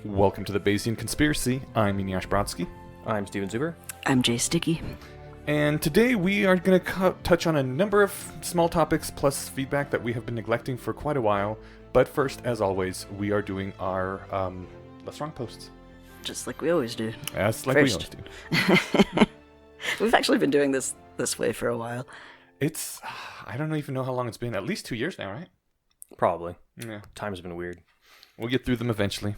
Welcome to the Bayesian Conspiracy. I'm Eneasz Brodsky. I'm Steven Zuber. I'm Jay Sticky. And today we are going to touch on a number of small topics plus feedback that we have been neglecting for quite a while. But first, as always, we are doing our Less Wrong posts. Just like we always do. Yes, like First. we always do. We've actually been doing this way for a while. It's, I don't even know how long it's been. At least 2 years now, right? Probably. Yeah. Time's been weird. We'll get through them eventually.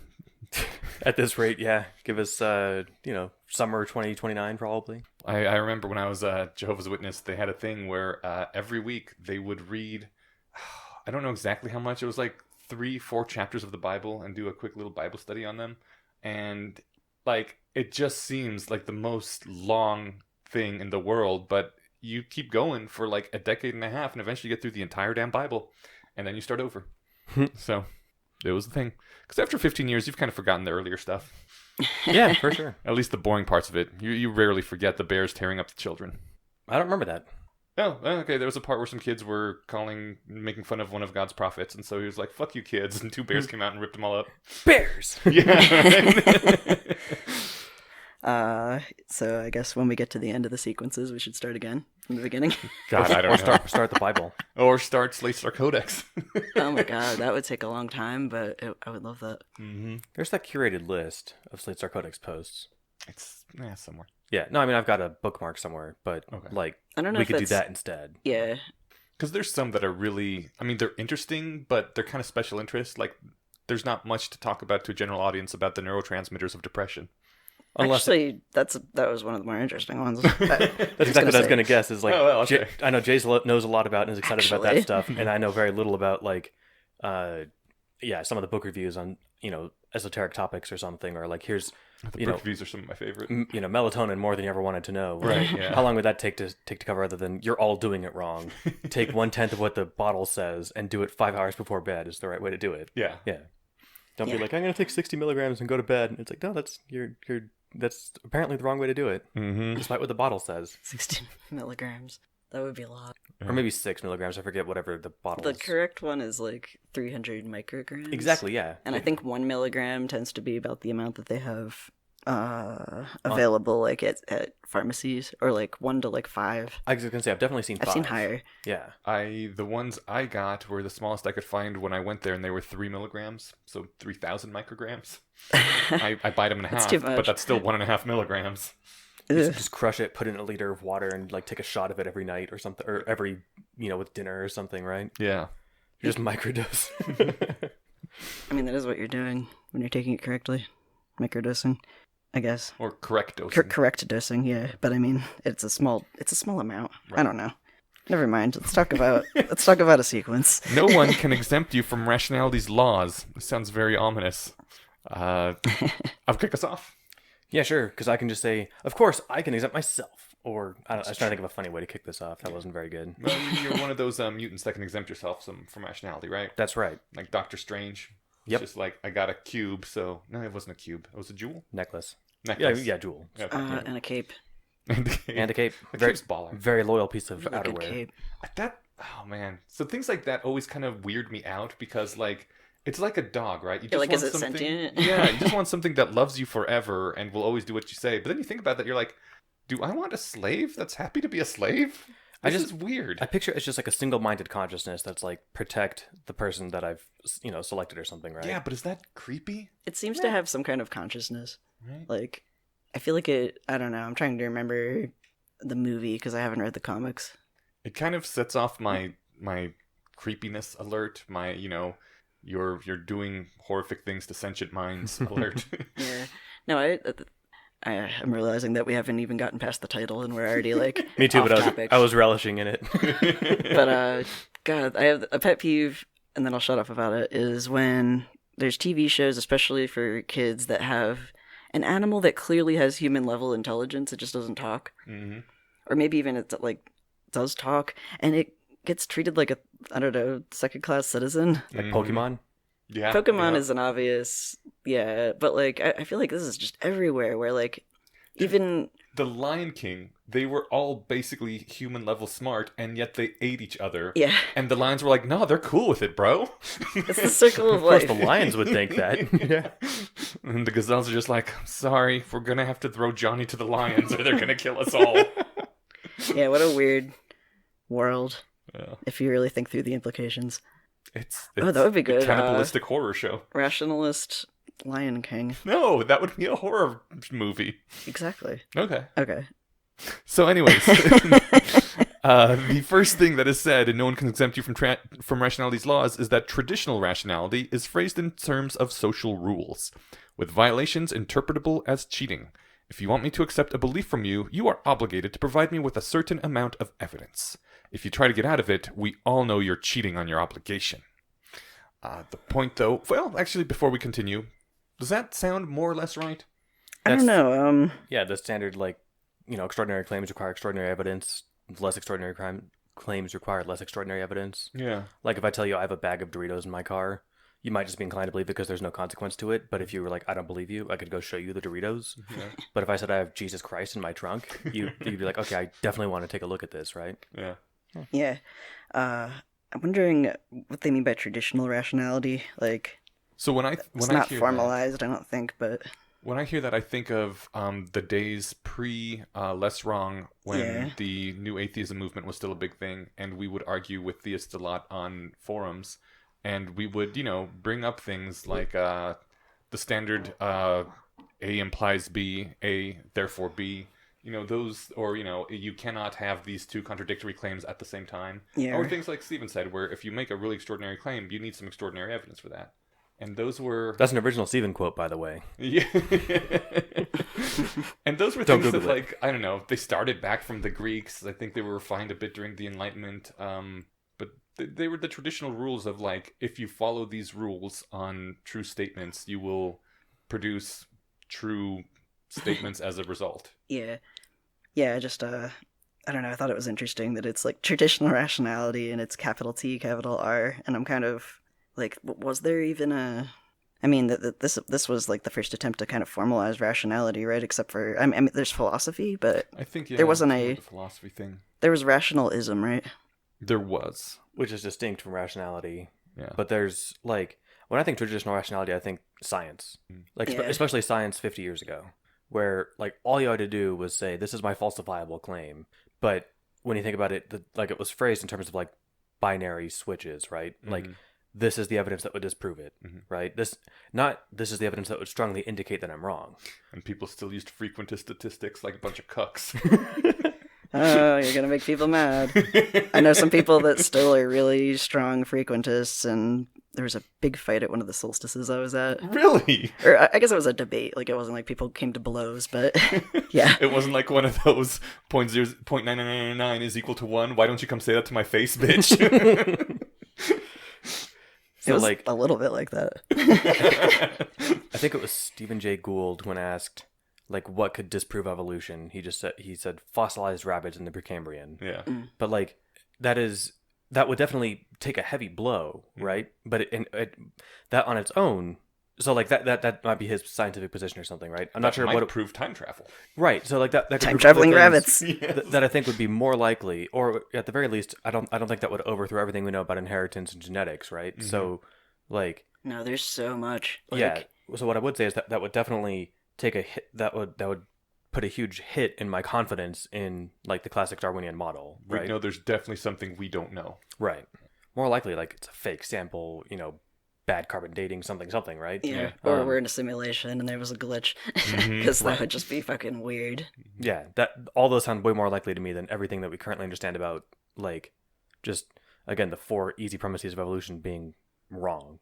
At this rate, yeah. Give us, summer 2029 probably. I remember when I was a Jehovah's Witness, they had a thing where every week they would read, I don't know exactly how much, it was like 3-4 chapters of the Bible and do a quick little Bible study on them. And like, it just seems like the most long thing in the world, but you keep going for like a decade and a half and eventually get through the entire damn Bible and then you start over. So it was the thing. Because after 15 years, you've kind of forgotten the earlier stuff. Yeah, for sure. At least the boring parts of it. You rarely forget the bears tearing up the children. I don't remember that. Oh, okay. There was a part where some kids were making fun of one of God's prophets, and so he was like, "Fuck you, kids!" And 2 bears came out and ripped them all up. Bears! Yeah. So I guess when we get to the end of the sequences, we should start again from the beginning. God, I don't know. Start the Bible. Or start Slate Star Codex. Oh my god, that would take a long time, but I would love that. Mm-hmm. There's that curated list of Slate Star Codex posts. It's somewhere. Yeah, no, I mean, I've got a bookmark somewhere, but Okay. I don't know we if could do that's- that instead. Yeah. Because there's some that are really, I mean, they're interesting, but they're kind of special interest. Like, there's not much to talk about to a general audience about the neurotransmitters of depression. Actually, that was one of the more interesting ones. That's exactly what I was going to guess. Is like, Oh, well, okay. I know Jay knows a lot about and is excited about that Actually. stuff, and I know very little about like, some of the book reviews on esoteric topics or something, or like here's The book reviews are some of my favorite. melatonin more than you ever wanted to know. Right, yeah. How long would that take to cover other than you're all doing it wrong? Take 1/10 of what the bottle says and do it 5 hours before bed is the right way to do it. Yeah. Yeah. Don't be Yeah. like, I'm going to take 60 milligrams and go to bed. And it's like, no, that's apparently the wrong way to do it. Mm-hmm. Despite what the bottle says. 16 milligrams. That would be a lot. Yeah. Or maybe 6 milligrams. I forget whatever the bottle The is. correct one is like 300 micrograms. Exactly, yeah. And I think 1 milligram tends to be about the amount that they have available like at pharmacies, or like 1 to like 5. I was going to say, I've definitely seen 5. I've seen higher. Yeah. The ones I got were the smallest I could find when I went there, and they were 3 milligrams, so 3,000 micrograms. I bite them in That's half, too much. but that's still 1.5 milligrams. Just crush it, put it in a liter of water, and like take a shot of it every night or something, or every, with dinner or something, right? Yeah. You're just microdose. I mean, that is what you're doing when you're taking it correctly. Microdosing, I guess. Or correct dosing. Correct dosing, yeah. But I mean, it's a small amount. Right. I don't know. Never mind. Let's talk about a sequence. No one can exempt you from rationality's laws. This sounds very ominous. I'll kick us off. Yeah, sure, because I can just say, of course, I can exempt myself. Or, I was trying to think of a funny way to kick this off. That wasn't very good. Well, you're one of those mutants that can exempt yourself from rationality, right? That's right. Like Doctor Strange. Yep. It's just like, I got a cube, so... No, it wasn't a cube. It was a jewel? Necklace. Necklace. Yeah, jewel. Okay. And a cape. And a cape. A Very, cape's baller. very loyal piece of Really good outerwear. cape. Oh man. So things like that always kind of weird me out because like it's like a dog, right? You You're like, want is it something, sentient? Yeah, you just want something that loves you forever and will always do what you say. But then you think about that, you're like, do I want a slave that's happy to be a slave? This is weird. I picture it's just like a single-minded consciousness that's like protect the person that I've selected or something, right? Yeah, but is that creepy? It seems to have some kind of consciousness. Right. Like, I feel like it. I don't know. I'm trying to remember the movie because I haven't read the comics. It kind of sets off my creepiness alert. My you're doing horrific things to sentient minds alert. Yeah. No, I'm realizing that we haven't even gotten past the title and we're already like Me too, off but topic. I was relishing in it. But God, I have a pet peeve, and then I'll shut up about it. Is when there's TV shows, especially for kids, that have an animal that clearly has human level intelligence. It just doesn't talk, Mm-hmm. or maybe even it like does talk, and it gets treated like a second class citizen. Like Mhm. Pokemon. Yeah. Pokemon yeah. is an obvious, yeah, but like I feel like this is just everywhere. Where like even the Lion King, they were all basically human level smart, and yet they ate each other. Yeah. And the lions were like, no, they're cool with it, bro. It's the circle of Of course, life. the lions would think that. Yeah. And the gazelles are just like, I'm sorry, we're going to have to throw Johnny to the lions or they're going to kill us all. Yeah, what a weird world, Yeah. if you really think through the implications. It's Oh, that would be a good. cannibalistic horror show. Rationalist Lion King. No, that would be a horror movie. Exactly. Okay. Okay. So anyways, the first thing that is said, and no one can exempt you from rationality's laws, is that traditional rationality is phrased in terms of social rules, with violations interpretable as cheating. If you want me to accept a belief from you, you are obligated to provide me with a certain amount of evidence. If you try to get out of it, we all know you're cheating on your obligation. The point, though, well, actually, before we continue, does that sound more or less right? I don't know. Yeah, the standard, like, extraordinary claims require extraordinary evidence. Less extraordinary claims require less extraordinary evidence. Yeah. Like, if I tell you I have a bag of Doritos in my car, you might just be inclined to believe it because there's no consequence to it. But if you were like, I don't believe you, I could go show you the Doritos. Yeah. But if I said I have Jesus Christ in my trunk, you'd be like, okay, I definitely want to take a look at this, right? Yeah. Yeah. I'm wondering what they mean by traditional rationality. Like, So when I it's I not hear formalized, I don't think, but when I hear that, I think of the days pre Less Wrong, when Yeah. the new atheism movement was still a big thing, and we would argue with theists a lot on forums, and we would, bring up things like the standard A implies B, A therefore B. Those, or, you cannot have these two contradictory claims at the same time. Yeah. Or things like Steven said, where if you make a really extraordinary claim, you need some extraordinary evidence for that. And those were... That's an original Stephen quote, by the way. Yeah. And those were Don't things that, Google it. like, I don't know, they started back from the Greeks. I think they were refined a bit during the Enlightenment. But they were the traditional rules of, like, if you follow these rules on true statements, you will produce true statements as a result. yeah. Yeah, just, I don't know, I thought it was interesting that it's like traditional rationality and it's capital T, capital R, and I'm kind of like, was there even a... I mean, this was like the first attempt to kind of formalize rationality, right? Except for, I mean, there's philosophy, but I think, yeah, there wasn't the philosophy thing. there was rationalism, right? There was. Which is distinct from rationality. Yeah. But there's, like, when I think traditional rationality, I think science. Like, Yeah. especially science 50 years ago, where, like, all you had to do was say, this is my falsifiable claim. But when you think about it, it was phrased in terms of, like, binary switches, right? Like, this is the evidence that would disprove it, right? This is the evidence that would strongly indicate that I'm wrong. And people still used frequentist statistics like a bunch of cucks. Oh, you're gonna make people mad. I know some people that still are really strong frequentists, and there was a big fight at one of the solstices I was at. Really? Or I guess it was a debate. Like, it wasn't like people came to blows, but yeah. It wasn't like one of those 0.9999 is equal to 1. Why don't you come say that to my face, bitch? It was like, a little bit like that. I think it was Stephen Jay Gould when asked, like, what could disprove evolution? He said fossilized rabbits in the Precambrian. Yeah. But, like, that would definitely take a heavy blow, right? But that on its own, so, like, that might be his scientific position or something, right? I'm not sure might what prove time travel. right. So, like, that could Time prove other traveling things rabbits. that I think would be more likely, or at the very least, I don't think that would overthrow everything we know about inheritance and genetics, right? So, like, No, there's so much. Like, yeah. So what I would say is that would definitely take a hit. That would put a huge hit in my confidence in, like, the classic Darwinian model, We right? know there's definitely something we don't know. Right. More likely, like, it's a fake sample, bad carbon dating, something, right? Yeah. Yeah. Or we're in a simulation and there was a glitch. Because that would just be fucking weird. Yeah. All those sound way more likely to me than everything that we currently understand about, like, just, again, the 4 easy premises of evolution being wrong.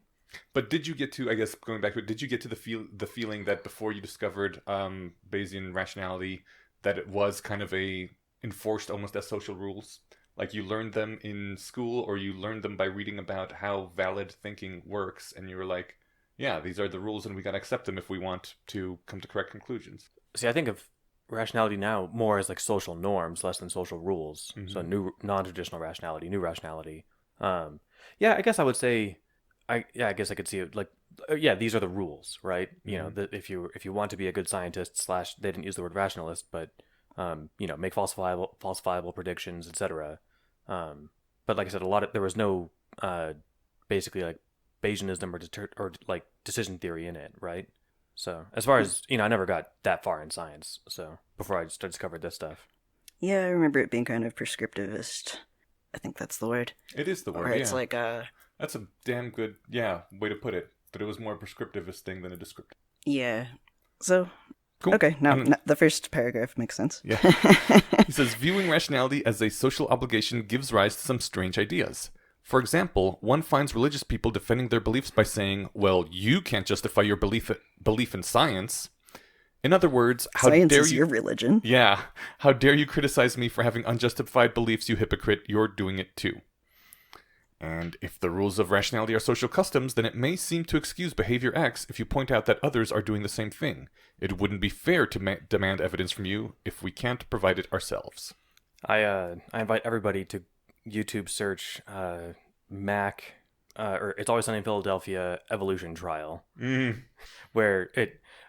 But did you get to, I guess, going back to it, did you get to the feeling that before you discovered Bayesian rationality, that it was kind of enforced almost as social rules? Like, you learned them in school, or you learned them by reading about how valid thinking works, and you were like, yeah, these are the rules, and we gotta accept them if we want to come to correct conclusions. See, I think of rationality now more as, like, social norms, less than social rules. So new non-traditional rationality, new rationality. Yeah, I guess I would say, I guess I could see it like, these are the rules, right? That if you want to be a good scientist / they didn't use the word rationalist, but make falsifiable predictions, etc. But like I said, there was no basically like Bayesianism or like decision theory in it, right? So as far as I never got that far in science. So before I discovered this stuff. Yeah, I remember it being kind of prescriptivist. I think that's the word. It is the word. Or it's yeah. like That's a damn good way to put it. But it was more a prescriptivist thing than a descriptive. yeah. So Cool. okay, now the first paragraph makes sense. Yeah. He says, viewing rationality as a social obligation gives rise to some strange ideas. For example, one finds religious people defending their beliefs by saying, well, you can't justify your belief in science. In other words, how Science dare is you... your religion. Yeah. How dare you criticize me for having unjustified beliefs, you hypocrite? You're doing it too. And if the rules of rationality are social customs, then it may seem to excuse behavior X if you point out that others are doing the same thing. It wouldn't be fair to demand evidence from you if we can't provide it ourselves. I invite everybody to YouTube search Mac, or It's Always Sunny in Philadelphia evolution trial, where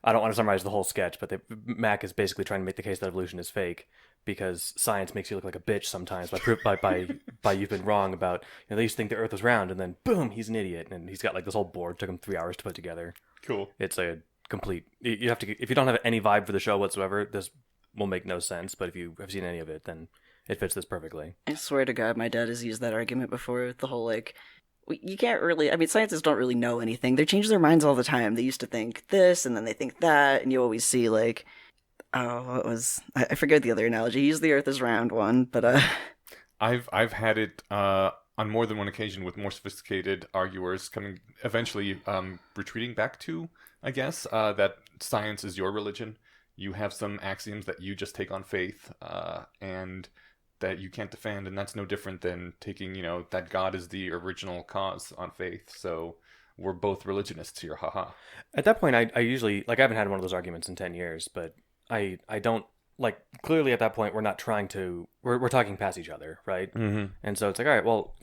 I don't want to summarize the whole sketch, but Mac is basically trying to make the case that evolution is fake because science makes you look like a bitch sometimes by you've been wrong about, they used to think the Earth was round, and then boom, he's an idiot, and he's got like this whole board, took him 3 hours to put together. Cool. It's a complete. You have to, if you don't have any vibe for the show whatsoever, this will make no sense. But if you have seen any of it, then it fits this perfectly. I swear to God, my dad has used that argument before. The whole like, you can't really. I mean, scientists don't really know anything. They change their minds all the time. They used to think this, and then they think that, and you always see like, what was I forget the other analogy. He used the Earth as round one, but I've had it on more than one occasion with more sophisticated arguers eventually retreating back to, I guess, that science is your religion. You have some axioms that you just take on faith, and that you can't defend, and that's no different than taking, that God is the original cause on faith. So we're both religionists here, haha. At that point, I usually, I haven't had one of those arguments in 10 years, but I don't, clearly at that point, we're not trying to, we're talking past each other, right? Mm-hmm. And so it's like, all right, well,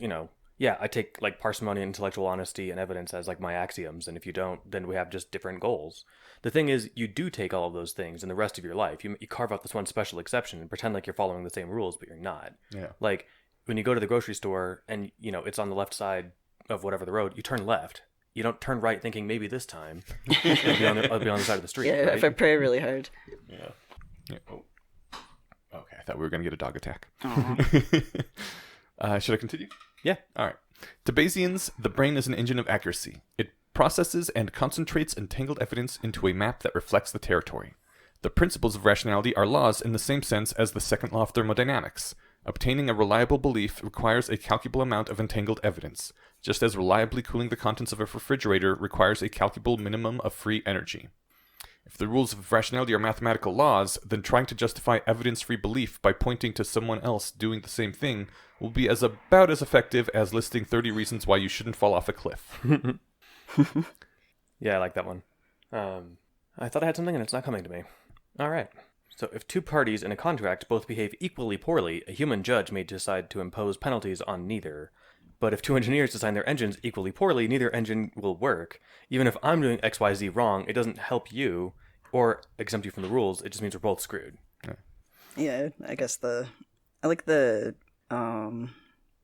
yeah, I take parsimony, intellectual honesty, and evidence as my axioms, and if you don't, then we have just different goals. The thing is, you do take all of those things in the rest of your life. You carve out this one special exception and pretend like you're following the same rules, but you're not. Yeah. Like when you go to the grocery store and it's on the left side of whatever the road, you turn left. You don't turn right thinking maybe this time I'll be on the side of the street. yeah, right? if I pray really hard. Yeah. Oh. Okay, I thought we were going to get a dog attack. Uh-huh. Should I continue? Yeah. All right. To Bayesians, the brain is an engine of accuracy. It processes and concentrates entangled evidence into a map that reflects the territory. The principles of rationality are laws in the same sense as the second law of thermodynamics. Obtaining a reliable belief requires a calculable amount of entangled evidence, just as reliably cooling the contents of a refrigerator requires a calculable minimum of free energy. If the rules of rationality are mathematical laws, then trying to justify evidence-free belief by pointing to someone else doing the same thing will be about as effective as listing 30 reasons why you shouldn't fall off a cliff. Yeah, I like that one. I thought I had something and it's not coming to me. All right. So if two parties in a contract both behave equally poorly, a human judge may decide to impose penalties on neither. But if two engineers design their engines equally poorly, neither engine will work. Even if I'm doing XYZ wrong, it doesn't help you or exempt you from the rules. It just means we're both screwed. Yeah, I guess I like the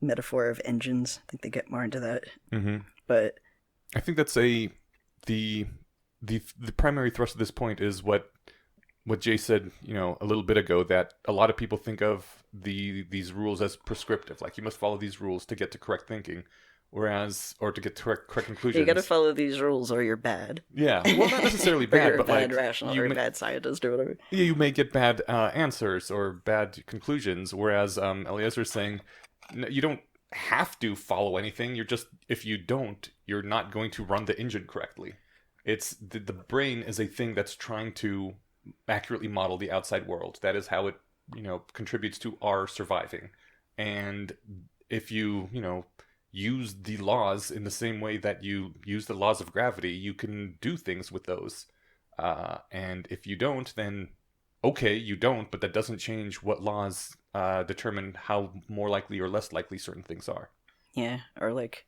metaphor of engines. I think they get more into that. Mm-hmm. But I think that's the primary thrust of this point is what Jay said, a little bit ago, that a lot of people think of these rules as prescriptive, like you must follow these rules to get to correct thinking, or to get to correct conclusions. You got to follow these rules or you're bad. Yeah, well, not necessarily Or bad, you're a but bad like rational or a bad scientist or whatever. Yeah, you may get bad answers or bad conclusions. Whereas Eliezer is saying, you don't have to follow anything. If you don't, you're not going to run the engine correctly. It's the brain is a thing that's trying to accurately model the outside world. That is how it, contributes to our surviving. And if you, use the laws in the same way that you use the laws of gravity, you can do things with those. And if you don't, then okay, you don't, but that doesn't change what laws determine how more likely or less likely certain things are. Yeah, or it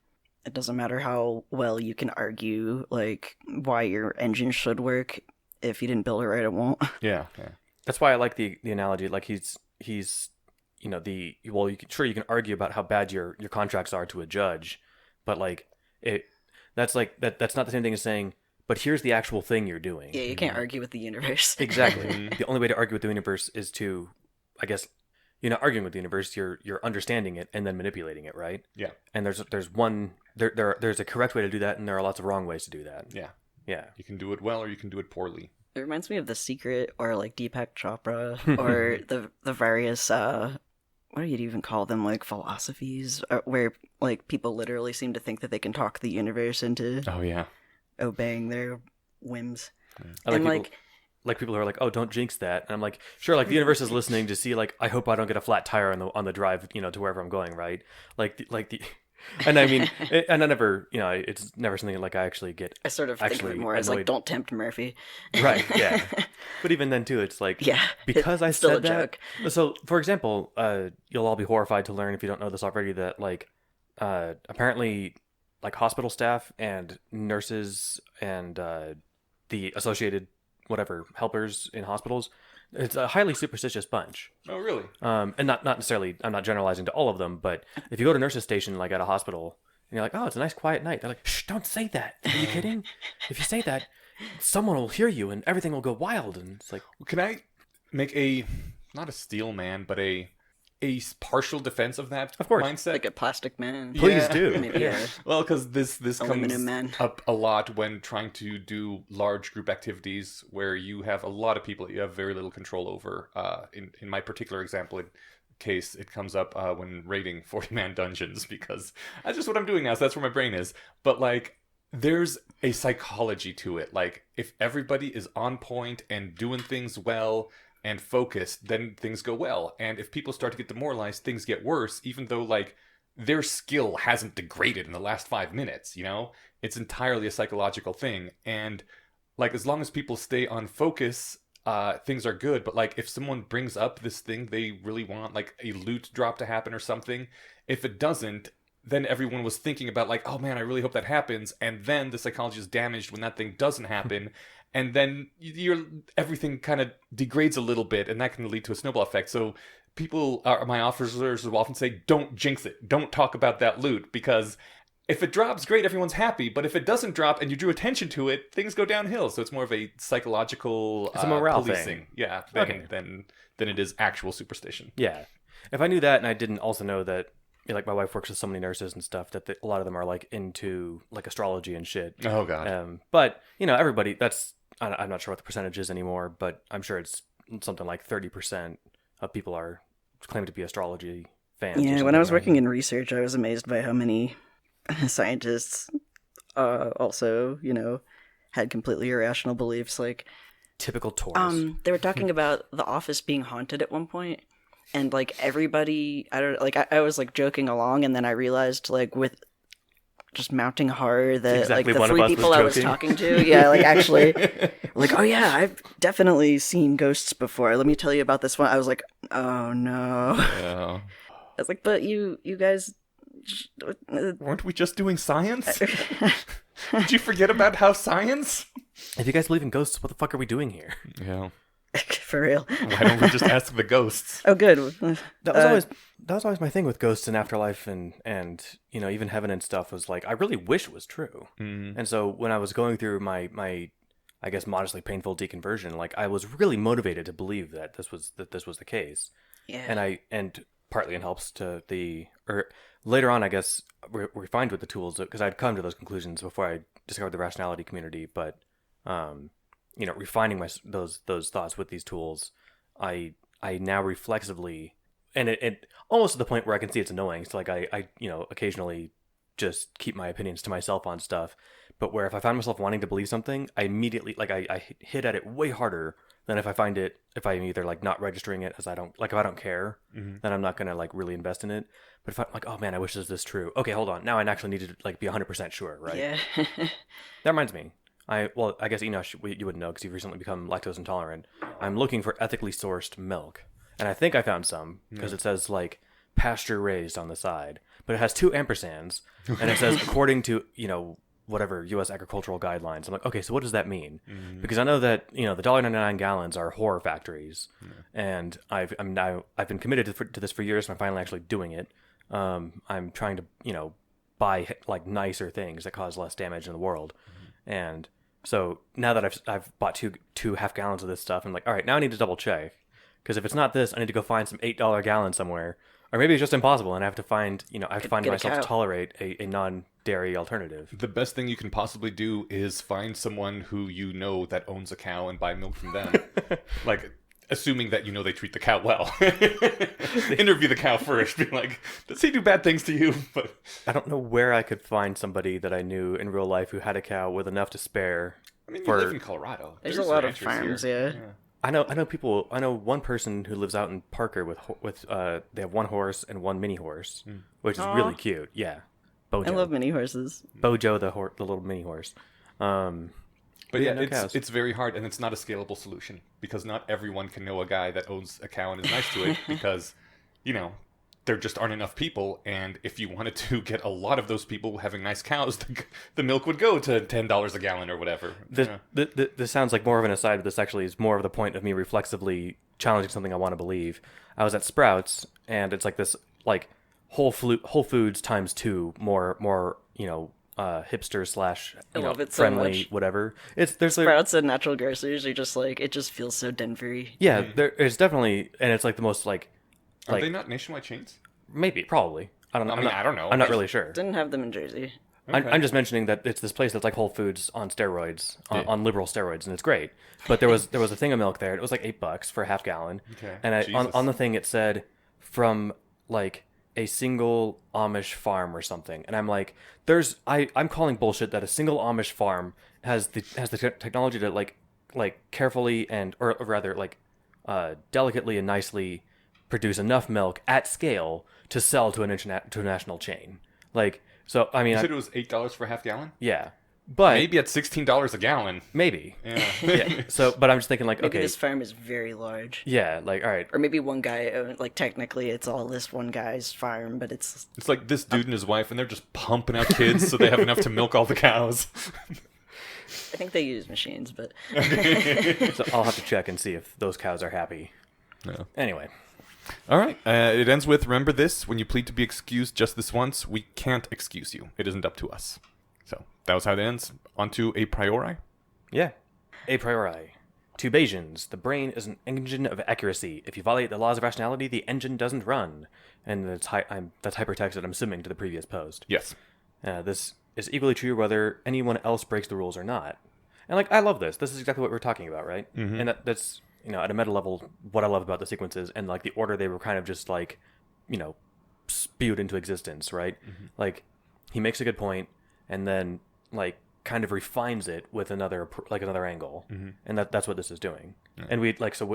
doesn't matter how well you can argue why your engine should work. If you didn't build it right, it won't. Yeah. That's why I like the analogy. Like he's you can argue about how bad your contracts are to a judge, but like that's not the same thing as saying, but here's the actual thing you're doing. Yeah, you can't argue with the universe. Exactly. The only way to argue with the universe is to, I guess, you're not arguing with the universe. You're understanding it and then manipulating it, right? Yeah. And there's a correct way to do that, and there are lots of wrong ways to do that. Yeah. Yeah. You can do it well, or you can do it poorly. It reminds me of The Secret, or like Deepak Chopra, or the various what do you even call them, like philosophies, where like people literally seem to think that they can talk the universe into Oh yeah. obeying their whims. I And like people who are like, oh, don't jinx that. And I'm like, sure, like the universe is listening to see, like, I hope I don't get a flat tire on the drive, to wherever I'm going, right? And I mean, and I never, it's never something like I actually get. I sort of think of it more as like, don't tempt Murphy. Right, yeah. But even then, too, it's like, Yeah, because I it's still said a that. joke. So, for example, you'll all be horrified to learn, if you don't know this already, that, like, apparently, like, hospital staff and nurses and the associated, whatever, helpers in hospitals, it's a highly superstitious bunch. Oh really? And not necessarily, I'm not generalizing to all of them, but if you go to a nurse's station, like at a hospital, and you're like, oh, it's a nice quiet night, they're like, shh, don't say that. Are you kidding? If you say that, someone will hear you and everything will go wild. And it's like, Can I make not a steel man, but a partial defense of that Of course. mindset? Like a plastic man. please Yeah. do. Maybe a Well, because this aluminum comes man. up a lot when trying to do large group activities where you have a lot of people that you have very little control over. In my particular case, it comes up when raiding 40-man dungeons, because that's just what I'm doing now, so that's where my brain is. But like, there's a psychology to it. Like, if everybody is on point and doing things well and focused, then things go well. And if people start to get demoralized, things get worse, even though like their skill hasn't degraded in the last 5 minutes, It's entirely a psychological thing. And like, as long as people stay on focus, things are good. But like, if someone brings up this thing they really want, like a loot drop to happen or something, if it doesn't, then everyone was thinking about like, oh man, I really hope that happens. And then the psychology is damaged when that thing doesn't happen. And then everything kind of degrades a little bit, and that can lead to a snowball effect. So my officers will often say, don't jinx it. Don't talk about that loot, because if it drops, great, everyone's happy. But if it doesn't drop and you drew attention to it, things go downhill. So it's more of a psychological It's a morale policing, thing. yeah, Okay. than it is actual superstition. Yeah. If I knew that, and I didn't also know that, like, my wife works with so many nurses and stuff, that a lot of them are like into like astrology and shit. Oh god. But everybody, I'm not sure what the percentage is anymore, but I'm sure it's something like 30% of people are claim to be astrology fans. Yeah, when I was working in research, I was amazed by how many scientists also, had completely irrational beliefs. Like, Typical Taurus. they were talking about the office being haunted at one point, and like everybody, I was like joking along, and then I realized, like, with just mounting horror, that Exactly, like the one of three us was people I was joking. talking to, yeah, like actually, like, oh yeah, I've definitely seen ghosts before. Let me tell you about this one. I was like, oh no. Yeah. I was like, but you guys. Weren't we just doing science? Did you forget about how science? If you guys believe in ghosts, what the fuck are we doing here? Yeah. For real. Why don't we just ask the ghosts? Oh, good. That was always my thing with ghosts and afterlife and even heaven and stuff, was like, I really wish it was true. Mm. And so when I was going through my I guess modestly painful deconversion, like, I was really motivated to believe that this was the case. Yeah. And partly it helps later on, I guess, refined with the tools, because I'd come to those conclusions before I discovered the rationality community. But refining those thoughts with these tools, I now reflexively, and it almost to the point where I can see it's annoying. So like I occasionally just keep my opinions to myself on stuff. But where if I find myself wanting to believe something, I immediately, like, I hit at it way harder than if I'm either like not registering it, as I don't, like, if I don't care, then I'm not going to like really invest in it. But if I'm like, oh man, I wish this is true. Okay, hold on. Now I actually need to like be 100% sure, right? Yeah. That reminds me. I guess, Enosh, you wouldn't know because you've recently become lactose intolerant. I'm looking for ethically sourced milk. And I think I found some, because it says like pasture raised on the side. But it has 2 ampersands. And it says, according to, whatever U.S. agricultural guidelines. I'm like, okay, so what does that mean? Mm-hmm. Because I know that the $1.99 gallons are horror factories, and I've been committed to this for years. And I'm finally actually doing it. I'm trying to buy like nicer things that cause less damage in the world, and so now that I've bought two half gallons of this stuff, I'm like, all right, now I need to double check, because if it's not this, I need to go find some $8 gallon somewhere, or maybe it's just impossible, and I have to find myself to tolerate a non-dairy alternative. The best thing you can possibly do is find someone who that owns a cow and buy milk from them. Like, assuming that they treat the cow well. Interview the cow first. Be like, does he do bad things to you? But I don't know where I could find somebody that I knew in real life who had a cow with enough to spare. I mean, you live in Colorado. There's a lot of farms, yeah. I know people. I know one person who lives out in Parker with they have one horse and one mini horse, which is really cute. Yeah, Bojo. I love mini horses. Bojo, the little mini horse. But yeah, it's very hard, and it's not a scalable solution, because not everyone can know a guy that owns a cow and is nice to it, because there just aren't enough people, and if you wanted to get a lot of those people having nice cows, the milk would go to $10 a gallon or whatever. This sounds like more of an aside, but this actually is more of the point of me reflexively challenging something I want to believe. I was at Sprouts, and it's like this Whole Foods times 2 more hipster / I love it so friendly much. whatever. There's Sprouts and natural grocers are just like, it just feels so Denver-y. Yeah, it's definitely, and it's like the most like. Are they not nationwide chains? Maybe, probably. I don't know. I don't know. I'm not really sure. Didn't have them in Jersey. Okay. I'm just mentioning that it's this place that's like Whole Foods on steroids, on liberal steroids, and it's great. But there was a thing of milk there, and it was like $8 for a half gallon. Okay. And on the thing it said from like a single Amish farm or something, and I'm like, I'm calling bullshit that a single Amish farm has the technology to like carefully or rather delicately and nicely produce enough milk at scale to sell to a national chain. Like, so I mean, you said it was $8 for a half gallon. Yeah, but maybe at $16 a gallon. Maybe. Yeah. Yeah. So, but I'm just thinking like, Maybe okay, this farm is very large. Yeah, like, all right. Or maybe one guy, technically it's all this one guy's farm, but it's like this dude and his wife, and they're just pumping out kids so they have enough to milk all the cows. I think they use machines, but So I'll have to check and see if those cows are happy. No. Anyway. All right. It ends with, remember this, when you plead to be excused just this once, we can't excuse you. It isn't up to us. So that was how it ends. On to a priori. Yeah. A priori. To Bayesians, the brain is an engine of accuracy. If you violate the laws of rationality, the engine doesn't run. And that's hypertexted, I'm assuming, to the previous post. Yes. This is equally true whether anyone else breaks the rules or not. And I love this. This is exactly what we're talking about, right? Mm-hmm. And that's at a meta level, what I love about the sequences and the order they were kind of just spewed into existence, right? Mm-hmm. He makes a good point and then kind of refines it with another angle, mm-hmm. and that's what this is doing. Yeah. And we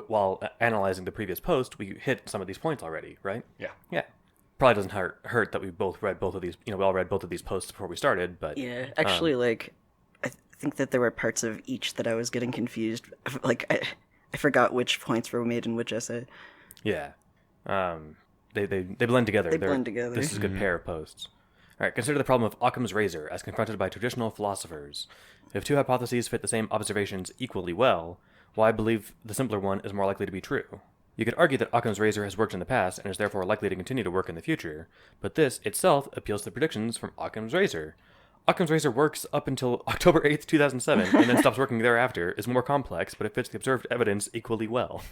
while analyzing the previous post, we hit some of these points already, right? Yeah. Probably doesn't hurt that we both read both of these. We all read both of these posts before we started, but yeah, actually, I think that there were parts of each that I was getting confused. I forgot which points were made in which essay. Yeah. They blend together. They blend together. This is a good pair of posts. All right, consider the problem of Occam's razor as confronted by traditional philosophers. If two hypotheses fit the same observations equally well, why believe the simpler one is more likely to be true? You could argue that Occam's razor has worked in the past and is therefore likely to continue to work in the future, but this itself appeals to the predictions from Occam's razor. Occam's razor works up until October 8th, 2007, and then stops working thereafter, is more complex, but it fits the observed evidence equally well.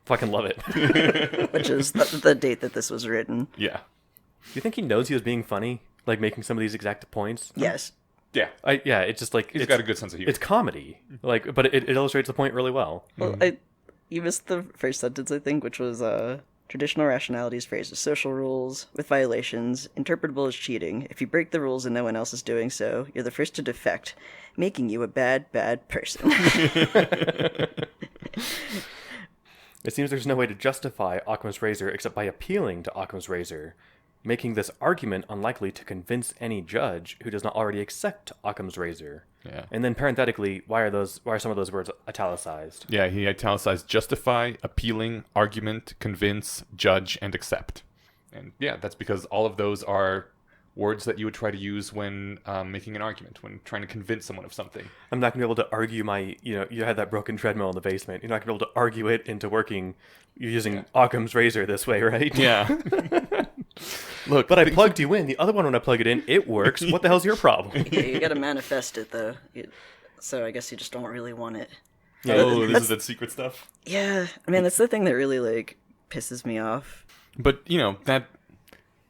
Fucking love it. Which is the date that this was written. Yeah. Do you think he knows he was being funny? Making some of these exact points? Yes. Yeah. It's just he's got a good sense of humor. It's comedy. But it illustrates the point really well. Well, you missed the first sentence, I think, which was, traditional rationality is phrased as social rules, with violations, interpretable as cheating. If you break the rules and no one else is doing so, you're the first to defect, making you a bad, bad person. It seems there's no way to justify Occam's razor except by appealing to Occam's razor, making this argument unlikely to convince any judge who does not already accept Occam's razor. Yeah. And then parenthetically, why are some of those words italicized? Yeah, he italicized justify, appealing, argument, convince, judge, and accept. And yeah, that's because all of those are words that you would try to use when making an argument, when trying to convince someone of something. I'm not going to be able to argue you had that broken treadmill in the basement. You're not going to be able to argue it into working. You're using Occam's razor this way, right? Yeah. Look, but I plugged you in. The other one, when I plug it in, it works. What the hell's your problem? Yeah, you got to manifest it though. So I guess you just don't really want it. Yeah, this is that secret stuff. Yeah, I mean that's the thing that really like pisses me off. But that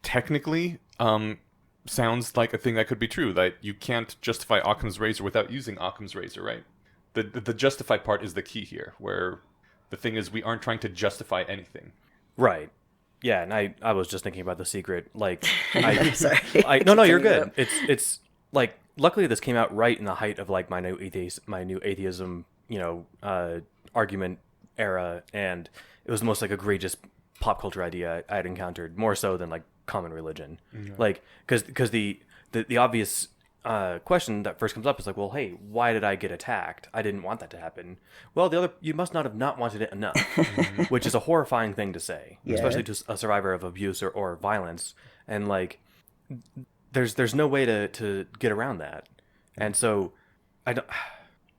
technically sounds like a thing that could be true. That you can't justify Occam's razor without using Occam's razor, right? The justify part is the key here, where the thing is we aren't trying to justify anything. Right. Yeah, and I was just thinking about The Secret. Like, Sorry. No, you're good. It's like, luckily this came out right in the height of like my new atheism, argument era, and it was the most like egregious pop culture idea I had encountered, more so than like common religion. Mm-hmm. Like, because the obvious question that first comes up is like, well, hey, why did I get attacked? I didn't want that to happen. Well, you must not have not wanted it enough, which is a horrifying thing to say, especially to a survivor of abuse or violence. And like, there's no way to get around that. And so, I don't.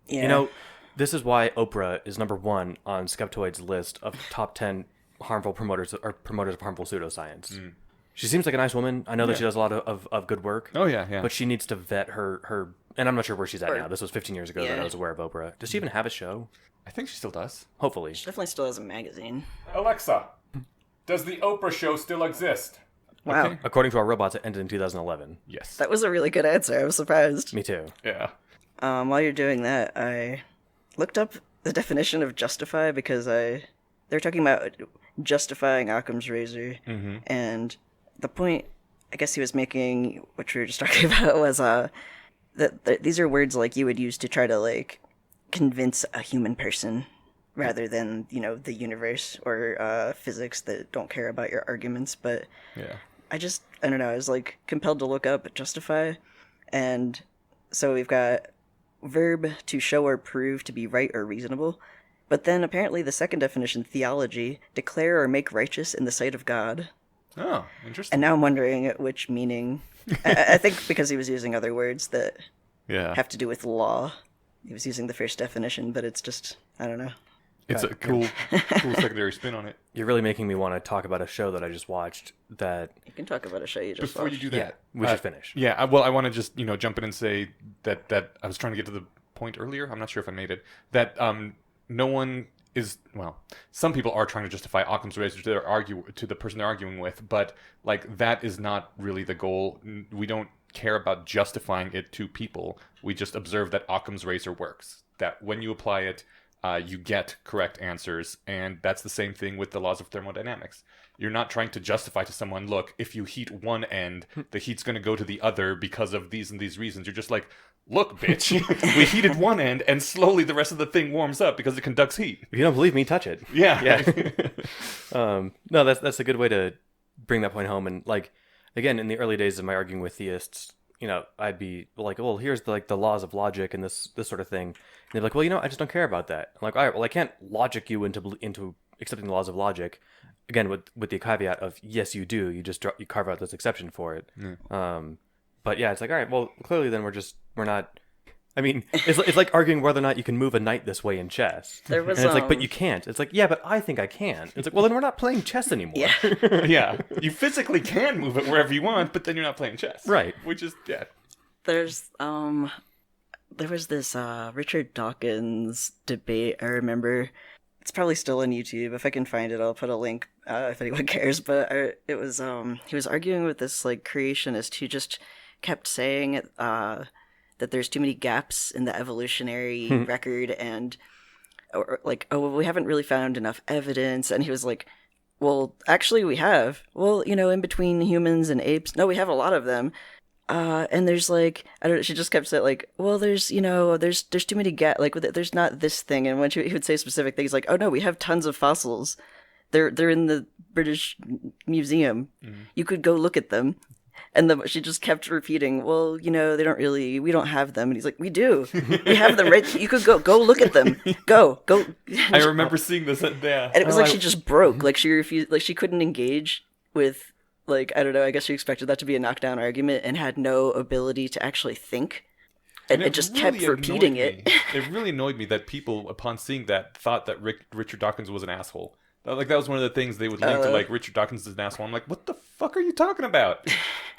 Yeah. This is why Oprah is number 1 on Skeptoid's list of top 10 harmful promoters of harmful pseudoscience. Mm. She seems like a nice woman. I know that she does a lot of good work. Oh, yeah. But she needs to vet her and I'm not sure where she's at now. This was 15 years ago that I was aware of Oprah. Does she even have a show? I think she still does. Hopefully. She definitely still has a magazine. Alexa, does the Oprah show still exist? Wow. Okay. According to our robots, it ended in 2011. Yes. That was a really good answer. I was surprised. Me too. Yeah. While you're doing that, I looked up the definition of justify because they're talking about justifying Occam's razor, and the point I guess he was making, which we were just talking about, was that these are words like you would use to try to like convince a human person rather than the universe or physics that don't care about your arguments. But I don't know, I was like compelled to look up justify, and so we've got verb to show or prove to be right or reasonable. But then apparently the second definition, theology, declare or make righteous in the sight of God. Oh, interesting. And now I'm wondering which meaning. I think because he was using other words that have to do with law. He was using the first definition, but it's just, I don't know. It's a cool secondary spin on it. You're really making me want to talk about a show that I just watched that... You can talk about a show you just Before watched. you do that, we should finish. Yeah, I want to just, jump in and say that I was trying to get to the point earlier. I'm not sure if I made it. That no one is... Well, some people are trying to justify Occam's razor to the person they're arguing with, but like that is not really the goal. We don't care about justifying it to people. We just observe that Occam's razor works. That when you apply it... you get correct answers, and that's the same thing with the laws of thermodynamics. You're not trying to justify to someone, look, if you heat one end, the heat's going to go to the other because of these and these reasons. You're just like, look, bitch, we heated one end, and slowly the rest of the thing warms up because it conducts heat. If you don't believe me, touch it. Yeah. No, that's a good way to bring that point home. And like, again, in the early days of my arguing with theists, I'd be like, well, here's the laws of logic and this sort of thing. And they're like, well, I just don't care about that. I'm like, all right, well, I can't logic you into accepting the laws of logic. Again, with the caveat of, yes, you do. You just you carve out this exception for it. But yeah, it's like, all right, well, clearly then we're not. I mean, it's like arguing whether or not you can move a knight this way in chess. There was, and it's like, but you can't. It's like, yeah, but I think I can. It's like, well, then we're not playing chess anymore. Yeah. Yeah. You physically can move it wherever you want, but then you're not playing chess. Right. Which is, yeah. There was this Richard Dawkins debate, I remember. It's probably still on YouTube. If I can find it, I'll put a link if anyone cares. But it was he was arguing with this like creationist who just kept saying that there's too many gaps in the evolutionary record, and or like, oh, well, we haven't really found enough evidence. And he was like, well, actually we have. Well, in between humans and apes, no, we have a lot of them. And there's like, I don't know, she just kept saying like, well, there's too many like, there's not this thing. And when he would say specific things like, oh no, we have tons of fossils. They're in the British Museum. Mm-hmm. You could go look at them. And she just kept repeating, well, we don't have them. And he's like, we do. We have them right. You could go look at them. Go. I remember seeing this. Yeah. And it was she just broke. Like she refused, like she couldn't engage with like, I don't know, I guess you expected that to be a knockdown argument and had no ability to actually think. And it just kept really repeating annoyed it. me. It really annoyed me that people, upon seeing that, thought that Richard Dawkins was an asshole. Like, that was one of the things they would link to, like, Richard Dawkins is an asshole. I'm like, what the fuck are you talking about?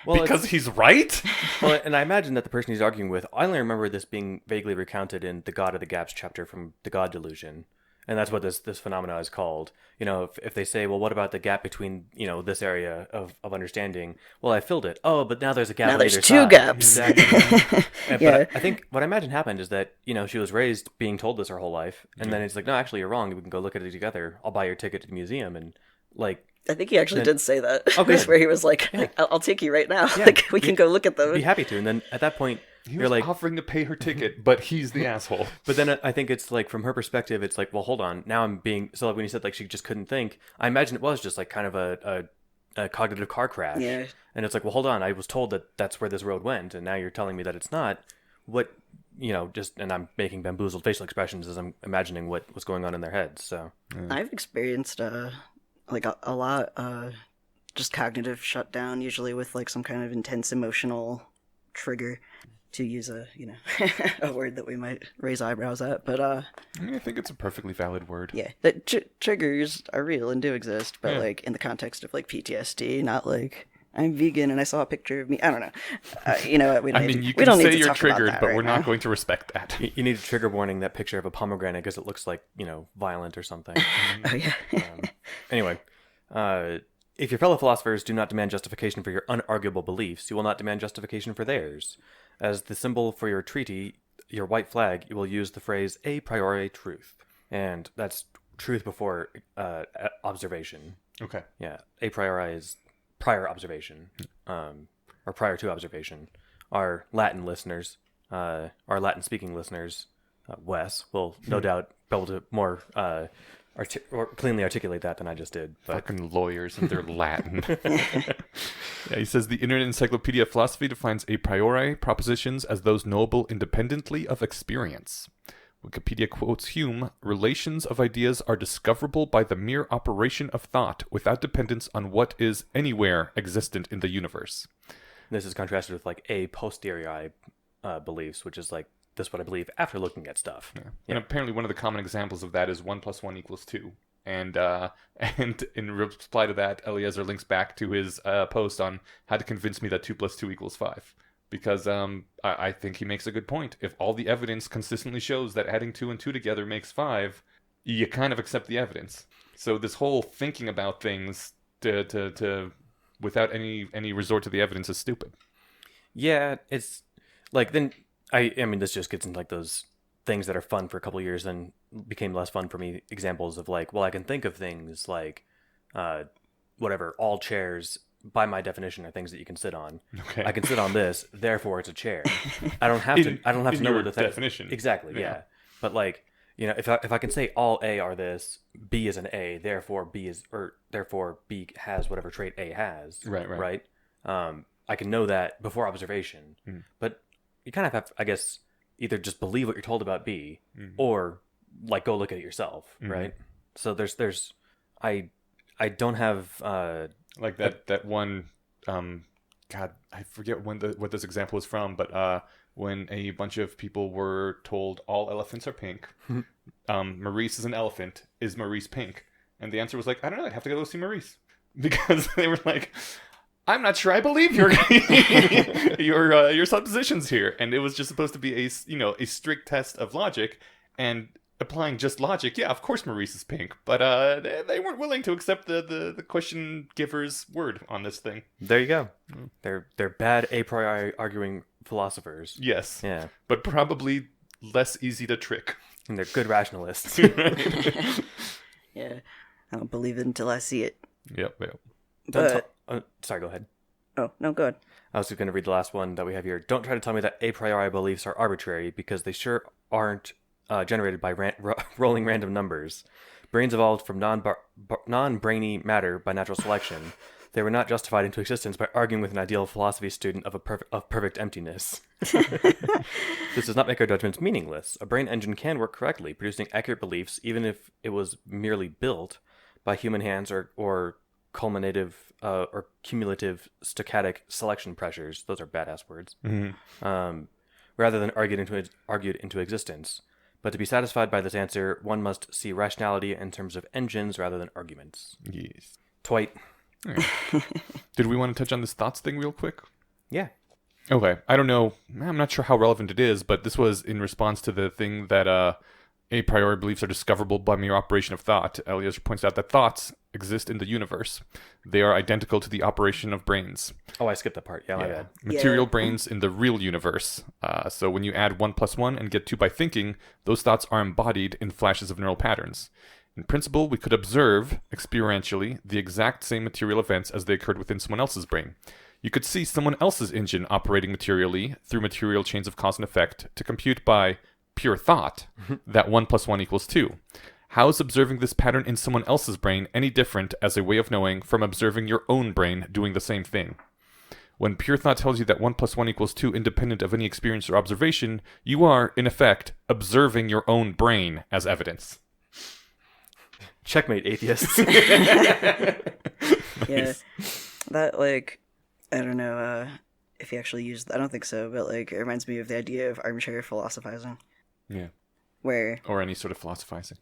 Well, because he's right? Well, and I imagine that the person he's arguing with, I only remember this being vaguely recounted in the God of the Gaps chapter from The God Delusion. And that's what this phenomena is called. You know, if they say, well, what about the gap between, you know, this area of understanding? Well, I filled it. Oh, but now there's a gap Now on there's either two side. gaps. Exactly. Yeah. But I think what I imagine happened is that, you know, she was raised being told this her whole life. And then it's like, no, actually, you're wrong. We can go look at it together. I'll buy your ticket to the museum. And, like... I think he actually did say that. Oh, good. Where he was like, I'll take you right now. Like, we can go look at them. Be happy to. And then at that point... He You're was like offering to pay her ticket, but he's the asshole. But then I think it's like, from her perspective, it's like, well, hold on. Now I'm being... So like when you said like she just couldn't think, I imagine it was just like kind of a cognitive car crash. Yeah. And it's like, well, hold on. I was told that that's where this road went, and now you're telling me that it's not. What, you know, just... And I'm making bamboozled facial expressions as I'm imagining what was going on in their heads, so... I've experienced, like, a lot, just cognitive shutdown, usually with, like, some kind of intense emotional trigger, to use a, you know, a word that we might raise eyebrows at, but, I mean, I think it's a perfectly valid word. yeah, that triggers are real and do exist, but, Yeah. like, in the context of, like, PTSD, not, like, I'm vegan and I saw a picture of me, I don't know. You know what, we don't I need mean, to, you we can don't need say to you're talk about triggered, that but right we're not now. going to respect that. You need a trigger warning that picture of a pomegranate because it looks like, you know, violent or something. Oh, yeah. Anyway, if your fellow philosophers do not demand justification for your unarguable beliefs, you will not demand justification for theirs. As the symbol for your treaty, your white flag, you will use the phrase a priori truth. And that's truth before observation. Okay. Yeah, a priori is prior observation, or prior to observation. Our Latin listeners, our Latin-speaking listeners, Wes, will no doubt be able to more or cleanly articulate that than I just did. But Fucking lawyers and their Latin. Yeah, he says the Internet Encyclopedia of Philosophy defines a priori propositions as those knowable independently of experience. Wikipedia quotes Hume, relations of ideas are discoverable by the mere operation of thought without dependence on what is anywhere existent in the universe. this is contrasted with like a posteriori beliefs, which is like this is what I believe after looking at stuff. Yeah. And apparently one of the common examples of that is 1 + 1 = 2. And in reply to that, Eliezer links back to his post on how to convince me that 2 + 2 = 5. Because I think he makes a good point. If all the evidence consistently shows that adding 2 and 2 together makes 5, you kind of accept the evidence. So this whole thinking about things to without any resort to the evidence is stupid. Yeah, it's like then I mean this just gets into like those things that are fun for a couple of years and became less fun for me. Examples of like, well, I can think of things like whatever, all chairs by my definition are things that you can sit on. Okay. I can sit on this, therefore it's a chair. I don't have to know your what the definition. Exactly, yeah. But like, you know, if I can say all A are this, B is an A, therefore B has whatever trait A has. Right. I can know that before observation. But you kind of have, I guess, either just believe what you're told about B, or like go look at it yourself, right? So there's I don't have like that one God, I forget what this example is from, but when a bunch of people were told all elephants are pink, Maurice is an elephant, is Maurice pink? And the answer was like, I don't know, I'd have to go see Maurice. Because they were like, I'm not sure I believe your suppositions here. And it was just supposed to be a strict test of logic, and applying just logic, yeah, of course Maurice is pink, but they weren't willing to accept the question giver's word on this thing. There you go. They're bad a priori arguing philosophers. Yes. Yeah. But probably less easy to trick. And they're good rationalists. Yeah, I don't believe it until I see it. Yep. But Sorry, go ahead. oh no, go ahead. I was just going to read the last one that we have here. Don't try to tell me that a priori beliefs are arbitrary, because they sure aren't generated by rolling random numbers. Brains evolved from non-brainy matter by natural selection. They were not justified into existence by arguing with an ideal philosophy student of perfect emptiness. This does not make our judgments meaningless. A brain engine can work correctly, producing accurate beliefs, even if it was merely built by human hands or culminative or cumulative stochastic selection pressures. Those are badass words. Rather than argued into existence. But to be satisfied by this answer, one must see rationality in terms of engines rather than arguments. Yes. Twite. Right. Did we want to touch on this thoughts thing real quick? Yeah. Okay. I don't know. I'm not sure how relevant it is, but this was in response to the thing that a priori beliefs are discoverable by mere operation of thought. Eliezer points out that thoughts exist in the universe. They are identical to the operation of brains. Oh, I skipped that part. Yeah, my bad. Material brains in the real universe. So when you add 1 + 1 and get 2 by thinking, those thoughts are embodied in flashes of neural patterns. In principle, we could observe, experientially, the exact same material events as they occurred within someone else's brain. You could see someone else's engine operating materially through material chains of cause and effect to compute by pure thought that 1 + 1 = 2. How is observing this pattern in someone else's brain any different as a way of knowing from observing your own brain doing the same thing? When pure thought tells you that 1 + 1 = 2 independent of any experience or observation, you are, in effect, observing your own brain as evidence. Checkmate, atheists. Yeah, that, like, I don't know if he actually used, I don't think so, but, like, it reminds me of the idea of armchair philosophizing. Yeah. Where, Or any sort of philosophizing.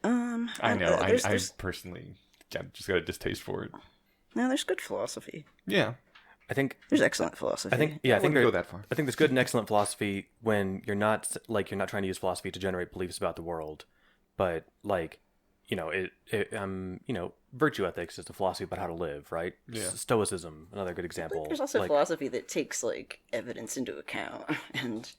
I know. I there's, personally just got a distaste for it. no, there's good philosophy. Yeah. I think There's excellent philosophy. I think I wouldn't go that far. I think there's good and excellent philosophy when you're not trying to use philosophy to generate beliefs about the world, but like, virtue ethics is the philosophy about how to live, right? Yeah. Stoicism, another good example. But there's also like, philosophy that takes, like, evidence into account, and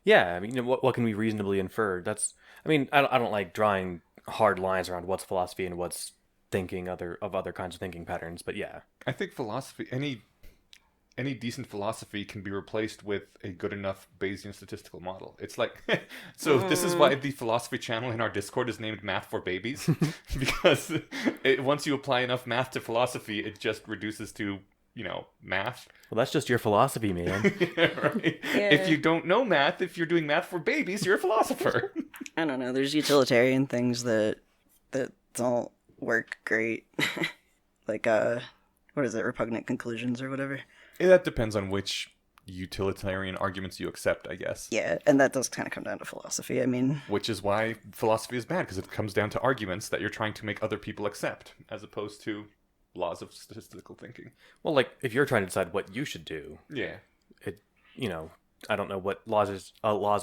yeah, I mean, what can we reasonably infer? I don't like drawing hard lines around what's philosophy and what's thinking other kinds of thinking patterns, but yeah. I think philosophy, any decent philosophy can be replaced with a good enough Bayesian statistical model. It's like, so this is why the philosophy channel in our Discord is named Math for Babies, because once you apply enough math to philosophy, it just reduces to, math. Well, that's just your philosophy, man. Right? Yeah. If you don't know math, if you're doing math for babies, you're a philosopher. I don't know, there's utilitarian things that don't work great. Like, what is it, repugnant conclusions or whatever? That depends on which utilitarian arguments you accept, I guess. Yeah, and that does kind of come down to philosophy. I mean, Which is why philosophy is bad, because it comes down to arguments that you're trying to make other people accept, as opposed to laws of statistical thinking. Well, like, if you're trying to decide what you should do, Yeah. I don't know what laws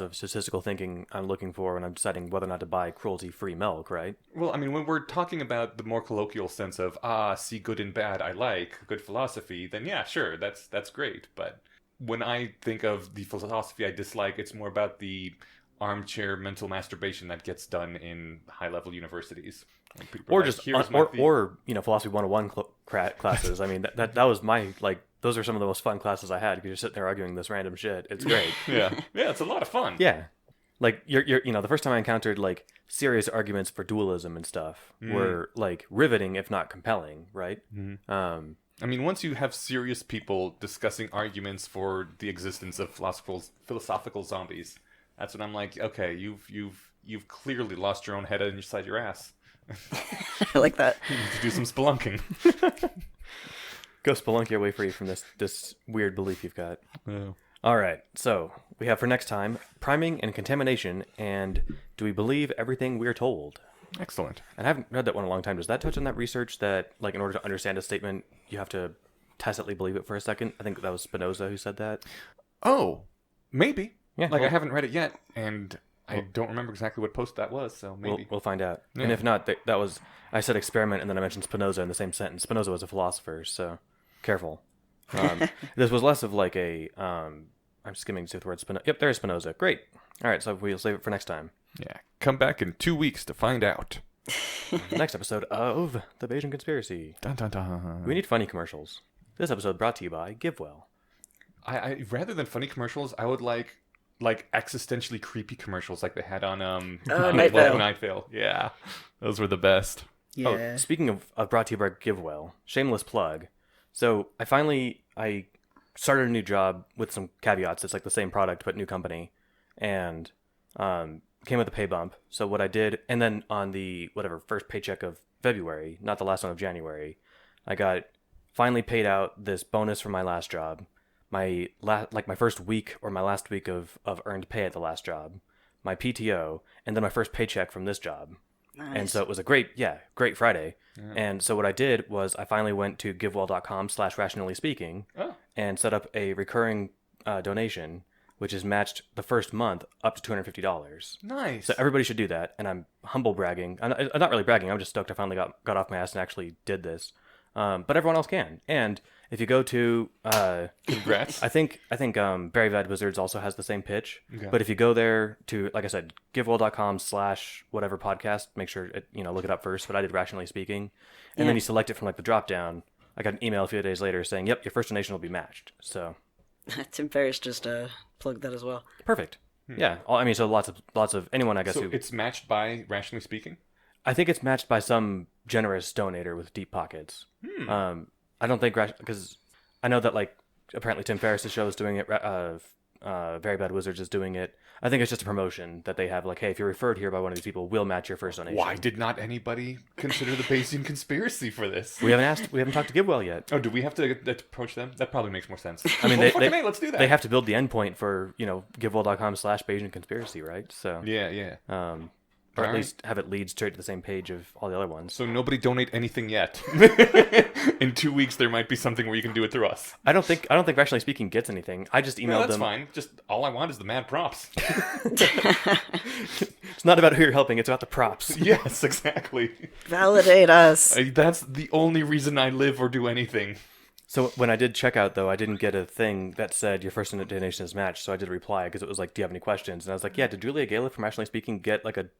of statistical thinking I'm looking for when I'm deciding whether or not to buy cruelty-free milk, right? Well, I mean, when we're talking about the more colloquial sense of, see good and bad, I like, good philosophy, then yeah, sure, that's great. But when I think of the philosophy I dislike, it's more about the armchair mental masturbation that gets done in high-level universities. When people are Or like, just, "Here's my philosophy 101 classes. I mean, that was my, like, those are some of the most fun classes I had because you're sitting there arguing this random shit. It's great. yeah, it's a lot of fun. Yeah. Like, you're the first time I encountered, like, serious arguments for dualism and stuff were, like, riveting, if not compelling, right? I mean, once you have serious people discussing arguments for the existence of philosophical zombies, that's when I'm like, okay, you've clearly lost your own head inside your ass. I like that. You need to do some spelunking. Go spelunk your way free from this weird belief you've got. Oh. All right, so we have for next time priming and contamination, and do we believe everything we're told? Excellent. And I haven't read that one in a long time. Does that touch on that research that, like, in order to understand a statement, you have to tacitly believe it for a second? I think that was Spinoza who said that. Oh, maybe. Yeah, Like, well- I haven't read it yet, and I don't remember exactly what post that was, so maybe. We'll find out. Yeah. And if not, that was, I said experiment, and then I mentioned Spinoza in the same sentence. Spinoza was a philosopher, so careful. This was less of like a, I'm skimming to see the word Spinoza. Yep, there's Spinoza. Great. All right, so we'll save it for next time. Yeah. Come back in 2 weeks to find out. The next episode of The Bayesian Conspiracy. Dun, dun, dun. We need funny commercials. This episode brought to you by GiveWell. I rather than funny commercials, I would like existentially creepy commercials like they had on Night Vale. Night Vale. Yeah, those were the best. Yeah. Oh, speaking of brought to you by GiveWell, shameless plug. So I started a new job with some caveats. It's like the same product but new company, and came with a pay bump. So what I did, and then on the first paycheck of February, not the last one of January, I got finally paid out this bonus from my last job, my first week or my last week of earned pay at the last job, my PTO, and then my first paycheck from this job. Nice. And so it was a great Friday. Yeah. And so what I did was I finally went to givewell.com/rationallyspeaking Oh, and set up a recurring donation, which is matched the first month up to $250. nice. So everybody should do that. And I'm humble bragging. I'm not really bragging. I'm just stoked I finally got off my ass and actually did this. But everyone else can. And if you go to, Congrats. I think Very Bad Wizards also has the same pitch. Okay. But if you go there to, like I said, givewell.com/whatever podcast, make sure look it up first. But I did Rationally Speaking, and then you select it from like the drop down. I got an email a few days later saying, "Yep, your first donation will be matched." So Tim Ferriss just plugged that as well. perfect. Yeah, I mean, so lots of anyone I guess So who it's matched by Rationally Speaking? I think it's matched by some generous donator with deep pockets. I don't think because I know that like apparently Tim Ferriss' show is doing it. Very Bad Wizards is doing it. I think it's just a promotion that they have. Like, hey, if you're referred here by one of these people, we'll match your first donation. Why did not anybody consider the Bayesian conspiracy for this? We haven't talked to GiveWell yet. Oh, do we have to approach them? That probably makes more sense. I mean, Well, fucking A, let's do that. They have to build the endpoint for givewell.com/Bayesian conspiracy, right? So Yeah. or at Alright. least have it lead straight to the same page of all the other ones. So nobody donate anything yet. In 2 weeks, there might be something where you can do it through us. I don't think Rationally Speaking gets anything. I just emailed No, that's them. fine. Just all I want is the mad props. It's not about who you're helping; it's about the props. Yes, exactly. Validate us. That's the only reason I live or do anything. So when I did checkout, though, I didn't get a thing that said your first donation is matched. So I did reply because it was like, "Do you have any questions?" And I was like, "Yeah, did Julia Gala from Rationally Speaking get like a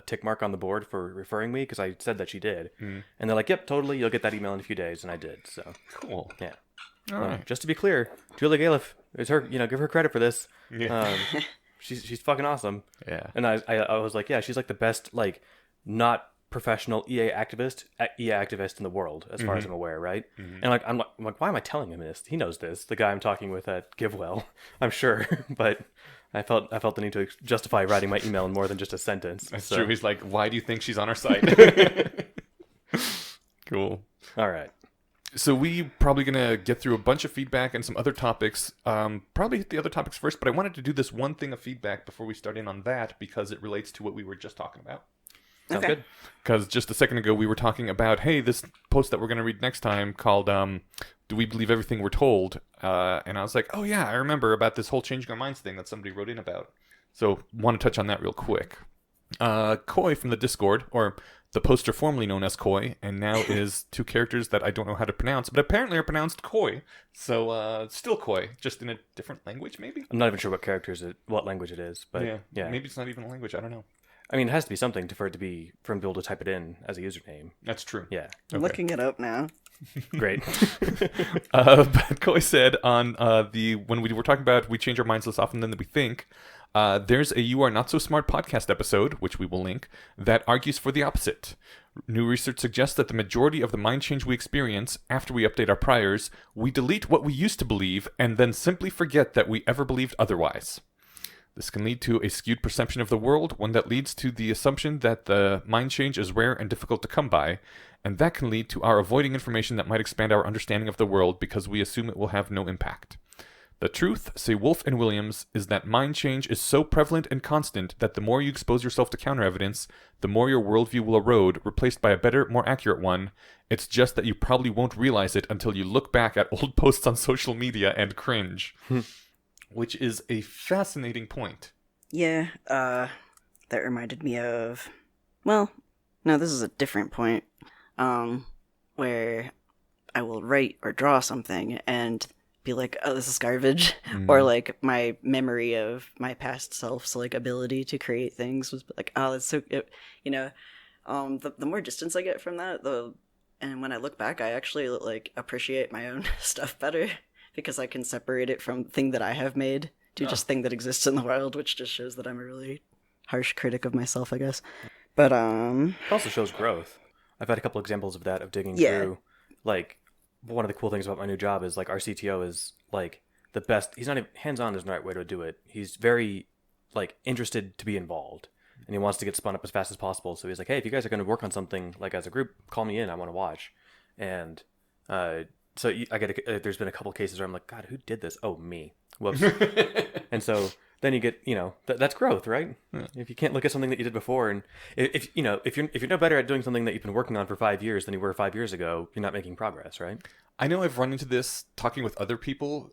tick mark on the board for referring me?" Because I said that she did, and they're like, "Yep, totally. You'll get that email in a few days," and I did. So Cool. yeah. All right. Just to be clear, Julia Galiff is her. Give her credit for this. Yeah. She's fucking awesome. Yeah. And I was like, yeah, she's like the best like not professional EA activist in the world as far as I'm aware, right? And like I'm like, why am I telling him this? He knows this. The guy I'm talking with at GiveWell, I'm sure, but I felt the need to justify writing my email in more than just a sentence. That's So, true. He's like, why do you think she's on our site? Cool. All right. So we probably going to get through a bunch of feedback and some other topics. Probably hit the other topics first, but I wanted to do this one thing of feedback before we start in on that because it relates to what we were just talking about. Sounds Okay. good. Because just a second ago we were talking about, hey, this post that we're going to read next time called Do We Believe Everything We're Told? And I was like, oh yeah, I remember about this whole changing our minds thing that somebody wrote in about. So want to touch on that real quick. Koi from the Discord, or the poster formerly known as Koi, and now is two characters that I don't know how to pronounce, but apparently are pronounced Koi. So still Koi, just in a different language maybe? I'm not even sure what language it is, but yeah. Maybe it's not even a language, I don't know. I mean, it has to be something for them to be able to type it in as a username. That's true. Yeah. I'm looking it up now. Great. But Koi said on when we were talking about we change our minds less often than we think, there's a You Are Not So Smart podcast episode, which we will link, that argues for the opposite. New research suggests that the majority of the mind change we experience after we update our priors, we delete what we used to believe and then simply forget that we ever believed otherwise. This can lead to a skewed perception of the world, one that leads to the assumption that the mind change is rare and difficult to come by, and that can lead to our avoiding information that might expand our understanding of the world because we assume it will have no impact. The truth, say Wolf and Williams, is that mind change is so prevalent and constant that the more you expose yourself to counter-evidence, the more your worldview will erode, replaced by a better, more accurate one. It's just that you probably won't realize it until you look back at old posts on social media and cringe. Which is a fascinating point. Yeah, that reminded me of... Well, no, this is a different point. Where I will write or draw something and be like, oh, this is garbage. Or like my memory of my past self's like ability to create things was like, oh, that's so... the more distance I get from that, and when I look back, I actually like appreciate my own stuff better. Because I can separate it from thing that I have made to just thing that exists in the world, which just shows that I'm a really harsh critic of myself, I guess. But It also shows growth. I've had a couple examples of that, of digging through. Like, one of the cool things about my new job is, like, our CTO is, like, the best. He's not even, hands-on isn't the right way to do it. He's very, like, interested to be involved. And he wants to get spun up as fast as possible. So he's like, hey, if you guys are going to work on something, like, as a group, call me in. I want to watch. And So there's been a couple cases where I'm like, God, who did this? Oh, me. Whoops. And so then you get, that's growth, right? Yeah. If you can't look at something that you did before, and if you're no better at doing something that you've been working on for 5 years than you were 5 years ago, you're not making progress, right? I know I've run into this talking with other people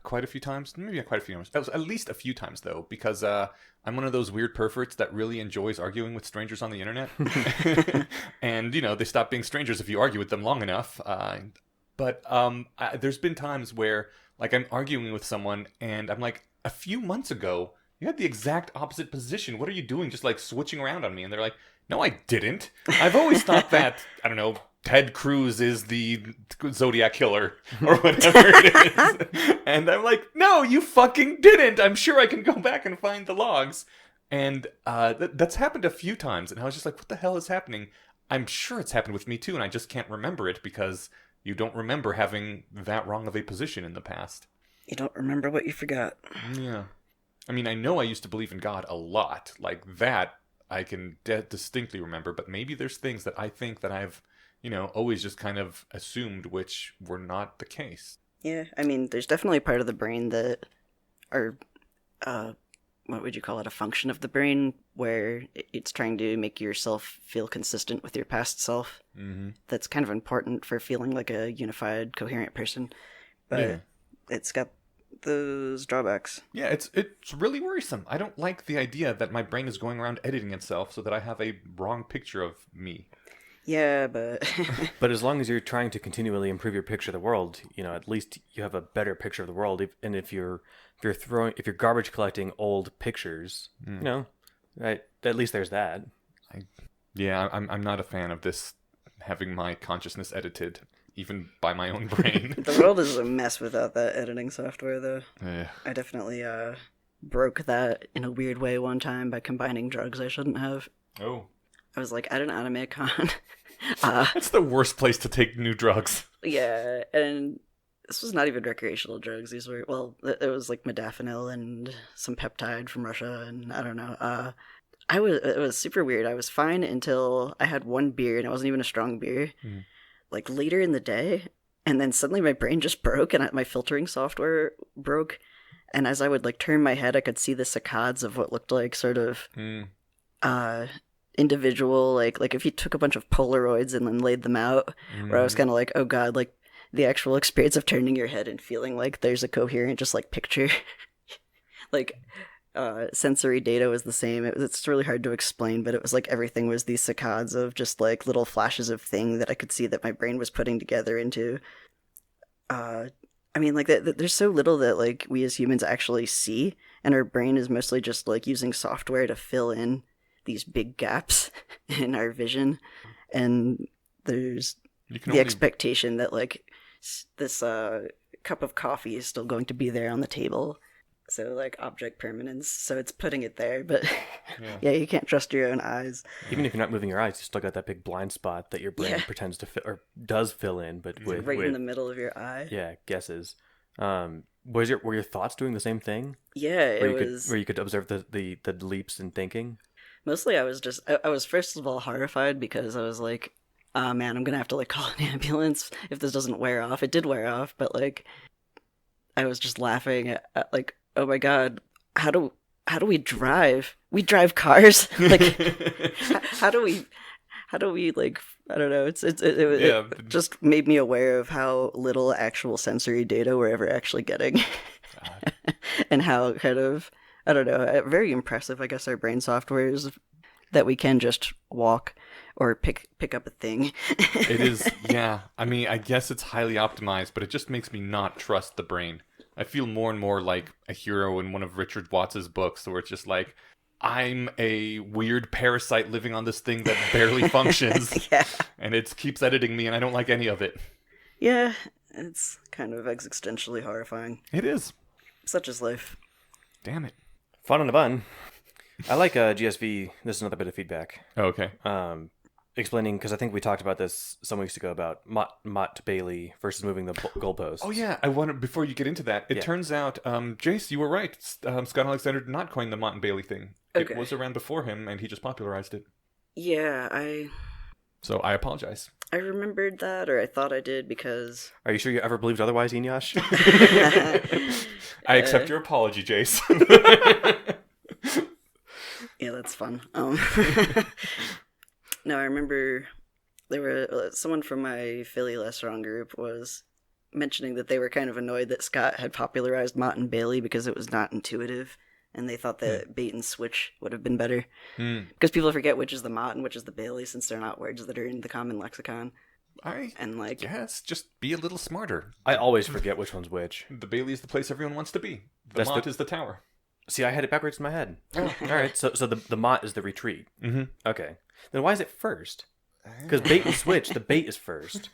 quite a few times. Maybe not quite a few times. That was at least a few times, though, because I'm one of those weird perverts that really enjoys arguing with strangers on the internet. And, they stop being strangers if you argue with them long enough. But there's been times where, like, I'm arguing with someone, and I'm like, a few months ago, you had the exact opposite position. What are you doing? Just, like, switching around on me. And they're like, no, I didn't. I've always thought that, I don't know, Ted Cruz is the Zodiac killer, or whatever it is. And I'm like, no, you fucking didn't. I'm sure I can go back and find the logs. And that's happened a few times. And I was just like, what the hell is happening? I'm sure it's happened with me too, and I just can't remember it because you don't remember having that wrong of a position in the past. You don't remember what you forgot. Yeah. I mean, I know I used to believe in God a lot. Like, that I can distinctly remember, but maybe there's things that I think that I've always just kind of assumed, which were not the case. Yeah, I mean, there's definitely part of the brain that are, what would you call it, a function of the brain, where it's trying to make yourself feel consistent with your past self. Mm-hmm. That's kind of important for feeling like a unified, coherent person. But it's got those drawbacks. Yeah, it's really worrisome. I don't like the idea that my brain is going around editing itself so that I have a wrong picture of me. Yeah, but But as long as you're trying to continually improve your picture of the world, at least you have a better picture of the world. And if you're garbage collecting old pictures, right, at least there's that. I'm not a fan of this having my consciousness edited, even by my own brain. the world is a mess without that editing software, though. I definitely broke that in a weird way one time by combining drugs I shouldn't have. Oh. I was like at an anime con. That's the worst place to take new drugs. Yeah, and this was not even recreational drugs. These were, it was like modafinil and some peptide from Russia, and I don't know. It was super weird. I was fine until I had one beer, and it wasn't even a strong beer. Mm. Like later in the day, and then suddenly my brain just broke, and my filtering software broke. And as I would like turn my head, I could see the saccades of what looked like sort of individual, like if you took a bunch of Polaroids and then laid them out, where I was kind of like, oh god, like the actual experience of turning your head and feeling like there's a coherent just like picture. Like sensory data was the same. It's really hard to explain, but it was like everything was these saccades of just like little flashes of thing that I could see that my brain was putting together into I mean, like, there's so little that, like, we as humans actually see, and our brain is mostly just, like, using software to fill in these big gaps in our vision, and there's the expectation that, like, this cup of coffee is still going to be there on the table, so, like, object permanence, so it's putting it there, but, yeah, you can't trust your own eyes. Even if you're not moving your eyes, you still got that big blind spot that your brain pretends to fill, or does fill in, but with... Right in the middle of your eye. Yeah, guesses. Were your thoughts doing the same thing? Yeah, where you could observe the leaps in thinking? Mostly I was first of all horrified because I was like, oh man, I'm gonna have to like call an ambulance if this doesn't wear off. It did wear off, but like I was just laughing at like, oh my god, how do we drive? We drive cars? Like how do we like, I don't know, it just made me aware of how little actual sensory data we're ever actually getting. And how kind of, I don't know, very impressive, I guess, our brain software is that we can just walk or pick up a thing. It is, yeah. I mean, I guess it's highly optimized, but it just makes me not trust the brain. I feel more and more like a hero in one of Richard Watts's books, where it's just like, I'm a weird parasite living on this thing that barely functions. Yeah. And it keeps editing me, and I don't like any of it. Yeah, it's kind of existentially horrifying. It is. Such is life. Damn it. Fun on a bun. I like GSV. This is another bit of feedback. Oh, okay. Explaining, because I think we talked about this some weeks ago about Mott Bailey versus moving the goalposts. Oh, yeah. I wanted, before you get into that, it turns out, Jace, you were right. Scott Alexander did not coin the Mott and Bailey thing. Okay. It was around before him, and he just popularized it. Yeah, So I apologize. I remembered that, or I thought I did, because... Are you sure you ever believed otherwise, Inyash? I accept your apology, Jace. Yeah, that's fun. No, I remember there were someone from my Philly Less Wrong group was mentioning that they were kind of annoyed that Scott had popularized Mott and Bailey because it was not intuitive, and they thought that bait and switch would have been better. Because people forget which is the Mott and which is the Bailey, since they're not words that are in the common lexicon. And Yes, just be a little smarter. I always forget which one's which. The Bailey is the place everyone wants to be. The Mott is the tower. See, I had it backwards in my head. Oh, all right. So the Mott is the retreat. Mm-hmm. Okay. Then why is it first? Because bait and switch, the bait is first.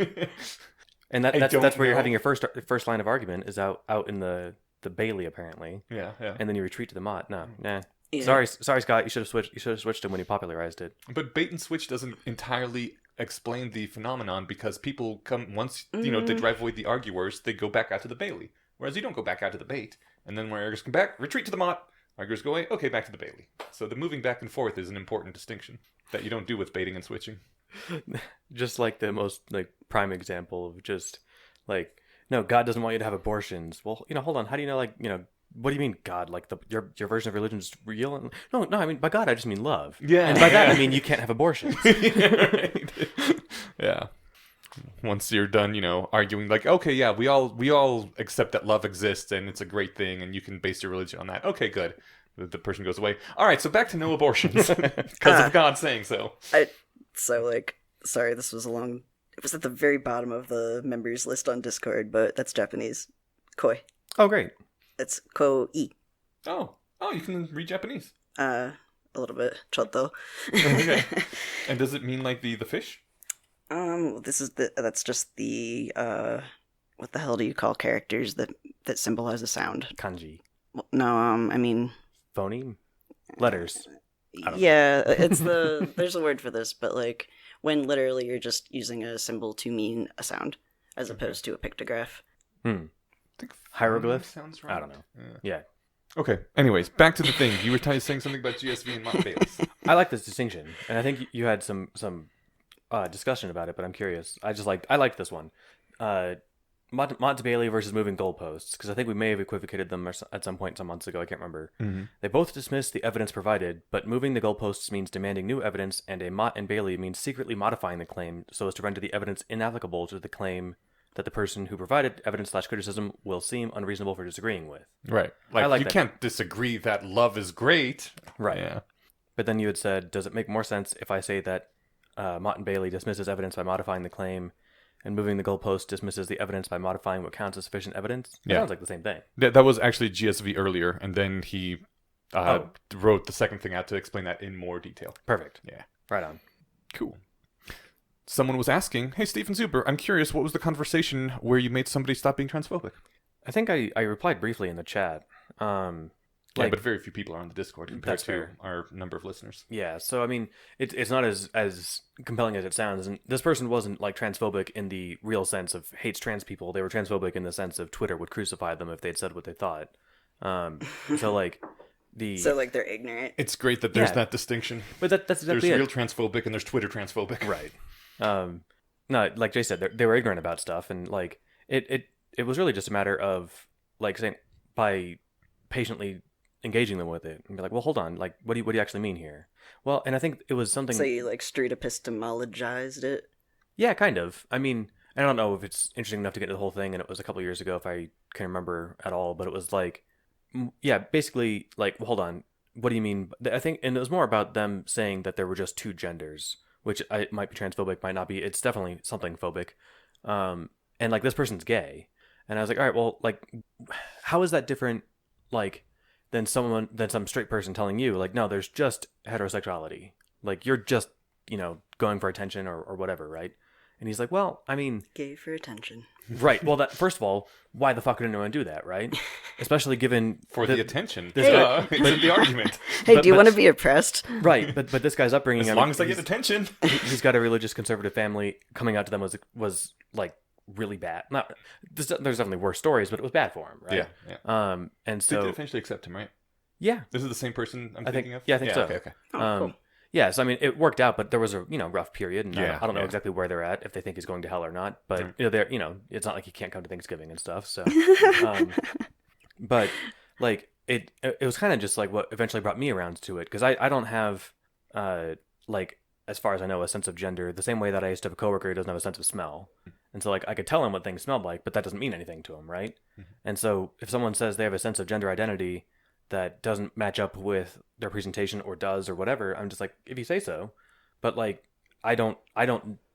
And that's where you're having your first line of argument is out in the Bailey, apparently. Yeah. And then you retreat to the Mott. No, nah. Yeah. Sorry, Scott. You should have switched him when you popularized it. But bait and switch doesn't entirely explain the phenomenon, because people come once they drive away the arguers, they go back out to the Bailey. Whereas you don't go back out to the bait, and then when arguers come back, retreat to the Mott. Arguers go away, okay, back to the Bailey. So the moving back and forth is an important distinction that you don't do with baiting and switching. Just like the most prime example of just no, God doesn't want you to have abortions. Well, hold on. How do you know what do you mean God? Like your version of religion is real? No, I mean by God I just mean love. Yeah. And by that I mean you can't have abortions. Right. Yeah. Once you're done, arguing okay, yeah, we all accept that love exists and it's a great thing and you can base your religion on that. Okay, good. The person goes away. All right, so back to no abortions because of God saying so. Sorry, this was it was at the very bottom of the members list on Discord, but that's Japanese. Koi. Oh, great. It's ko-i. Oh, you can read Japanese. A little bit. Chotto. Okay. And does it mean like the fish? That's just the what the hell do you call characters that symbolize a sound? Kanji. Well, no, I mean phoneme letters. Yeah, it's there's a word for this, but when literally you're just using a symbol to mean a sound as opposed to a pictograph. I think hieroglyph sounds right. I don't know. Yeah. Okay. Anyways, back to the thing. You were saying something about GSV and Mott Bailey's. I like this distinction, and I think you had some discussion about it, but I'm curious. I liked this one. Mott Bailey versus moving goalposts, because I think we may have equivocated them at some point some months ago. I can't remember. Mm-hmm. They both dismiss the evidence provided, but moving the goalposts means demanding new evidence, and a Mott and Bailey means secretly modifying the claim so as to render the evidence inapplicable to the claim that the person who provided evidence/criticism will seem unreasonable for disagreeing with. Right. You can't disagree that love is great. Right. Yeah. But then you had said, does it make more sense if I say that Mott and Bailey dismisses evidence by modifying the claim, and moving the goalpost dismisses the evidence by modifying what counts as sufficient evidence? That sounds like the same thing. That was actually GSV earlier, and then he wrote the second thing out to explain that in more detail. Perfect. Yeah. Right on. Cool. Someone was asking, hey, Stephen Zuber, I'm curious, what was the conversation where you made somebody stop being transphobic? I think I replied briefly in the chat. But very few people are on the Discord compared to our number of listeners. Yeah, so I mean, it's not as compelling as it sounds. And this person wasn't transphobic in the real sense of hates trans people. They were transphobic in the sense of Twitter would crucify them if they'd said what they thought. So they're ignorant. It's great that there's that distinction. But that's exactly there's real transphobic and there's Twitter transphobic. Right. No, like Jay said, they were ignorant about stuff, and it was really just a matter of saying by patiently engaging them with it and be like, well, hold on, what do you actually mean here? Well, and I think it was something. So you street epistemologized it. Yeah, kind of. I mean, I don't know if it's interesting enough to get into the whole thing, and it was a couple of years ago if I can remember at all, but it was basically well, hold on, what do you mean? I think, and it was more about them saying that there were just two genders, which might be transphobic, might not be. It's definitely something phobic. And this person's gay, and I was like, all right, well, how is that different, than some straight person telling you, no, there's just heterosexuality. You're just, going for attention or whatever, right? And he's like, well, I mean... Gay for attention. Right. Well, first of all, why the fuck would anyone do that, right? Especially given... For the attention. It's the argument. Hey, do you want to be oppressed? Right. But this guy's upbringing... As long as I get attention. He's got a religious conservative family. Coming out to them was really bad. There's definitely worse stories, but it was bad for him, right? Yeah. And so... Did they eventually accept him, right? Yeah. This is the same person I'm thinking of? Yeah, I think so. Okay. Oh, cool. Yeah, so I mean, it worked out, but there was a rough period, and Yeah, I don't know yeah. exactly where they're at, if they think he's going to hell or not. But Right. they're it's not like he can't come to Thanksgiving and stuff. So, um, but like it was kind of just like what eventually brought me around to it because I don't have like as far as I know a sense of gender the same way that I used to have a coworker who doesn't have a sense of smell, and so like I could tell him what things smelled like, but that doesn't mean anything to him, right? And so if someone says they have a sense of gender identity that doesn't match up with their presentation or does or whatever, I'm just like, if you say so. But like I don't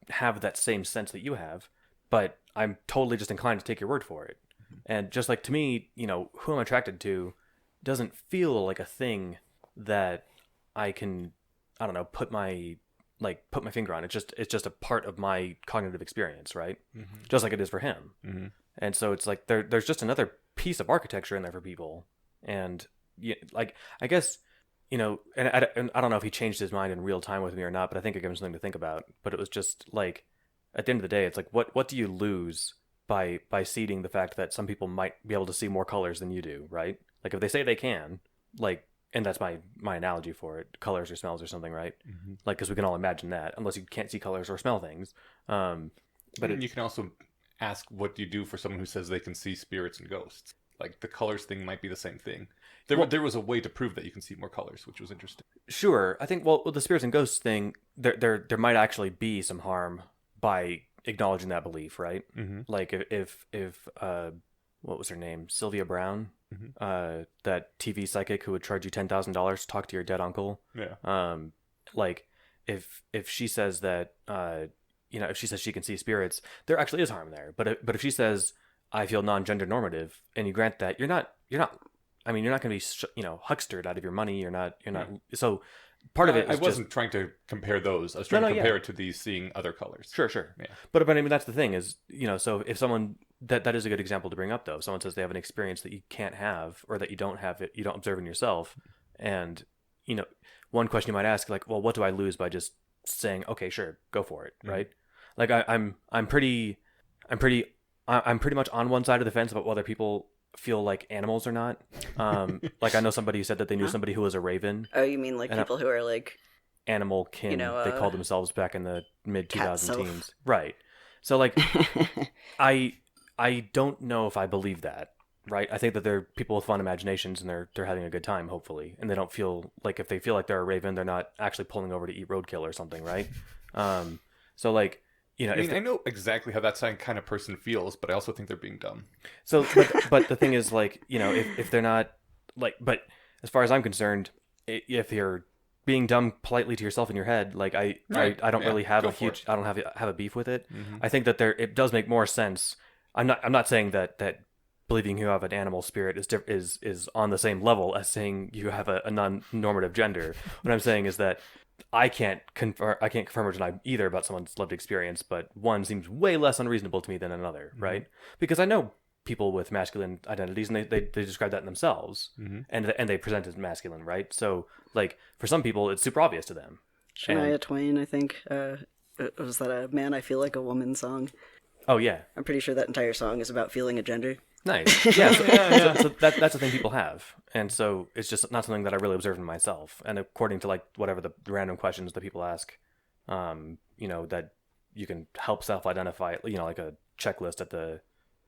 have that same sense that you have, but I'm totally just inclined to take your word for it. And just like to me, who I'm attracted to doesn't feel like a thing that I can I don't know, put my finger on. It's just a part of my cognitive experience, right? Just like it is for him. Mm-hmm. And so it's like there's just another piece of architecture in there for people. And like I guess and I don't know if he changed his mind in real time with me or not, but I think it gave him something to think about. But it was just like at the end of the day, it's like what do you lose by seeding the fact that some people might be able to see more colors than you do, right? Like if they say they can, like, and that's my analogy for it, colors or smells or something, right? Mm-hmm. Like because we can all imagine that, unless you can't see colors or smell things. But And you can also ask what do you do for someone who says they can see spirits and ghosts. Like the colors thing might be the same thing. There was a way to prove that you can see more colors, which was interesting. Sure, I think with the spirits and ghosts thing, there might actually be some harm by acknowledging that belief, right? Mm-hmm. Like if what was her name, Sylvia Brown, that TV psychic who would charge you $10,000 to talk to your dead uncle. Yeah. Like if she says that if she says she can see spirits, there actually is harm there. But if she says I feel non-gender normative, and you grant that, you're not. I mean, you're not going to be huckstered out of your money. You're not. So part of it is I wasn't trying to compare those. I was trying to compare it to these seeing other colors. Sure. Yeah. But I mean, that's the thing is, so if someone that is a good example to bring up though. If someone says they have an experience that you can't have or that you don't have it, you don't observe in yourself, and one question you might ask like, well, what do I lose by just saying, okay, sure, go for it, right? Like I'm pretty much on one side of the fence about whether people feel like animals or not. Like I know somebody who said that they knew somebody who was a raven. Oh, you mean like people who are like animal kin? They called themselves back in the mid 2000 teens, right? So like, I don't know if I believe that. Right, I think that they're people with fun imaginations and they're having a good time, hopefully, and they don't feel like if they feel like they're a raven, they're not actually pulling over to eat roadkill or something, right? So like, I know exactly how that kind of person feels, but I also think they're being dumb. So, but the thing is, like, if they're not like, but as far as I'm concerned, if you're being dumb politely to yourself in your head, like I don't really have I don't have a beef with it. Mm-hmm. I think that it does make more sense. I'm not saying that believing you have an animal spirit is on the same level as saying you have a non-normative gender. What I'm saying is that I can't confirm or deny either about someone's lived experience, but one seems way less unreasonable to me than another, right? Because I know people with masculine identities and they describe that in themselves, and they present as masculine, right? So like for some people it's super obvious to them. Shania Twain, I think, was that a "Man, I Feel Like a Woman" song? Oh yeah, I'm pretty sure that entire song is about feeling a gender. Nice. Yeah. So that's the thing people have. And so it's just not something that I really observe in myself. And according to like whatever the random questions that people ask, that you can help self-identify, like a checklist if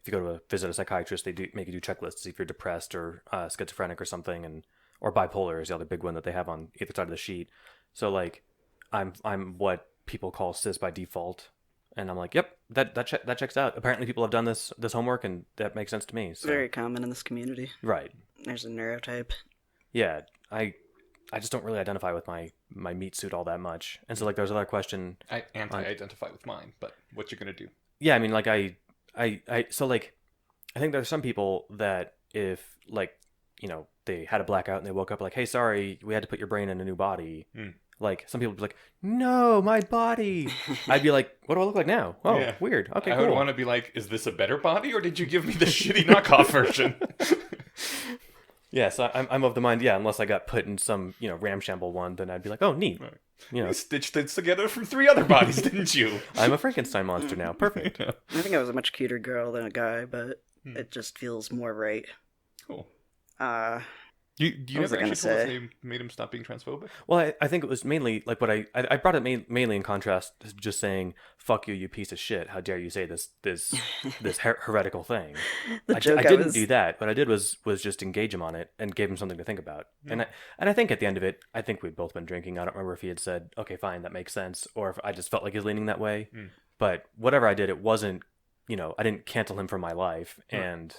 you go to visit a psychiatrist, they do make you do checklists to see if you're depressed or schizophrenic or something, or bipolar is the other big one that they have on either side of the sheet. So like I'm what people call cis by default. And I'm like, yep, that checks out. Apparently, people have done this homework, and that makes sense to me. So. Very common in this community. Right. There's a neurotype. Yeah, I just don't really identify with my meat suit all that much. And so, like, there's another question. I anti-identify with mine, but what you gonna do? Yeah, I mean, like, so like, I think there's some people that if like, they had a blackout and they woke up like, hey, sorry, we had to put your brain in a new body. Like, some people would be like, no, my body. I'd be like, what do I look like now? Oh, yeah. Weird. Okay, I cool. would want to be like, is this a better body, or did you give me the shitty knockoff version? Yeah, so I'm of the mind, unless I got put in some, ramshamble one, then I'd be like, oh, neat. Right. You stitched it together from 3 other bodies, didn't you? I'm a Frankenstein monster now. Perfect. I think I was a much cuter girl than a guy, but it just feels more right. Cool. You What was never I actually gonna told us say? they made him stop being transphobic? Well, I think it was mainly like what I brought it mainly in contrast to just saying "fuck you, you piece of shit." How dare you say this heretical thing? The I joke I didn't was do that. What I did was just engage him on it and gave him something to think about. Yeah. And I think at the end of it, I think we'd both been drinking. I don't remember if he had said, "Okay, fine, that makes sense," or if I just felt like he was leaning that way. Mm. But whatever I did, it wasn't. I didn't cancel him from my life and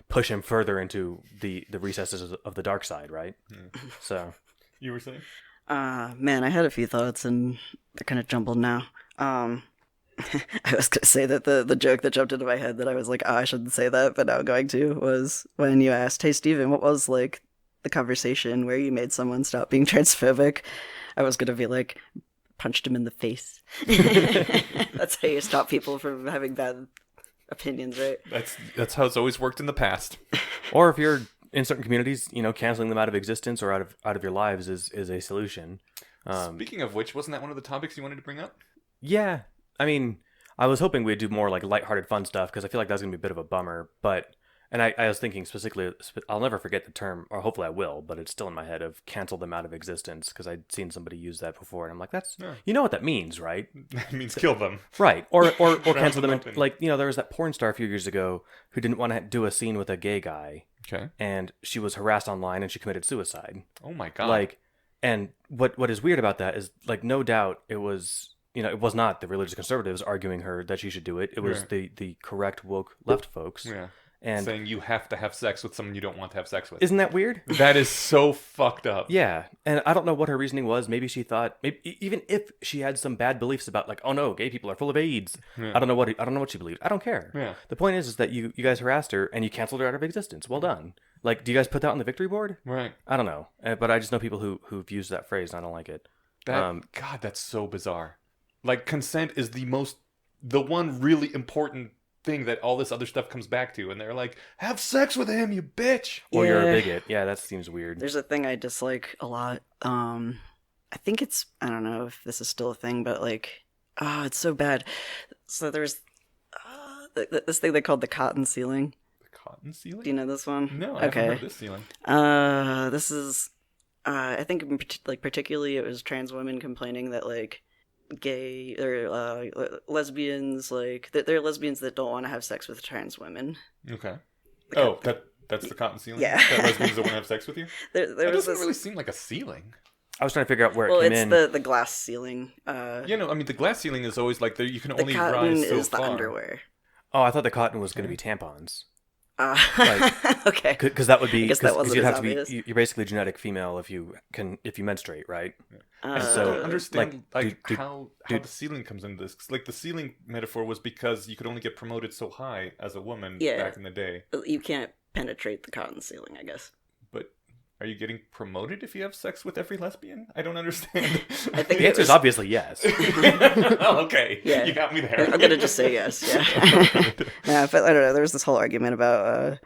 push him further into the recesses of the dark side, right? Yeah. So You were saying? man, I had a few thoughts and they're kind of jumbled now. I was gonna say that the joke that jumped into my head that I was like, oh, I shouldn't say that, but now I'm going to, was when you asked, hey, Steven, what was like the conversation where you made someone stop being transphobic? I was gonna be like, punched him in the face. That's how you stop people from having bad opinions, right? That's how it's always worked in the past. or if you're in certain communities, canceling them out of existence or out of your lives is a solution. Speaking of which, wasn't that one of the topics you wanted to bring up? Yeah, I mean, I was hoping we'd do more like lighthearted, fun stuff because I feel like that's gonna be a bit of a bummer. But I was thinking specifically, I'll never forget the term, or hopefully I will, but it's still in my head of cancel them out of existence because I'd seen somebody use that before, and I'm like, Yeah. you know what that means, right? It means kill them. Right, or cancel them. open. Like there was that porn star a few years ago who didn't want to do a scene with a gay guy, Okay. and she was harassed online and she committed suicide. Oh my god. Like, and what is weird about that is like no doubt it was. It was not the religious conservatives arguing her that she should do it. It was Right. the correct woke left folks. Yeah. And saying you have to have sex with someone you don't want to have sex with. isn't that weird? That is so fucked up. Yeah, and I don't know what her reasoning was. Maybe she thought, even if she had some bad beliefs about, like, oh no, gay people are full of AIDS. Yeah. I don't know what she believed. I don't care. Yeah. The point is that you guys harassed her and you canceled her out of existence. Well done. Like, do you guys put that on the victory board? Right. I don't know, but I just know people who've used that phrase, and I don't like it. God, that's so bizarre. Like, consent is the one really important thing that all this other stuff comes back to, and they're like, have sex with him, you bitch. Or you're a Yeah. bigot. Yeah, that seems weird. There's a thing I dislike a lot. I think I don't know if this is still a thing, but like, it's so bad. So there's this thing they called the cotton ceiling. The cotton ceiling? Do you know this one? No, I haven't heard of this ceiling. This is, I think particularly it was trans women complaining that like gay or lesbians, like that they're lesbians that don't want to have sex with trans women. Okay. The That's the cotton ceiling? Yeah. That lesbians don't want to have sex with you? There That was doesn't this. really seem like a ceiling. I was trying to figure out where Well, it came it's in. the glass ceiling. I mean, the glass ceiling is always like, you can The only cotton rise so is the far. underwear. Oh, I thought the cotton was going to be tampons. Like, okay. Because that would be, I guess that wasn't you'd as have to obvious. be, you're basically genetic female if you menstruate, right? I so, still don't understand like, how dude- the ceiling comes into this. 'Cause, like, the ceiling metaphor was because you could only get promoted so high as a woman Yeah. back in the day. You can't penetrate the cotton ceiling, I guess. But are you getting promoted if you have sex with every lesbian? I don't understand. I think The answer is obviously yes. Oh, okay. Yeah. You got me there. I'm gonna just say yes. Yeah. Yeah, but I don't know. There was this whole argument about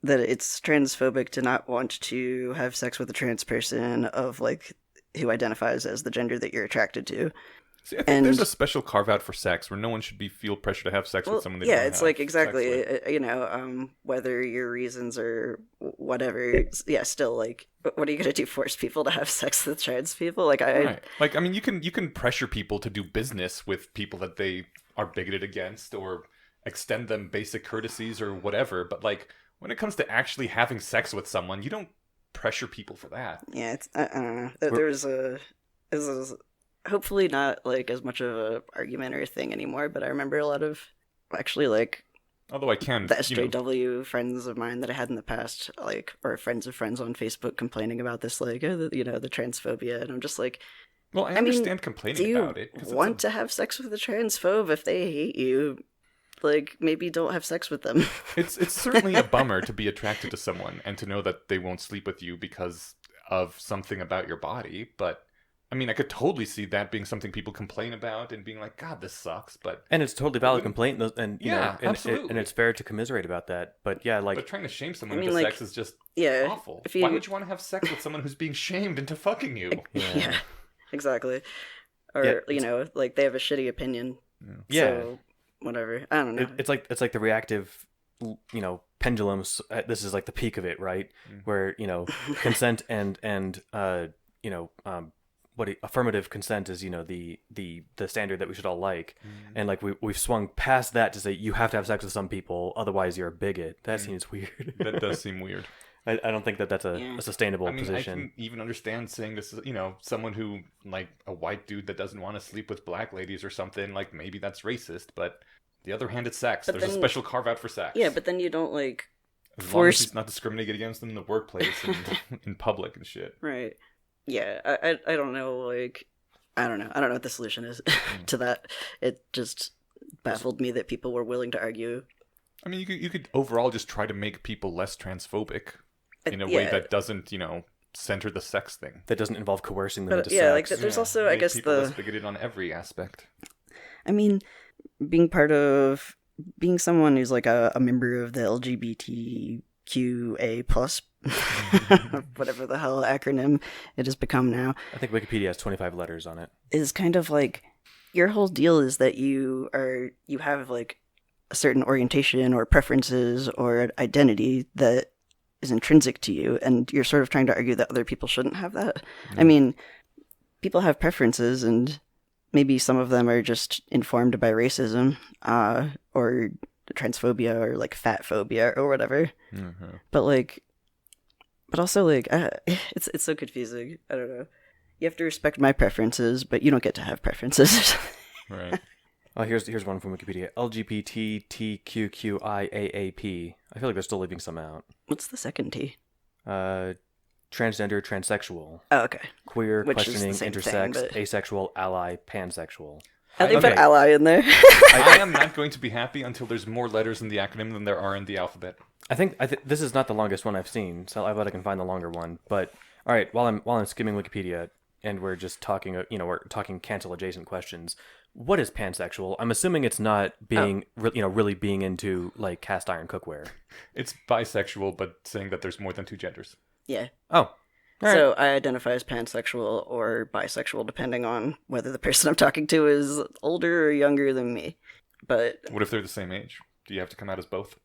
that it's transphobic to not want to have sex with a trans person of like who identifies as the gender that you're attracted to. See, I think And- there's a special carve out for sex where no one should feel pressure to have sex with someone they yeah, don't it's have like sex exactly, with. whether your reasons are whatever. Yeah, still like, what are you gonna do? Force people to have sex with trans people? Like Right. Like, I mean, you can pressure people to do business with people that they are bigoted against, or extend them basic courtesies or whatever. But like, when it comes to actually having sex with someone, you don't pressure people for that. yeah, it's I don't know. There's hopefully not like as much of a argument or a thing anymore. But I remember a lot of actually like Although I can, the SJW friends of mine that I had in the past, like, or friends of friends on Facebook complaining about this, like, the transphobia, and I'm just like, well, I mean, understand do complaining you about it. 'Cause it's want to have sex with a transphobe if they hate you? Like, maybe don't have sex with them. It's certainly a bummer to be attracted to someone and to know that they won't sleep with you because of something about your body. But I mean, I could totally see that being something people complain about and being like, God, this sucks. But And it's a totally valid complaint, and you Yeah, know, absolutely. and it's fair to commiserate about that. But yeah, like, but trying to shame someone I mean, into like, sex is just yeah, awful. if you- Why would you want to have sex with someone who's being shamed into fucking you? Yeah, exactly. Or Yeah, like they have a shitty opinion. Yeah. So whatever. I don't know. it's like the reactive pendulums. This is like the peak of it, right? Where consent and affirmative consent is the standard that we should all like, and like we've swung past that to say you have to have sex with some people, otherwise you're a bigot. That seems weird. That does seem weird. I don't think that's a sustainable position. I can even understand saying this is, someone who, like, a white dude that doesn't want to sleep with black ladies or something, like, maybe that's racist, but the other hand, it's sex. There's a special carve out for sex. Yeah, but then you don't, like, as long as he's not discriminated against them in the workplace and in public and shit. Right. Yeah, I don't know, like, I don't know what the solution is to that. It just baffled me that people were willing to argue. I mean, you could overall just try to make people less transphobic in a way that doesn't, center the sex thing. That doesn't involve coercing them into sex. Yeah, like, there's also, I guess, people less bigoted on every aspect. I mean, being someone who's, like, a member of the LGBTQA+, whatever the hell acronym it has become now. I think Wikipedia has 25 letters on it. Is kind of like, your whole deal is that you have, like, a certain orientation or preferences or identity that is intrinsic to you, and you're sort of trying to argue that other people shouldn't have that. I mean, people have preferences, and maybe some of them are just informed by racism, or transphobia, or, like, fat phobia, or whatever. Mm-hmm. But also, like, it's so confusing. I don't know. You have to respect my preferences, but you don't get to have preferences. Right. Oh, here's one from Wikipedia. LGBTQQIAAP. I feel like they're still leaving some out. What's the second T? Transgender, transsexual. Oh, okay. Queer, Which questioning, is the same intersex, thing, but... asexual, ally, pansexual. They put ally in there. I am not going to be happy until there's more letters in the acronym than there are in the alphabet. I think this is not the longest one I've seen, so I bet I can find the longer one. But all right, while I'm skimming Wikipedia and we're just talking, we're talking cancel adjacent questions. What is pansexual? I'm assuming it's not being, really being into, like, cast iron cookware. It's bisexual, but saying that there's more than two genders. Yeah. Oh. So I identify as pansexual or bisexual, depending on whether the person I'm talking to is older or younger than me. But what if they're the same age? Do you have to come out as both?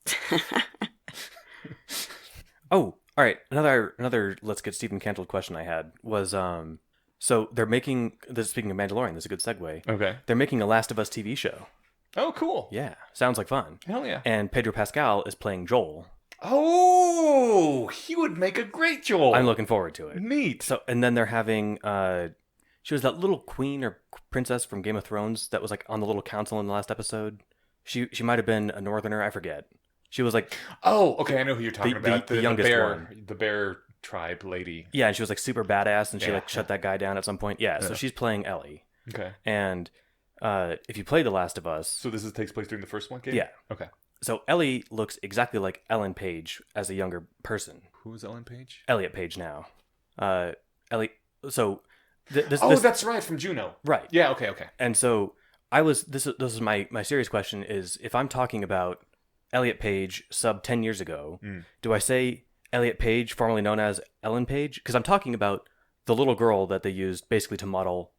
Oh, all right. Another let's get Stephen canceled question I had was so they're making this. Speaking of Mandalorian, this is a good segue. Okay. They're making a Last of Us TV show. Oh, cool. Yeah, sounds like fun. Hell yeah. And Pedro Pascal is playing Joel. Oh, he would make a great Joel. I'm looking forward to it. Neat. So, and then they're having she was that little queen or princess from Game of Thrones that was, like, on the little council in the last episode. She might have been a northerner, I forget. She was like, oh, okay, I know who you're talking about. The youngest one. The bear tribe lady. Yeah, and she was, like, super badass, and she shut that guy down at some point. Yeah, so she's playing Ellie. Okay. And if you play The Last of Us... So this takes place during the first one game? Yeah. Okay. So Ellie looks exactly like Ellen Page as a younger person. Who's Ellen Page? Elliot Page now. Ellie... So... That's right, from Juno. Right. Yeah, okay. And so I was... This is my serious question is, if I'm talking about Elliot Page sub 10 years ago, do I say Elliot Page, formerly known as Ellen Page? Because I'm talking about the little girl that they used basically to model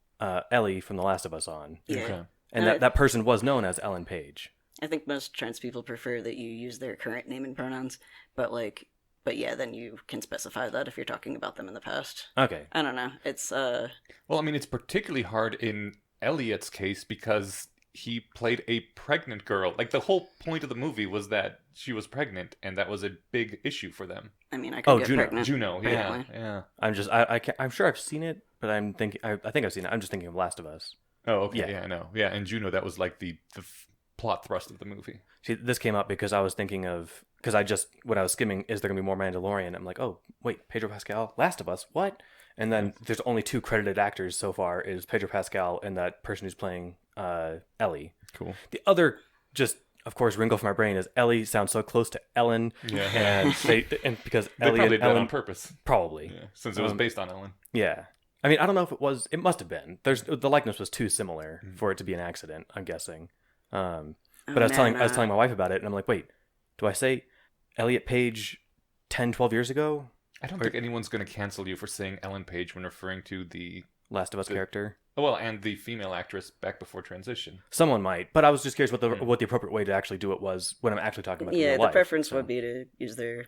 Ellie from The Last of Us on. Yeah. Okay. And that person was known as Ellen Page. I think most trans people prefer that you use their current name and pronouns, but yeah, then you can specify that if you're talking about them in the past. Okay. I don't know. It's Well, I mean, it's particularly hard in Elliot's case because he played a pregnant girl. Like, the whole point of the movie was that she was pregnant, and that was a big issue for them. I mean, I could get Juno. pregnant. Juno, yeah. I'm just I'm sure I've seen it, but I think I've seen it. I'm just thinking of Last of Us. Oh, okay. Yeah, I know. Yeah, and Juno, that was like the plot thrust of the movie. See, this came up because I was thinking of... Because when I was skimming, is there going to be more Mandalorian? I'm like, oh, wait, Pedro Pascal, Last of Us, what? And then there's only 2 credited actors so far, is Pedro Pascal and that person who's playing Ellie. Cool. The other, just, of course, wrinkle from my brain is Ellie sounds so close to Ellen. Yeah. And because they Ellie probably and did Ellen... that on purpose. Probably. Yeah, since it was based on Ellen. Yeah. I mean, I don't know if it was... It must have been. The likeness was too similar for it to be an accident, I'm guessing. But I was telling my wife about it, and I'm like, wait, do I say Elliot Page 10, 12 years ago? I don't think anyone's going to cancel you for saying Ellen Page when referring to the Last of Us character. Well, and the female actress back before transition. Someone might, but I was just curious what the appropriate way to actually do it was when I'm actually talking about Yeah, real the life. preference So would be to use their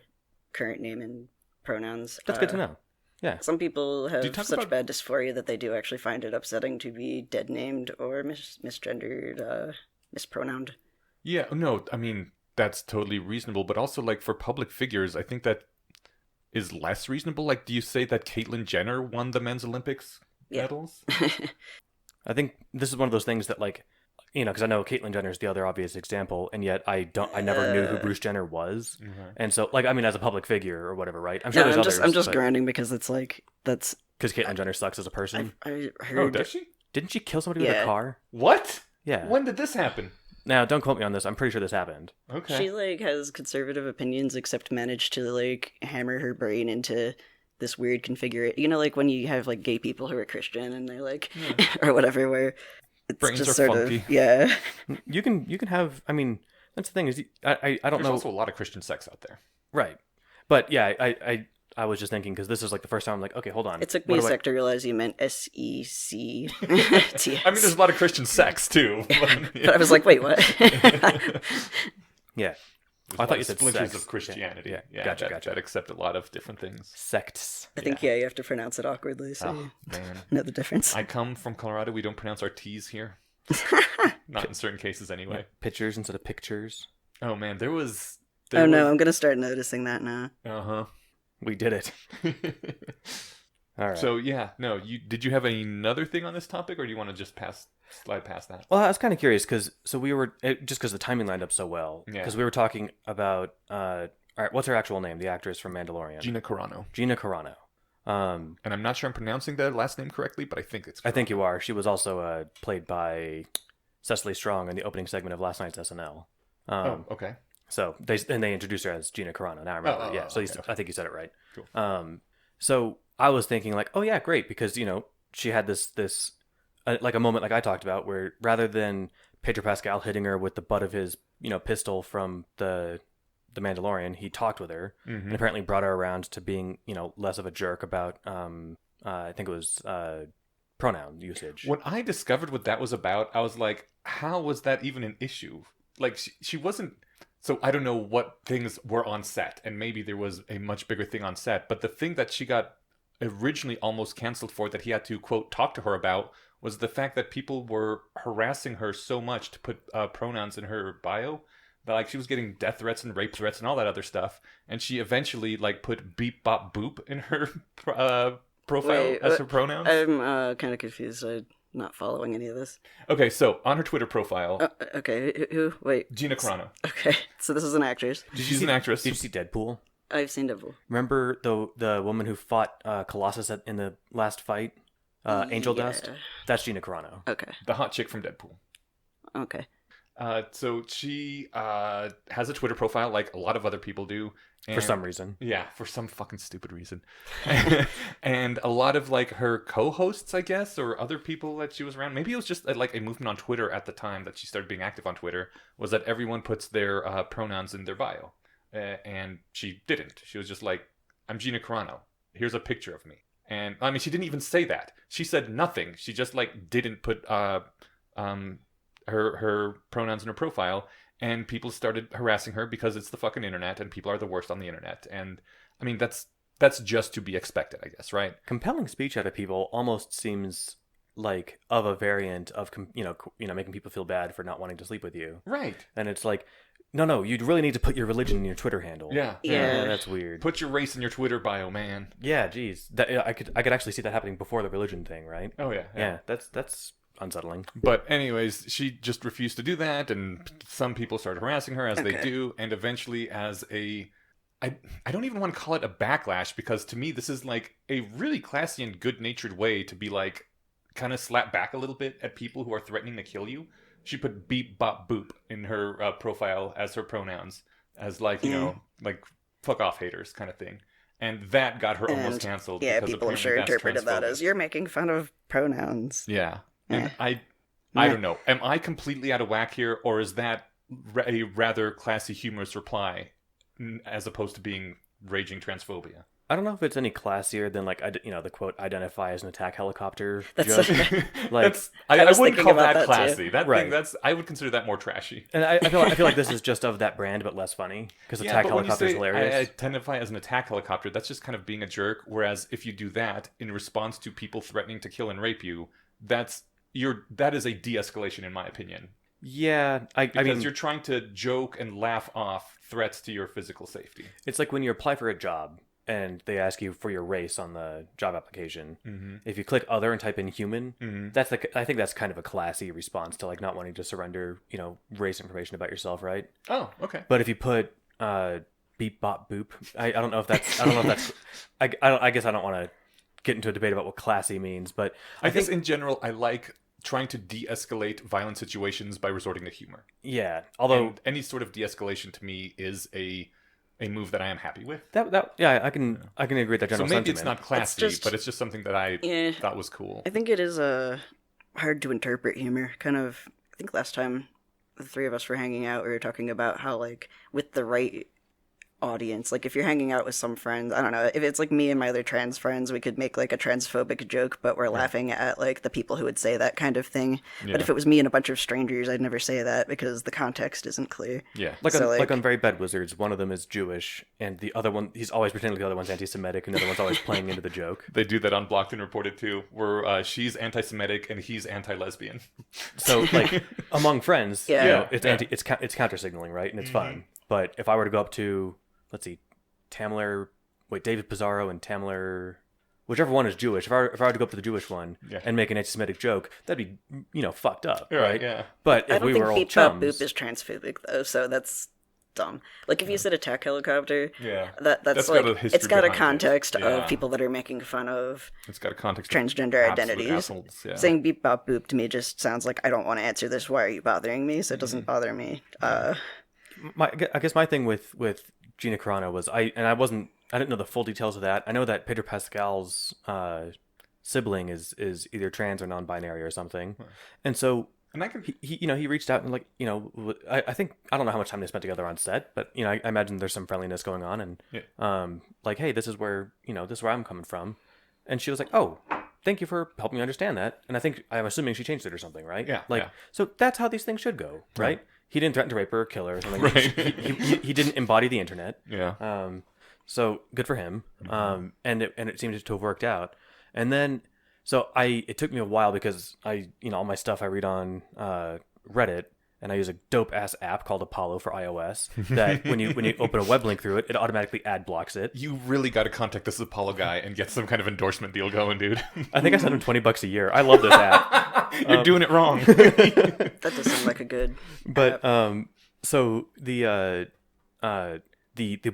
current name and pronouns. that's good to know. Yeah. Some people you have talk such about- bad dysphoria that they do actually find it upsetting to be dead named or misgendered, mispronounced. Yeah, no, I mean, that's totally reasonable, but also, like, for public figures, I think that is less reasonable. Like, do you say that Caitlyn Jenner won the men's Olympics Yeah. medals? I think this is one of those things that, like, you know, because I know Caitlyn Jenner is the other obvious example, and yet I never knew who Bruce Jenner was, and so, like, I mean, as a public figure or whatever, right? I'm sure there's others. I'm just grinding because it's like that's because Caitlyn Jenner sucks as a person. I heard. Oh, does she? Didn't she kill somebody with Yeah. a car? What? Yeah. When did this happen? Now, don't quote me on this. I'm pretty sure this happened. Okay. She like has conservative opinions, except managed to like hammer her brain into this weird configuration. You know, like when you have like gay people who are Christian and they're like, or whatever, where it's Brains just are sort funky. of yeah. You can have. I mean, that's the thing is, I don't There's know. also a lot of Christian sex out there. Right. But yeah, I was just thinking because this is like the first time I'm like, okay, hold on. It took me a What do I- sec to realize you meant SEC. I mean, there's a lot of Christian sex, too. But I was like, wait, what? Yeah. There's I a thought lot you of said splinters sex. of Christianity. Yeah. Gotcha. That accept a lot of different things. Sects. I think yeah, you have to pronounce it awkwardly, so Oh, you man. know the difference. I come from Colorado. We don't pronounce our T's here. Not in certain cases, anyway. Pictures instead of pictures. Oh, man. There was... Oh no, I'm gonna start noticing that now. Uh-huh. We did it. All right. So, yeah. No, did you have another thing on this topic, or do you want to just slide past that? Well, I was kind of curious because we were just because the timing lined up so well. Yeah. Because we were talking about all right, what's her actual name? The actress from Mandalorian, Gina Carano. Gina Carano. And I'm not sure I'm pronouncing the last name correctly, but I think it's I think you are. She was also played by Cecily Strong in the opening segment of last night's SNL. Oh, okay. So they introduced her as Gina Carano. Now I remember. Oh, yeah. So okay. I think you said it right. Cool. So I was thinking like, oh yeah, great, because you know she had this like a moment like I talked about where rather than Pedro Pascal hitting her with the butt of his pistol from the Mandalorian, he talked with her and apparently brought her around to being less of a jerk about I think it was pronoun usage. When I discovered what that was about, I was like, how was that even an issue? Like, she wasn't... So I don't know what things were on set, and maybe there was a much bigger thing on set, but the thing that she got originally almost canceled for that he had to, quote, talk to her about was the fact that people were harassing her so much to put pronouns in her bio that, like, she was getting death threats and rape threats and all that other stuff, and she eventually, like, put beep bop boop in her profile as her pronouns. I'm kind of confused. I'm not following any of this. Okay, so on her Twitter profile, Okay, who? Wait. Gina Carano. Okay, so this is an actress. She's an actress. Did you see Deadpool? I've seen Devil. Remember the woman who fought Colossus in the last fight, Angel Yeah. Dust? That's Gina Carano. Okay. The hot chick from Deadpool. Okay. So she has a Twitter profile like a lot of other people do. For and- some reason. Yeah, for some fucking stupid reason. And a lot of like her co-hosts, I guess, or other people that she was around. Maybe it was just like a movement on Twitter at the time that she started being active on Twitter, was that everyone puts their pronouns in their bio. And she didn't. She was just like, I'm Gina Carano. Here's a picture of me. And I mean, she didn't even say that. She said nothing. She just like didn't put her pronouns in her profile, and people started harassing her because it's the fucking internet and people are the worst on the internet. And I mean, that's just to be expected, I guess, right? Compelling speech out of people almost seems like of a variant of making people feel bad for not wanting to sleep with you. Right. And it's like, no, you really need to put your religion in your Twitter handle. Yeah. Yeah. That's weird. Put your race in your Twitter bio, man. Yeah, geez, I could actually see that happening before the religion thing, right? Oh yeah. Yeah, that's unsettling. But anyways, she just refused to do that, and some people started harassing her, as they Okay. do, and eventually as I don't even want to call it a backlash, because to me this is like a really classy and good-natured way to be like kind of slap back a little bit at people who are threatening to kill you. She put beep bop boop in her profile as her pronouns, as like, like fuck off haters kind of thing. And that got her almost canceled. Yeah, because people apparently sure that's interpreted that transphobic. as you're making fun of pronouns. Yeah. Eh. And I don't know. Am I completely out of whack here, or is that a rather classy, humorous reply as opposed to being raging transphobia? I don't know if it's any classier than like the quote identify as an attack helicopter That's joke. Like I was wouldn't thinking call about that that, classy. too. That Right. thing, I would consider that more trashy. and I feel like this is just of that brand but less funny because attack but when you helicopter is say hilarious. I identify as an attack helicopter, that's just kind of being a jerk. Whereas if you do that in response to people threatening to kill and rape you, that is a de-escalation in my opinion. Yeah, I Because mean, you're trying to joke and laugh off threats to your physical safety. it's like when you apply for a job and they ask you for your race on the job application. Mm-hmm. If you click other and type in human, Mm-hmm. I think that's kind of a classy response to like not wanting to surrender, race information about yourself, right? Oh, okay. But if you put beep bop boop, I don't know if that's I guess I don't want to get into a debate about what classy means, but I guess in general, I like trying to de-escalate violent situations by resorting to humor. yeah. Although And any sort of de-escalation to me is a move that I am happy with. that yeah, I can agree with that So general maybe sentiment. it's not classy, just- but it's just something that I Yeah. thought was cool. I think it is hard to interpret humor. Kind of. I think last time the three of us were hanging out, we were talking about how like with the right audience, like if you're hanging out with some friends, I don't know, if it's like me and my other trans friends, we could make like a transphobic joke, but we're laughing at like the people who would say that kind of thing. Yeah. But if it was me and a bunch of strangers, I'd never say that because the context isn't clear. Yeah. Like, So, like like- on Very Bad Wizards, one of them is Jewish, and the other one, he's always pretending the other one's anti-Semitic, and the other one's always playing into the joke. They do that on Blocked and Reported too, where she's anti-Semitic and he's anti-lesbian. So, like, among friends, Yeah. it's Yeah. it's counter-signaling, right? And it's fun. But if I were to go up to, let's see, David Pizarro and Tamler, whichever one is Jewish, if I were to go up to the Jewish one Yeah. and make an anti-Semitic joke, that'd be, fucked up, Right, right? yeah. But I if don't we think were all Beep Bop chums, Boop is transphobic though, so that's dumb. Like if you said attack helicopter, Yeah. that's That's like got a history it's got a behind it. context Yeah. of people that are making fun of It's got a context. transgender of absolute identities. assholes, yeah. Saying beep bop boop to me just sounds like I don't want to answer this. Why are you bothering me? So it doesn't bother me. I guess my thing with Gina Carano was I didn't know the full details of that. I know that Pedro Pascal's sibling is either trans or non-binary or something, and so And I can. he reached out and I think I don't know how much time they spent together on set, but I imagine there's some friendliness going on and like, hey, this is where I'm coming from, and she was like, oh, thank you for helping me understand that, and I'm assuming she changed it or something, right? Yeah, like yeah. so that's how these things should go, right? He didn't threaten to rape her or kill her or something. Right. He didn't embody the internet. Yeah. So good for him. And it seemed to have worked out. And then, it took me a while because all my stuff I read on Reddit, and I use a dope ass app called Apollo for iOS that when you open a web link through it, it automatically ad blocks it. You really got to contact this Apollo guy and get some kind of endorsement deal going, dude. I think I sent him $20 a year. I love this app. You're doing it wrong. That does sound like a good. But so the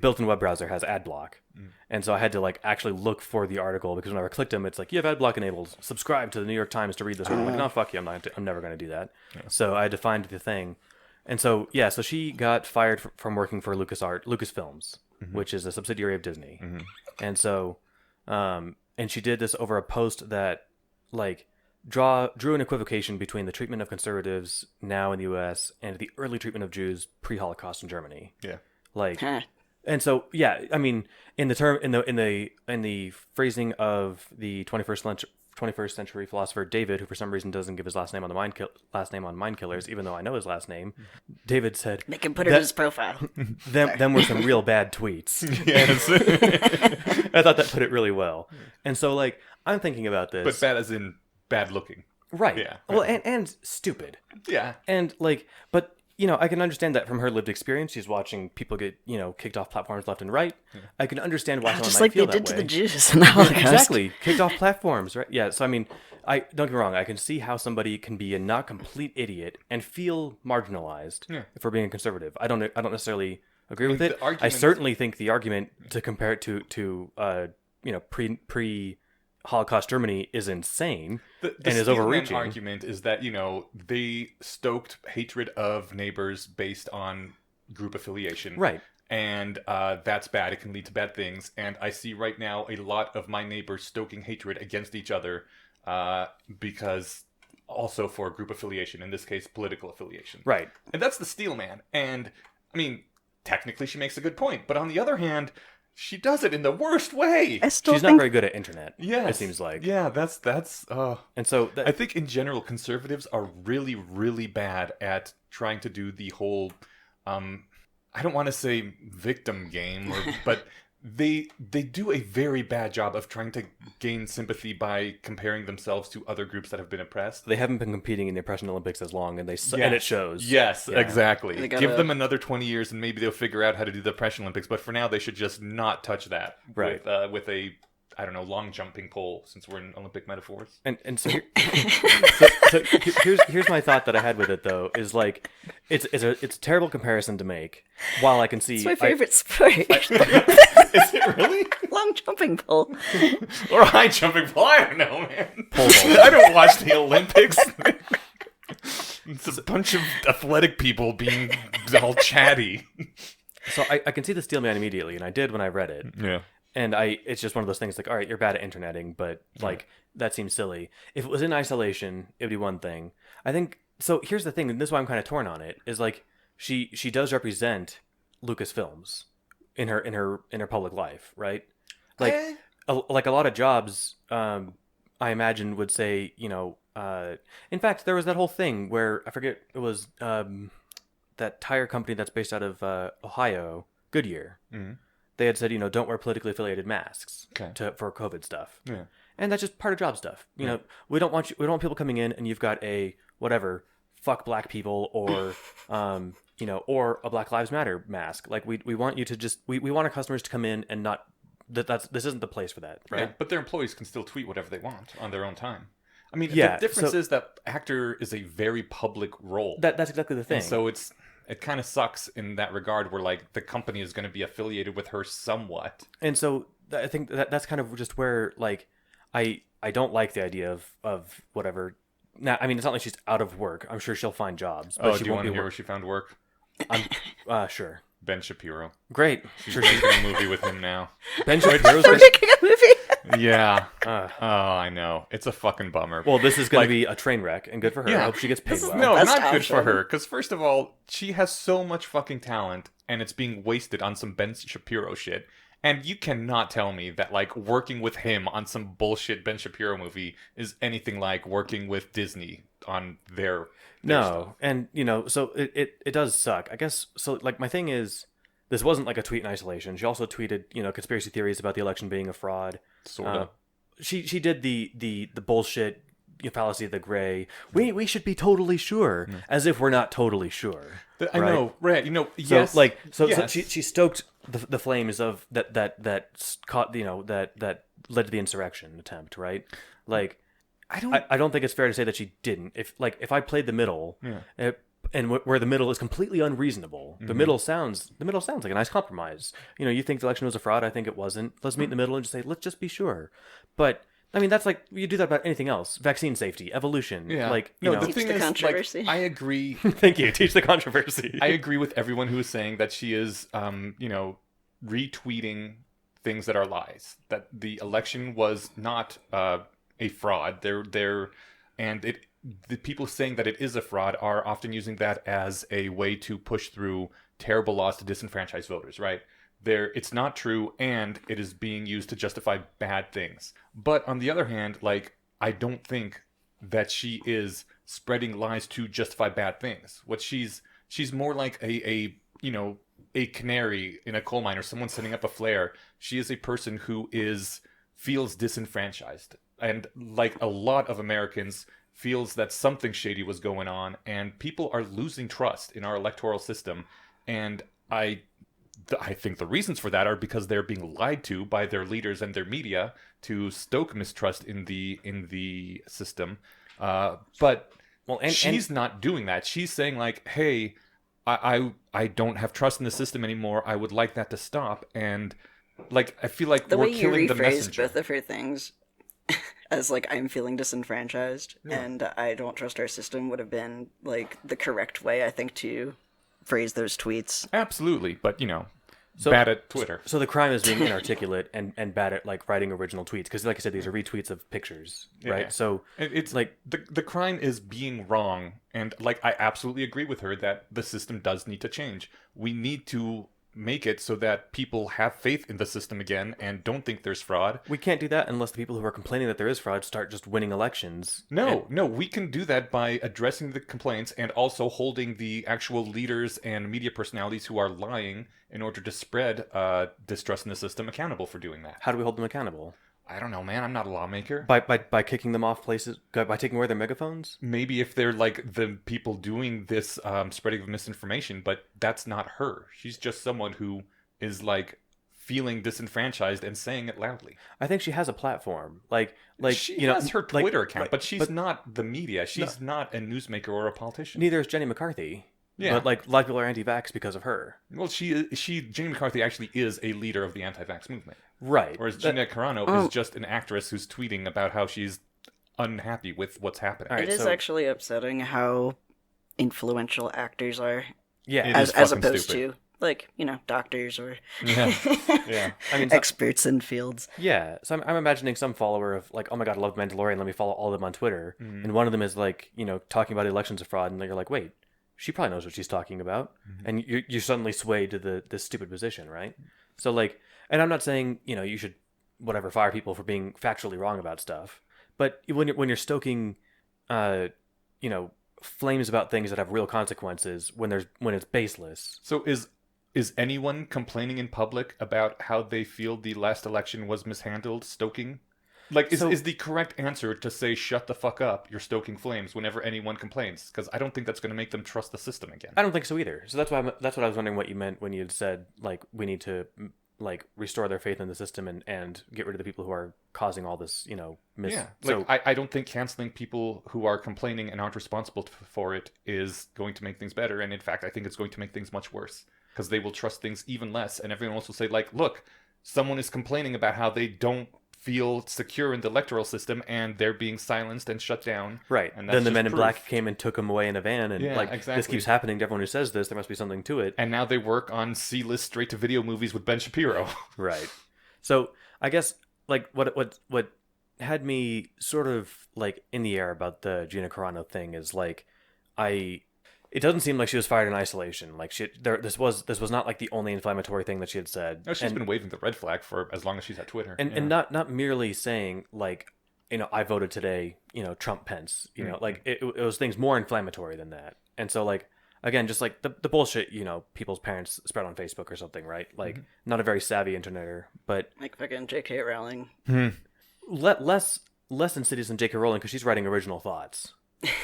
built-in web browser has ad block, and so I had to actually look for the article because whenever I clicked them, it's like you have ad block enabled. Subscribe to the New York Times to read this. I'm like, no, fuck you. I'm never going to do that. Yeah. So I had to find the thing, and so so she got fired from working for Lucasfilms, which is a subsidiary of Disney, and so and she did this over a post that drew an equivocation between the treatment of conservatives now in the U.S. and the early treatment of Jews pre-Holocaust in Germany. Yeah. And so I mean, in the phrasing of the 21st century philosopher David, who for some reason doesn't give his last name on Mind Killers, even though I know his last name, David said, Make him put it in his profile. them were some real bad tweets. Yes. I thought that put it really well. And so I'm thinking about this. But bad as in bad looking. Right. Yeah. Well, and stupid. Yeah. And but I can understand that from her lived experience. She's watching people get kicked off platforms left and right. I can understand why someone Just might like they feel did that to way. the Jews in the Holocaust. Exactly, kicked off platforms, right? Yeah. So I mean, don't get me wrong. I can see how somebody can be a not complete idiot and feel marginalized if we're being conservative. I don't necessarily agree with it. I certainly think the argument to compare it to pre Holocaust Germany is insane The and is Steelman overreaching. argument is that they stoked hatred of neighbors based on group affiliation, Right. And that's bad. It can lead to bad things. And I see right now a lot of my neighbors stoking hatred against each other because also for group affiliation. In this case, political affiliation. Right. And that's the Steelman. And I mean, technically, she makes a good point. But on the other hand, she does it in the worst way. I still She's think not very good at internet. Yes. It seems like. Yeah, that's And so I think in general conservatives are really, really bad at trying to do the whole I don't want to say victim game, but they do a very bad job of trying to gain sympathy by comparing themselves to other groups that have been oppressed. they haven't been competing in the Oppression Olympics as long, and and it shows. Yes, Yeah. exactly. They gotta- Give them another 20 years and maybe they'll figure out how to do the Oppression Olympics. But for now, they should just not touch that Right. with a, I don't know, long jumping pole, since we're in Olympic metaphors. And so, so here's my thought that I had with it though is like it's a terrible comparison to make. While I can see it's my favorite sport. Is it really? Long jumping pole. Or high jumping pole? I don't know, man. Pole vault. I don't watch the Olympics. It's a bunch of athletic people being all chatty. So I can see the steel man immediately, and I did when I read it. Yeah. And it's just one of those things like, all right, you're bad at interneting, but like that seems silly. If it was in isolation, it would be one thing. I think so. Here's the thing, and this is why I'm kind of torn on it. Is like she does represent Lucasfilms in her public life, right? Like like a lot of jobs, I imagine would say, you know. In fact, there was that whole thing where I forget it was that tire company that's based out of Ohio, Goodyear. Mm-hmm. They had said, you know, don't wear politically affiliated masks for COVID stuff. Yeah. And that's just part of job stuff. You know, we don't want people coming in and you've got a whatever, fuck black people or you know, or a Black Lives Matter mask. Like we want you to just we want our customers to come in and not this isn't the place for that. Right. Yeah, but their employees can still tweet whatever they want on their own time. I mean, Yeah, the difference so- is that actor is a very public role. That's exactly the thing. And so it kind of sucks in that regard where like the company is going to be affiliated with her somewhat. And so I think that's kind of just where like I don't like the idea of whatever. Now, I mean, it's not like she's out of work. I'm sure she'll find jobs. But Oh, she do you won't want be to hear where she found work? I'm sure. Ben Shapiro. Great. She's making a movie with him now. Ben Shapiro's We're making a movie. Yeah. Uh, Oh, I know. It's a fucking bummer. well, this is going Like- to be a train wreck, and good for her. Yeah. I hope she gets paid This is well. No, That's not good for awesome. her. Because first of all, she has so much fucking talent, and it's being wasted on some Ben Shapiro shit. And you cannot tell me that like working with him on some bullshit Ben Shapiro movie is anything like working with Disney on their No, stuff. and you know, so it does suck. I guess so. Like my thing is, this wasn't like a tweet in isolation. She also tweeted, you know, conspiracy theories about the election being a fraud. Sorta. She did the bullshit fallacy of the gray. We should be totally sure, as if we're not totally sure. I right? know, right? You know, So yes, like so yes. she stoked the flames of that caught, you know, that led to the insurrection attempt, right? Like I don't. I don't think it's fair to say that she didn't. If I played the middle, Yeah. and where the middle is completely unreasonable, the middle sounds like a nice compromise. You know, you think the election was a fraud, I think it wasn't. Let's meet in the middle and just say, let's just be sure. But I mean, that's like you do that about anything else: vaccine safety, evolution. Yeah. Like no, you know. the thing the is, controversy. like, I agree. Thank you. Teach the controversy. I agree with everyone who is saying that she is, you know, retweeting things that are lies. That the election was not a fraud. The people saying that it is a fraud are often using that as a way to push through terrible laws to disenfranchise voters. Right? It's not true, and it is being used to justify bad things. But on the other hand, like I don't think that she is spreading lies to justify bad things. What she's more like a you know, a canary in a coal mine or someone setting up a flare. She is a person who feels disenfranchised, and like a lot of Americans feels that something shady was going on, and people are losing trust in our electoral system. And I think the reasons for that are because they're being lied to by their leaders and their media to stoke mistrust in the system. But well, she's not doing that. She's saying like, "Hey, I don't have trust in the system anymore. I would like that to stop." And like, I feel like The we're way you killing the rephrased messenger. both of her things as like I'm feeling disenfranchised and I don't trust our system would have been like the correct way I think to phrase those tweets. Absolutely, but you know, So- bad at Twitter. So the crime is being inarticulate and bad at like writing original tweets because, like I said, these are retweets of pictures, right? Yeah. So It's like the crime is being wrong, and like I absolutely agree with her that the system does need to change. We need to make it so that people have faith in the system again and don't think there's fraud. We can't do that unless the people who are complaining that there is fraud start just winning elections. No, we can do that by addressing the complaints and also holding the actual leaders and media personalities who are lying in order to spread distrust in the system accountable for doing that. How do we hold them accountable? I don't know, man. I'm not a lawmaker. By kicking them off places, by taking away their megaphones? Maybe if they're like the people doing this spreading of misinformation, but that's not her. She's just someone who is like feeling disenfranchised and saying it loudly. I think she has a platform. She you know, has her Twitter account, but she's but not the media. She's not a newsmaker or a politician. neither is Jenny McCarthy. Yeah. But a lot of people are anti-vax because of her. Well, Jenny McCarthy actually is a leader of the anti-vax movement. Right. Whereas Gina Carano is just an actress who's tweeting about how she's unhappy with what's happening. All right, It is so- actually upsetting how influential actors are, Yeah. It is as fucking opposed stupid. to like doctors or Yeah. Yeah. I mean, experts in fields. yeah. So I'm imagining some follower of like, oh my god, I love Mandalorian. Let me follow all of them on Twitter. And one of them is like, talking about elections of fraud, and you're like, wait, she probably knows what she's talking about, and you're suddenly swayed to this stupid position, right? So like, and I'm not saying you should whatever fire people for being factually wrong about stuff, but when you're stoking, flames about things that have real consequences when it's baseless. So is anyone complaining in public about how they feel the last election was mishandled, stoking? Like, is the correct answer to say, shut the fuck up, you're stoking flames whenever anyone complains? Because I don't think that's going to make them trust the system again. I don't think so either. So that's what I was wondering what you meant when you had said, like, we need to, like, restore their faith in the system and get rid of the people who are causing all this, Yeah, So, I don't think canceling people who are complaining and aren't responsible for it is going to make things better. And in fact, I think it's going to make things much worse. Because they will trust things even less. And everyone else will say, like, look, someone is complaining about how they don't feel secure in the electoral system and they're being silenced and shut down. right. And Then the just men in proof. black came and took him away in a van, and Yeah, this exactly. keeps happening to everyone who says this. There must be something to it. And now they work on C-list straight-to-video movies with Ben Shapiro. Right. So I guess like what had me sort of like in the air about the Gina Carano thing is like it doesn't seem like she was fired in isolation. Like this was not like the only inflammatory thing that she had said. No, she's been waving the red flag for as long as she's at Twitter. And not merely saying like, I voted today, Trump Pence, like it was things more inflammatory than that. And so like, again, just like the bullshit, people's parents spread on Facebook or something, right? Like not a very savvy interneter, but Like fucking J.K. Rowling. less insidious than J.K. Rowling because she's writing original thoughts,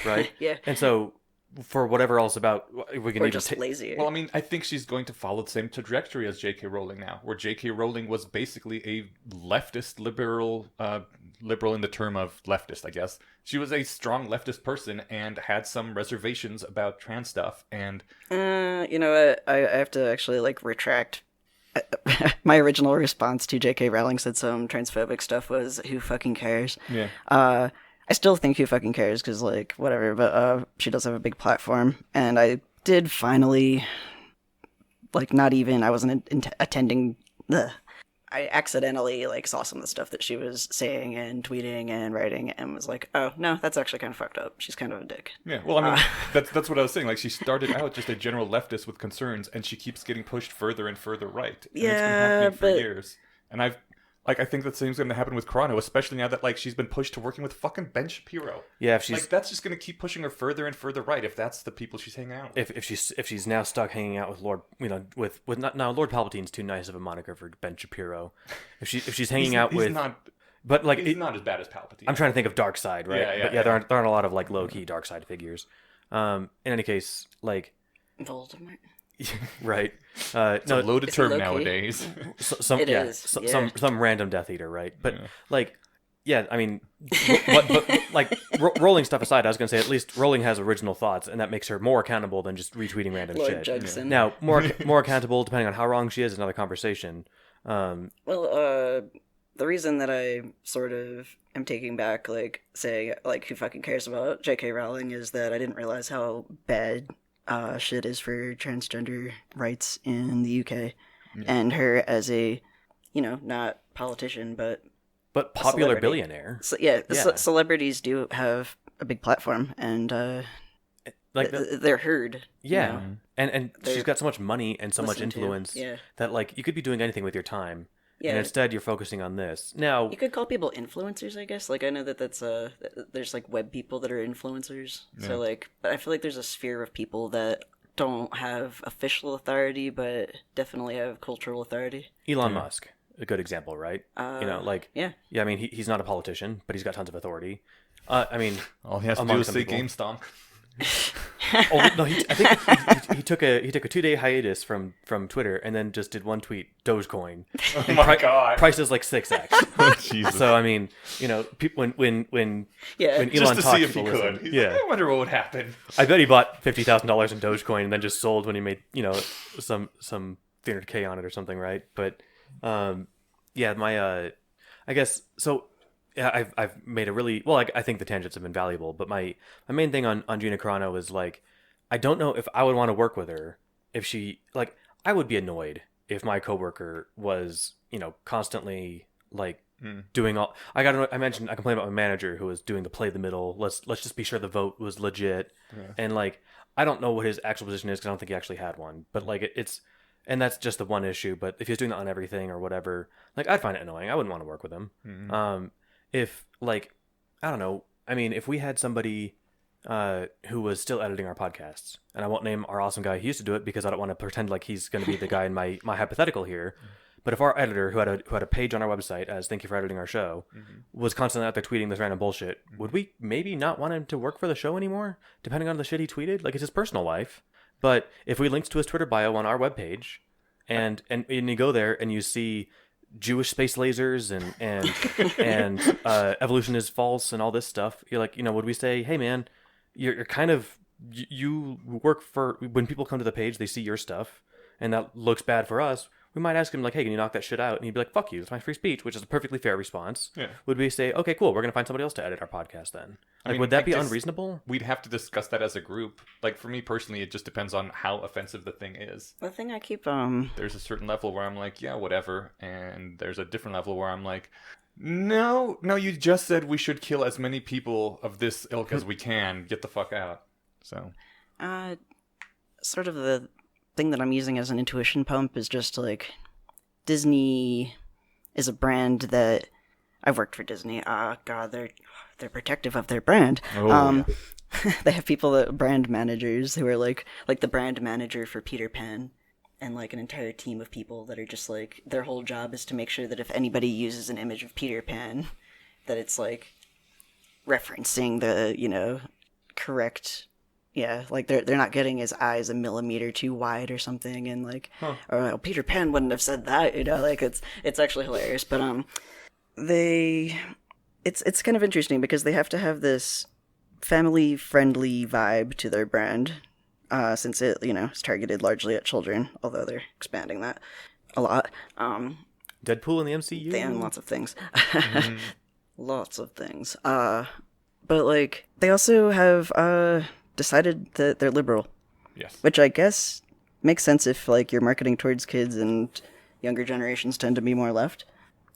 right? Yeah. And so for whatever else about we can Or even just lazier. Well, I mean, I think she's going to follow the same trajectory as J.K. Rowling now, where J.K. Rowling was basically a leftist liberal in the term of leftist, I guess. She was a strong leftist person and had some reservations about trans stuff. And You know what? I have to actually like retract. My original response to J.K. Rowling said some transphobic stuff was, "Who fucking cares?" yeah, I still think who fucking cares because like whatever, but she does have a big platform, and I did finally like not even I wasn't attending. I accidentally like saw some of the stuff that she was saying and tweeting and writing, and was like, oh no, that's actually kind of fucked up. She's kind of a dick. yeah. Well, I mean, that's what I was saying. Like, she started out just a general leftist with concerns, and she keeps getting pushed further and further right. And it's been Yeah, happening for but- years. And I think the same thing's going to happen with Carano, especially now that like she's been pushed to working with fucking Ben Shapiro. Yeah, if she's Like, that's just going to keep pushing her further and further right if that's the people she's hanging out with. if she's now stuck hanging out with Lord, with not now Lord Palpatine's too nice of a moniker for Ben Shapiro. If she's hanging out with, but like he's not as bad as Palpatine. I'm trying to think of dark side, right? Yeah, yeah, but yeah. there aren't a lot of like low key dark side figures. In any case, like Voldemort. right, It's a loaded Is he term low-key? nowadays. some It yeah, is, some, yeah. some random Death Eater, right? But Yeah. like, yeah, I mean, but like rolling stuff aside, I was gonna say at least Rowling has original thoughts, and that makes her more accountable than just retweeting random Lord shit. Judson. Now, more accountable depending on how wrong she is another conversation. Well, the reason that I sort of am taking back, like, saying, like, who fucking cares about J.K. Rowling is that I didn't realize how bad shit is for transgender rights in the UK. Yeah. And her as a, not politician, but, But popular celebrity. billionaire. yeah. Yeah. Celebrities do have a big platform, and like they're heard. yeah, You know? and she's They're got so much money and so much listened to. influence Yeah. that like you could be doing anything with your time, and Yeah. instead you're focusing on this. Now, You could call people influencers, I guess. Like I know that there's like web people that are influencers. So like, but I feel like there's a sphere of people that don't have official authority, but definitely have cultural authority. Elon Musk, a good example, right? Like Yeah. I mean, he's not a politician, but he's got tons of authority. I mean, All he has to do among is some say people. GameStop. Oh no, I think he took a 2-day hiatus from Twitter and then just did one tweet, Dogecoin. Oh my god. Price is like 6x. Jesus. So I mean, when Yeah. when Just Elon to talks, see if he people could. listen. He's Yeah, like, I wonder what would happen. I bet he bought $50,000 in Dogecoin and then just sold when he made some 300K on it or something, right? But yeah, my I guess so. Yeah, I've made a really well. I think the tangents have been valuable, but my main thing on Gina Carano is like, I don't know if I would want to work with her if she like. I would be annoyed if my coworker was constantly like doing all. I mentioned I complained about my manager who was doing the play the middle. Let's just be sure the vote was legit, and like I don't know what his actual position is because I don't think he actually had one. But like it's. And that's just the one issue. But if he's doing that on everything or whatever, like I'd find it annoying. I wouldn't want to work with him. If like I don't know, I mean, if we had somebody who was still editing our podcasts, and I won't name our awesome guy who used to do it because I don't want to pretend like he's going to be the guy in my hypothetical here. But if our editor who had a page on our website as "Thank you for editing our show" was constantly out there tweeting this random bullshit, would we maybe not want him to work for the show anymore? Depending on the shit he tweeted, like it's his personal life. But if we linked to his Twitter bio on our webpage, and you go there and you see Jewish space lasers and evolution is false and all this stuff, you're like, would we say, hey man, you're kind of you work for when people come to the page, they see your stuff and that looks bad for us. We might ask him like, hey, can you knock that shit out? And he'd be like, fuck you, it's my free speech, which is a perfectly fair response. Yeah. Would we say, okay, cool, we're gonna find somebody else to edit our podcast then? I Like, mean, would that I be guess unreasonable? We'd have to discuss that as a group. Like for me personally, it just depends on how offensive the thing is. The thing I keep There's a certain level where I'm like, yeah, whatever, and there's a different level where I'm like, no, you just said we should kill as many people of this ilk as we can. Get the fuck out. So, sort of the thing that I'm using as an intuition pump is just like Disney is a brand that I've worked for Disney. God, they're protective of their brand. They have brand managers who are like the brand manager for Peter Pan, and like an entire team of people that are just like their whole job is to make sure that if anybody uses an image of Peter Pan, that it's like referencing the correct. Yeah, like they're not getting his eyes a millimeter too wide or something, and like, or Peter Pan wouldn't have said that, like it's actually hilarious. But it's kind of interesting because they have to have this family friendly vibe to their brand, since it is targeted largely at children, although they're expanding that a lot. Deadpool in the MCU? They own lots of things, lots of things. But like they also have decided that they're liberal. yes. Which I guess makes sense if like you're marketing towards kids and younger generations tend to be more left.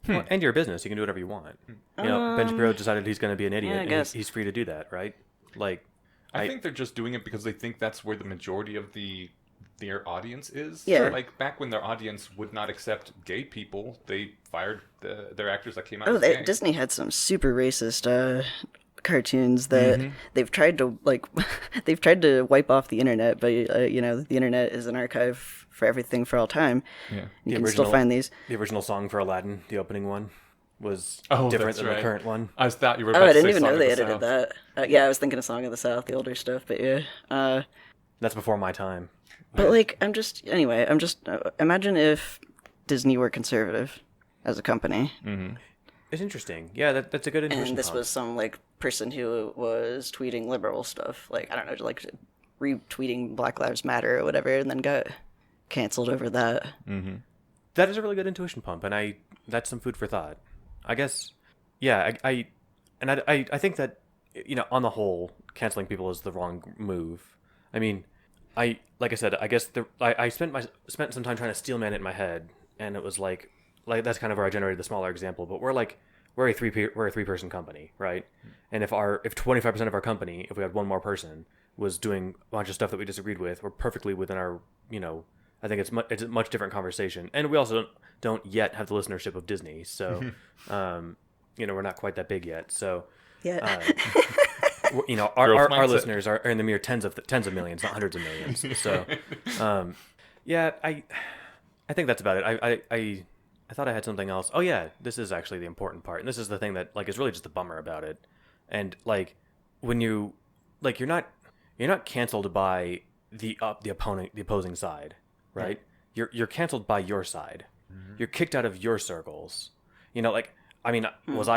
Well, and you're a business, you can do whatever you want. Ben Shapiro decided he's going to be an idiot, yeah, I and guess. he's free to do that, right? Like, I think they're just doing it because they think that's where the majority of their audience is. Yeah. Like back when their audience would not accept gay people, they fired their actors that came out. Oh, as gay. Disney had some super racist cartoons that they've tried to wipe off the internet, but the internet is an archive for everything for all time. Yeah. You can still find these. The original song for Aladdin, the opening one, was Oh, different that's than right. the current one. I thought you were. Oh, About I to didn't say even Song know of they the edited South. that. Yeah, I was thinking of Song of the South, the older stuff, but yeah. That's before my time. But like, imagine if Disney were conservative as a company, It's interesting. Yeah, that's a good intuition. and this pump. was some like person who was tweeting liberal stuff, like I don't know, like retweeting Black Lives Matter or whatever, and then got canceled over that. That is a really good intuition pump, and that's some food for thought. I guess, yeah, I think that on the whole, canceling people is the wrong move. I mean, like I said, I guess I spent some time trying to steelman it in my head, and it was like that's kind of where I generated the smaller example. But we're like we're a three-person company, right? And if 25% of our company, if we had one more person, was doing a bunch of stuff that we disagreed with, we're perfectly within our, I think it's a much different conversation. And we also don't yet have the listenership of Disney, so we're not quite that big yet. So Yeah. our listeners are in the mere tens of millions, not hundreds of millions. So yeah, I think that's about it. I thought I had something else. Oh yeah, this is actually the important part, and this is the thing that is really just the bummer about it. And when you're not canceled by the opposing side, right? Yeah. You're canceled by your side. Mm-hmm. You're kicked out of your circles. Was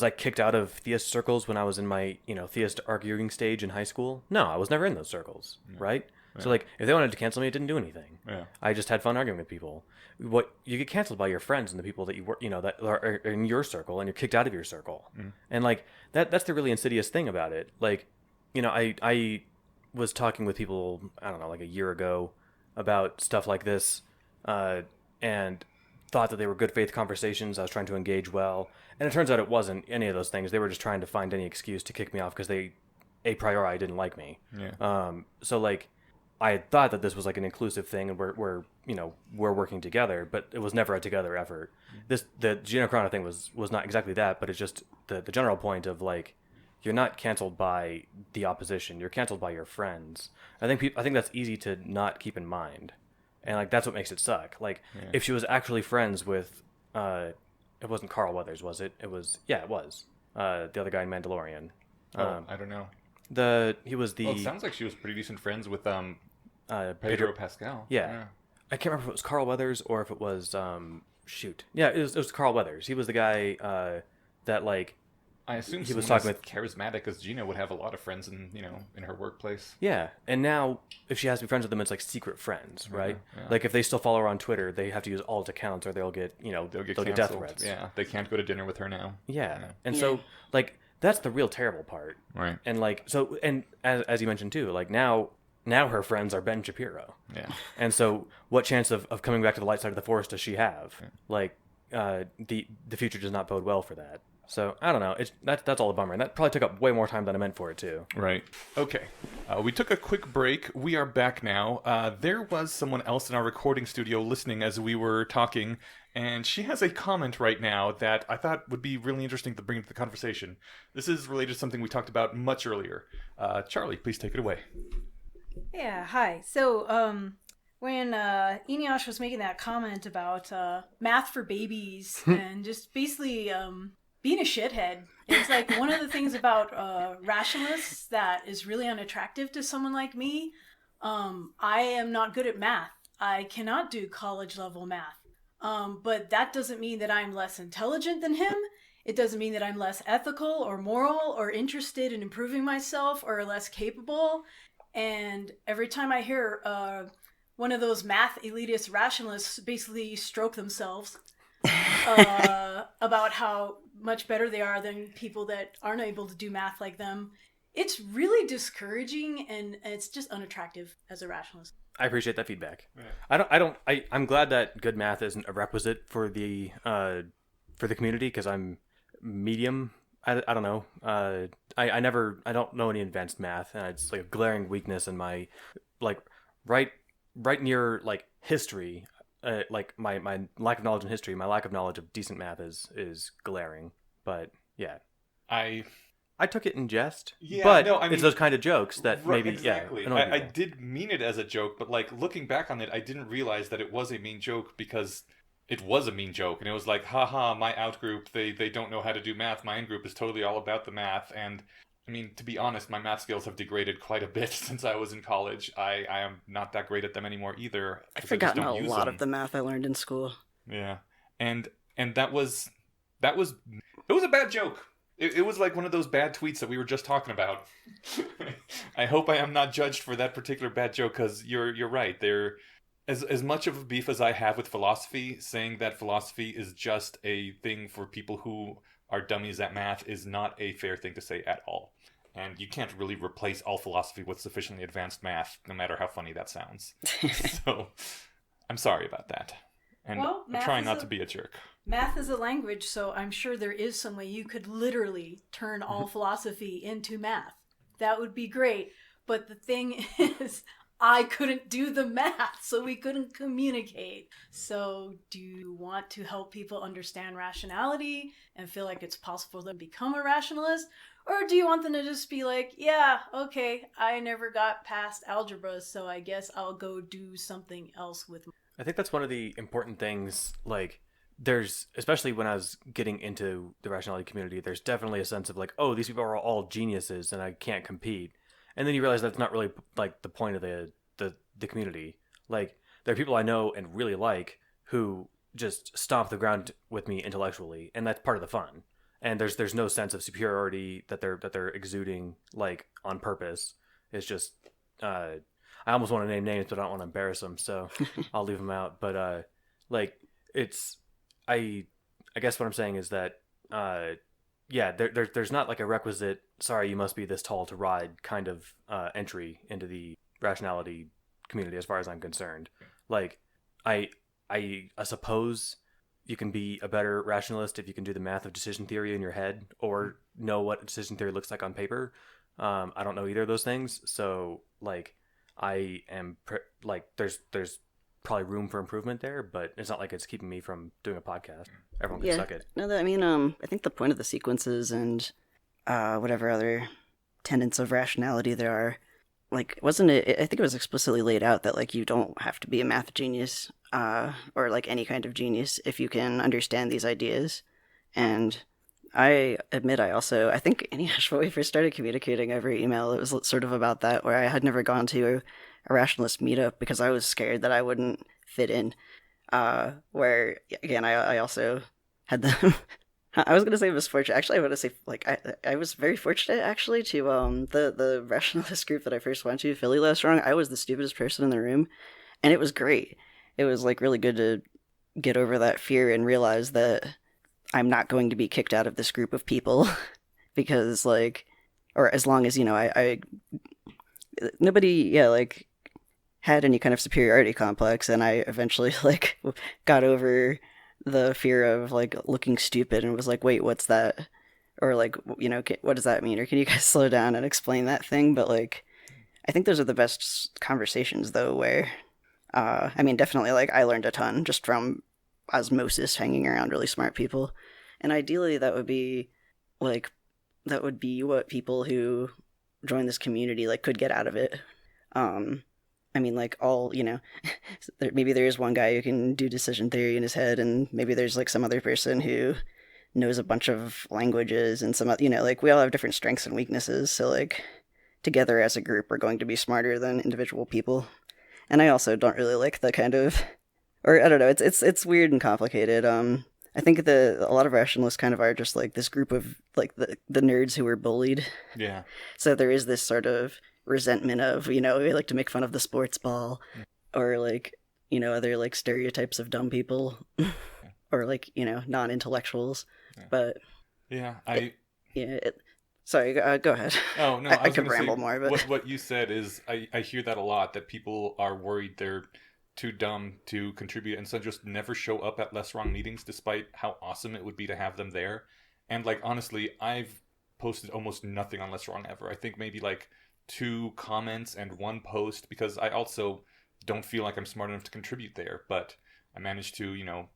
I kicked out of theist circles when I was in my theist arguing stage in high school? No, I was never in those circles, right? Yeah. So if they wanted to cancel me, it didn't do anything. Yeah. I just had fun arguing with people. What you get canceled by your friends and the people that you work, that are in your circle, and you're kicked out of your circle. Mm. And that's the really insidious thing about it. I was talking with people, I don't know, a year ago about stuff like this, and thought that they were good faith conversations. I was trying to engage well, and it turns out it wasn't any of those things. They were just trying to find any excuse to kick me off because they a priori didn't like me. Yeah. So I had thought that this was an inclusive thing, and we're working together, but it was never a together effort. The Gina Carano thing was not exactly that, but it's just the general point of you're not canceled by the opposition, you're canceled by your friends. I think that's easy to not keep in mind, and that's what makes it suck. If she was actually friends with, it wasn't Carl Weathers, was it? It was it was the other guy in Mandalorian. I don't know. He was the. Well, it sounds like she was pretty decent friends with Pedro Pascal. Yeah. I can't remember if it was Carl Weathers or if it was Yeah, it was Carl Weathers. He was the guy that I assume he was talking with charismatic as Gina would have a lot of friends in her workplace. Yeah, and now if she has to be friends with them, it's secret friends, right? Yeah. If they still follow her on Twitter, they have to use alt accounts or they'll get they'll get death threats. Yeah, they can't go to dinner with her now. Yeah, and so that's the real terrible part, right? And and as you mentioned too, now her friends are Ben Shapiro. Yeah, and so what chance of coming back to the light side of the force does she have? Yeah. The future does not bode well for that. So I don't know. That's all a bummer, and that probably took up way more time than I meant for it too. Right. Okay. We took a quick break. We are back now. There was someone else in our recording studio listening as we were talking, and she has a comment right now that I thought would be really interesting to bring into the conversation. This is related to something we talked about much earlier. Charlie, please take it away. Yeah. Hi. So when Eneasz was making that comment about math for babies and just basically being a shithead, it's one of the things about rationalists that is really unattractive to someone like me. I am not good at math. I cannot do college level math. But that doesn't mean that I'm less intelligent than him. It doesn't mean that I'm less ethical or moral or interested in improving myself or less capable. And every time I hear one of those math elitist rationalists basically stroke themselves about how much better they are than people that aren't able to do math like them, it's really discouraging, and it's just unattractive as a rationalist. I appreciate that feedback. Yeah. I'm glad that good math isn't a requisite for the community, because I'm medium. I don't know. I don't know any advanced math, and it's a glaring weakness in my right near history. My lack of knowledge in history, my lack of knowledge of decent math is glaring. But yeah, I took it in jest. Yeah, but no, I mean, it's those kind of jokes that maybe exactly. Yeah. I did mean it as a joke, but looking back on it, I didn't realize that it was a mean joke, because it was a mean joke, and it was haha, my out group, they don't know how to do math. My in group is totally all about the math. And I mean, to be honest, my math skills have degraded quite a bit since I was in college. I am not that great at them anymore either. I've forgotten a lot of the math I learned in school. Yeah, and that was it was a bad joke. It was one of those bad tweets that we were just talking about. I hope I am not judged for that particular bad joke, because you're right. There, as much of a beef as I have with philosophy, saying that philosophy is just a thing for people who are dummies at math is not a fair thing to say at all. And you can't really replace all philosophy with sufficiently advanced math, no matter how funny that sounds. So, I'm sorry about that. And I'm trying not to be a jerk. math is a language, so I'm sure there is some way you could literally turn all philosophy into math. That would be great. But the thing is, I couldn't do the math, so we couldn't communicate. So do you want to help people understand rationality and feel like it's possible to become a rationalist? Or do you want them to just be like, yeah, okay, I never got past algebra, so I guess I'll go do something else with I think that's one of the important things. Like, there's, especially when I was getting into the rationality community, there's definitely a sense of like, oh, these people are all geniuses and I can't compete. And then you realize that's not really like the point of the community. Like, there are people I know and really like who just stomp the ground with me intellectually, and that's part of the fun. And there's no sense of superiority that they're exuding like on purpose. It's just I almost want to name names, but I don't want to embarrass them, so I'll leave them out. But like, it's I guess what I'm saying is that yeah, there's not like a requisite, sorry, you must be this tall to ride kind of entry into the rationality community as far as I'm concerned. Like, I suppose you can be a better rationalist if you can do the math of decision theory in your head or know what decision theory looks like on paper. I don't know either of those things, so like I am like there's probably room for improvement there, but it's not like it's keeping me from doing a podcast. Everyone can suck it. No, I mean, I think the point of the sequences and whatever other tenets of rationality there are, like, wasn't it? I think it was explicitly laid out that like you don't have to be a math genius or like any kind of genius if you can understand these ideas. And I admit, I think Anish, when we first started communicating over email, it was sort of about that, where I had never gone to a rationalist meetup because I was scared that I wouldn't fit in. Where, again, I also had the... I was going to say misfortunate. Actually, I want to say, like, I was very fortunate, actually, to the rationalist group that I first went to, Philly Less Wrong. I was the stupidest person in the room, and it was great. It was, like, really good to get over that fear and realize that I'm not going to be kicked out of this group of people because, like, or as long as, you know, I nobody, yeah, like, had any kind of superiority complex, and I eventually, like, got over the fear of, like, looking stupid and was like, wait, what's that? Or, like, you know, what does that mean? Or can you guys slow down and explain that thing? But, like, I think those are the best conversations, though, where, I mean, definitely, like, I learned a ton just from osmosis, hanging around really smart people. And ideally, that would be what people who join this community, like, could get out of it. I mean, like, all, you know, maybe there is one guy who can do decision theory in his head, and maybe there's, like, some other person who knows a bunch of languages, and some, you know, like, we all have different strengths and weaknesses, so, like, together as a group, we're going to be smarter than individual people. And I also don't really like the kind of, or I don't know, it's weird and complicated. I think a lot of rationalists kind of are just, like, this group of, like, the nerds who were bullied. Yeah. So there is this sort of resentment of, you know, we like to make fun of the sports ball, or, like, you know, other, like, stereotypes of dumb people, or, like, you know, non-intellectuals. But yeah, sorry, go ahead. Oh no, I could ramble more, but what you said is I hear that a lot, that people are worried they're too dumb to contribute, and so just never show up at Less Wrong meetings, despite how awesome it would be to have them there. And, like, honestly, I've posted almost nothing on Less Wrong ever. I think maybe, like, 2 comments and 1 post, because I also don't feel like I'm smart enough to contribute there, but I managed to, you know,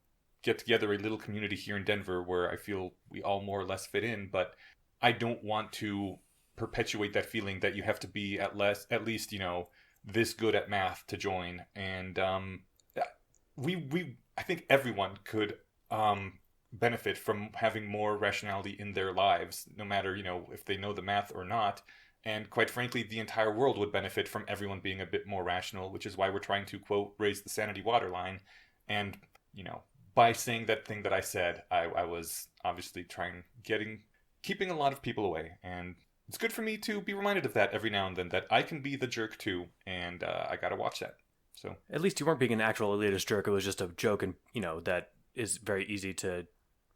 get together a little community here in Denver where I feel we all more or less fit in. But I don't want to perpetuate that feeling that you have to be at least, you know, this good at math to join. And I think everyone could benefit from having more rationality in their lives, no matter, you know, if they know the math or not. And quite frankly, the entire world would benefit from everyone being a bit more rational, which is why we're trying to, quote, raise the sanity waterline. And, you know, by saying that thing that I said, I was obviously keeping a lot of people away. And it's good for me to be reminded of that every now and then, that I can be the jerk too, and I gotta watch that. So at least you weren't being an actual elitist jerk. It was just a joke, and, you know, that is very easy to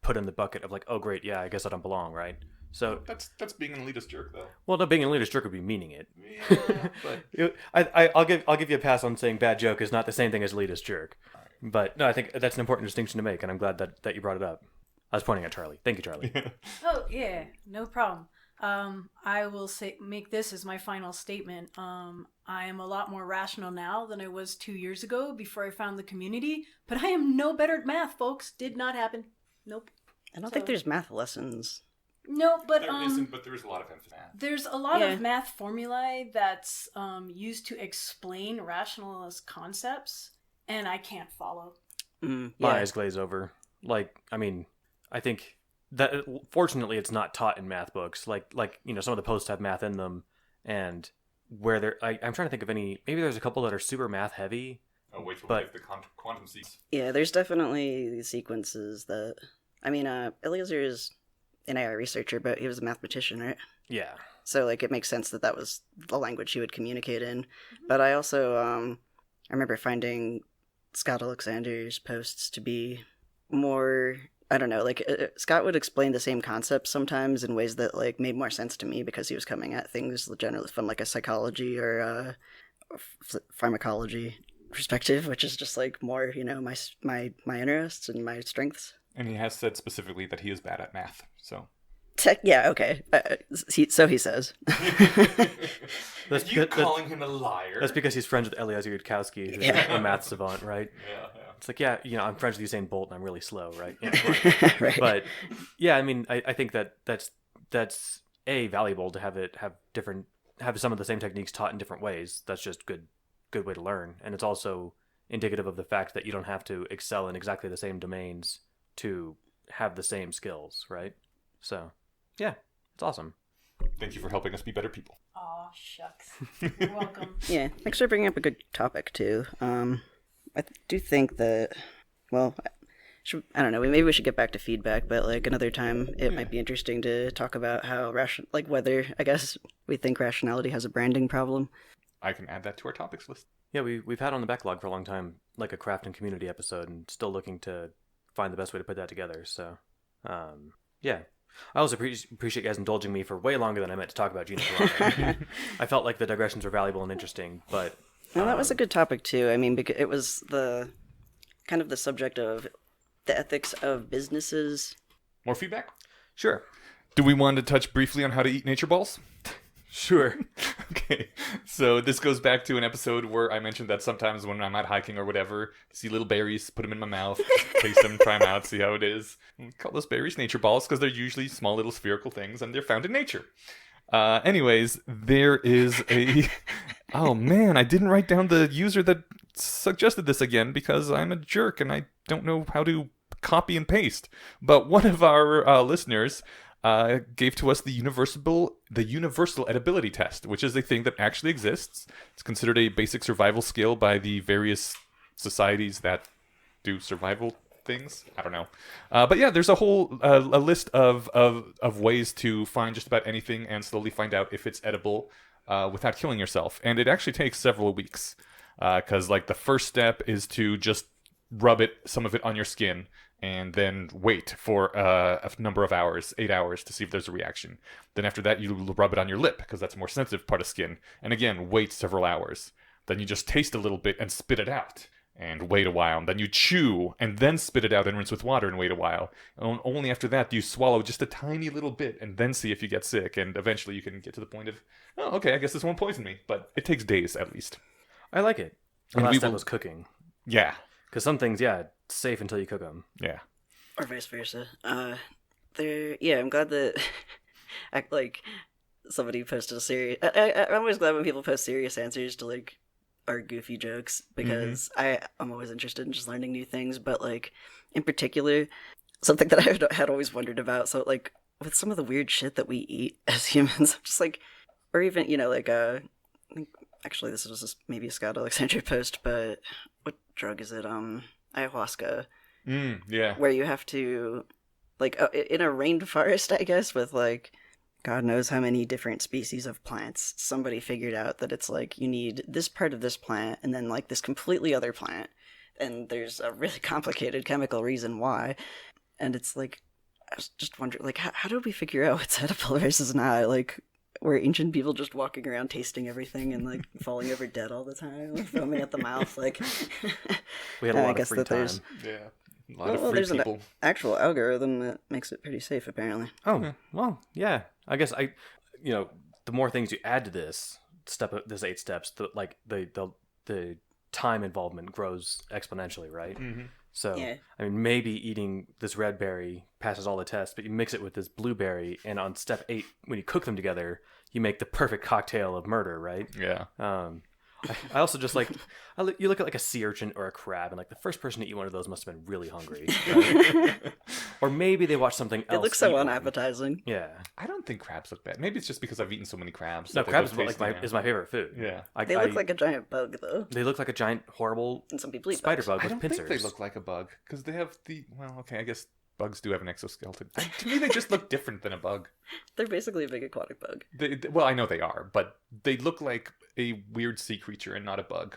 put in the bucket of, like, oh great, yeah, I guess I don't belong, right? So that's being an elitist jerk, though. Well, no, being an elitist jerk would be meaning it. Yeah, but I'll give you a pass on saying bad joke is not the same thing as elitist jerk. But no, I think that's an important distinction to make, and I'm glad that you brought it up. I was pointing at Charlie. Thank you, Charlie. Oh yeah, no problem. I will make this as my final statement. I am a lot more rational now than I was 2 years ago before I found the community, but I am no better at math, folks. Did not happen. Nope. I don't think there's math lessons. No, but There isn't, but there is a lot of emphasis. there's a lot of math formulae that's used to explain rationalist concepts, and I can't follow. My eyes glaze over. Like, I mean, I think that fortunately it's not taught in math books. Like some of the posts have math in them, and where I'm trying to think of any. Maybe there's a couple that are super math heavy. Oh, wait till we get the quantum sequence. Yeah, there's definitely these sequences that. I mean, Eliezer is an AI researcher, but he was a mathematician, right? Yeah. So, like, it makes sense that was the language he would communicate in. But I also, I remember finding Scott Alexander's posts to be more, I don't know, like, Scott would explain the same concepts sometimes in ways that, like, made more sense to me because he was coming at things generally from, like, a psychology or pharmacology perspective, which is just, like, more, my interests and my strengths. And he has said specifically that he is bad at math, so. Yeah, okay. So he says. Are you calling him a liar? That's because he's friends with Eliezer Yudkowsky, who's a math savant, right? Yeah. It's like, I'm friends with Usain Bolt and I'm really slow, right? Right. But yeah, I mean, I think that's valuable to have some of the same techniques taught in different ways. That's just good way to learn, and it's also indicative of the fact that you don't have to excel in exactly the same domains to have the same skills, right? So, yeah, it's awesome. Thank you for helping us be better people. Aw, shucks. You're welcome. Yeah, thanks for bringing up a good topic, too. I do think that, well, I don't know, maybe we should get back to feedback, but, like, another time it might be interesting to talk about how, whether, I guess, we think rationality has a branding problem. I can add that to our topics list. Yeah, we've had on the backlog for a long time, like a craft and community episode, and still looking to find the best way to put that together, so, yeah. I also appreciate you guys indulging me for way longer than I meant to talk about Gina Carano. I felt like the digressions were valuable and interesting, but... Well, that was a good topic, too. I mean, because it was the subject of the ethics of businesses. More feedback? Sure. Do we want to touch briefly on how to eat nature balls? Sure. Okay, so this goes back to an episode where I mentioned that sometimes when I'm out hiking or whatever, see little berries, put them in my mouth, taste them, try them out, see how it is. We call those berries nature balls because they're usually small little spherical things and they're found in nature. Anyways, there is a... Oh man, I didn't write down the user that suggested this again because I'm a jerk and I don't know how to copy and paste. But one of our listeners... gave to us the universal edibility test, which is a thing that actually exists. It's considered a basic survival skill by the various societies that do survival things. I don't know, but yeah, there's a whole a list of ways to find just about anything and slowly find out if it's edible without killing yourself. And it actually takes several weeks because like the first step is to just rub some of it on your skin. And then wait for a number of hours, 8 hours, to see if there's a reaction. Then after that, you rub it on your lip, because that's a more sensitive part of skin. And again, wait several hours. Then you just taste a little bit and spit it out. And wait a while. And then you chew, and then spit it out and rinse with water and wait a while. And only after that do you swallow just a tiny little bit, and then see if you get sick. And eventually you can get to the point of, oh, okay, I guess this won't poison me. But it takes days, at least. I like it. The last step was cooking. Yeah. Because some things, it's safe until you cook them. Yeah. Or vice versa. I'm glad that somebody posted a serious... I'm always glad when people post serious answers to, like, our goofy jokes, because I'm always interested in just learning new things, but, like, in particular, something that I had always wondered about, so, like, with some of the weird shit that we eat as humans, I'm just, like, or even, I think, actually, this was maybe a Scott Alexander post, but what drug is it? Ayahuasca. Yeah. Where you have to, like, in a rainforest, I guess, with, like, God knows how many different species of plants, somebody figured out that it's, like, you need this part of this plant, and then, like, this completely other plant, and there's a really complicated chemical reason why, and it's, like, I was just wondering, like, how did we figure out what's edible versus not? Like, were ancient people just walking around tasting everything and like falling over dead all the time, like, foaming at the mouth? Like, We had a lot I of guess free that time. there's Yeah. A lot of free there's people. an actual algorithm that makes it pretty safe, apparently. Oh, well, yeah. I guess the more things you add to this this 8 steps, the time involvement grows exponentially, right? Mm-hmm. So, Yeah. I mean, maybe eating this red berry passes all the tests, but you mix it with this blueberry, and on step 8, when you cook them together, you make the perfect cocktail of murder, right? Yeah. I also just like you look at like a sea urchin or a crab, and like the first person to eat one of those must have been really hungry, right? Or maybe they watched something else. It looks so eat one. unappetizing. Yeah, I don't think crabs look bad. Maybe it's just because I've eaten so many crabs. no, that they crabs look is tasty now. is my favorite food. Yeah. They look like a giant bug, though, they look like a giant horrible and some people eat spider bugs. bug I with don't pincers. think they look like a bug because they have I guess bugs do have an exoskeleton. To me, they just look different than a bug. They're basically a big aquatic bug. Well, I know they are, but they look like a weird sea creature and not a bug.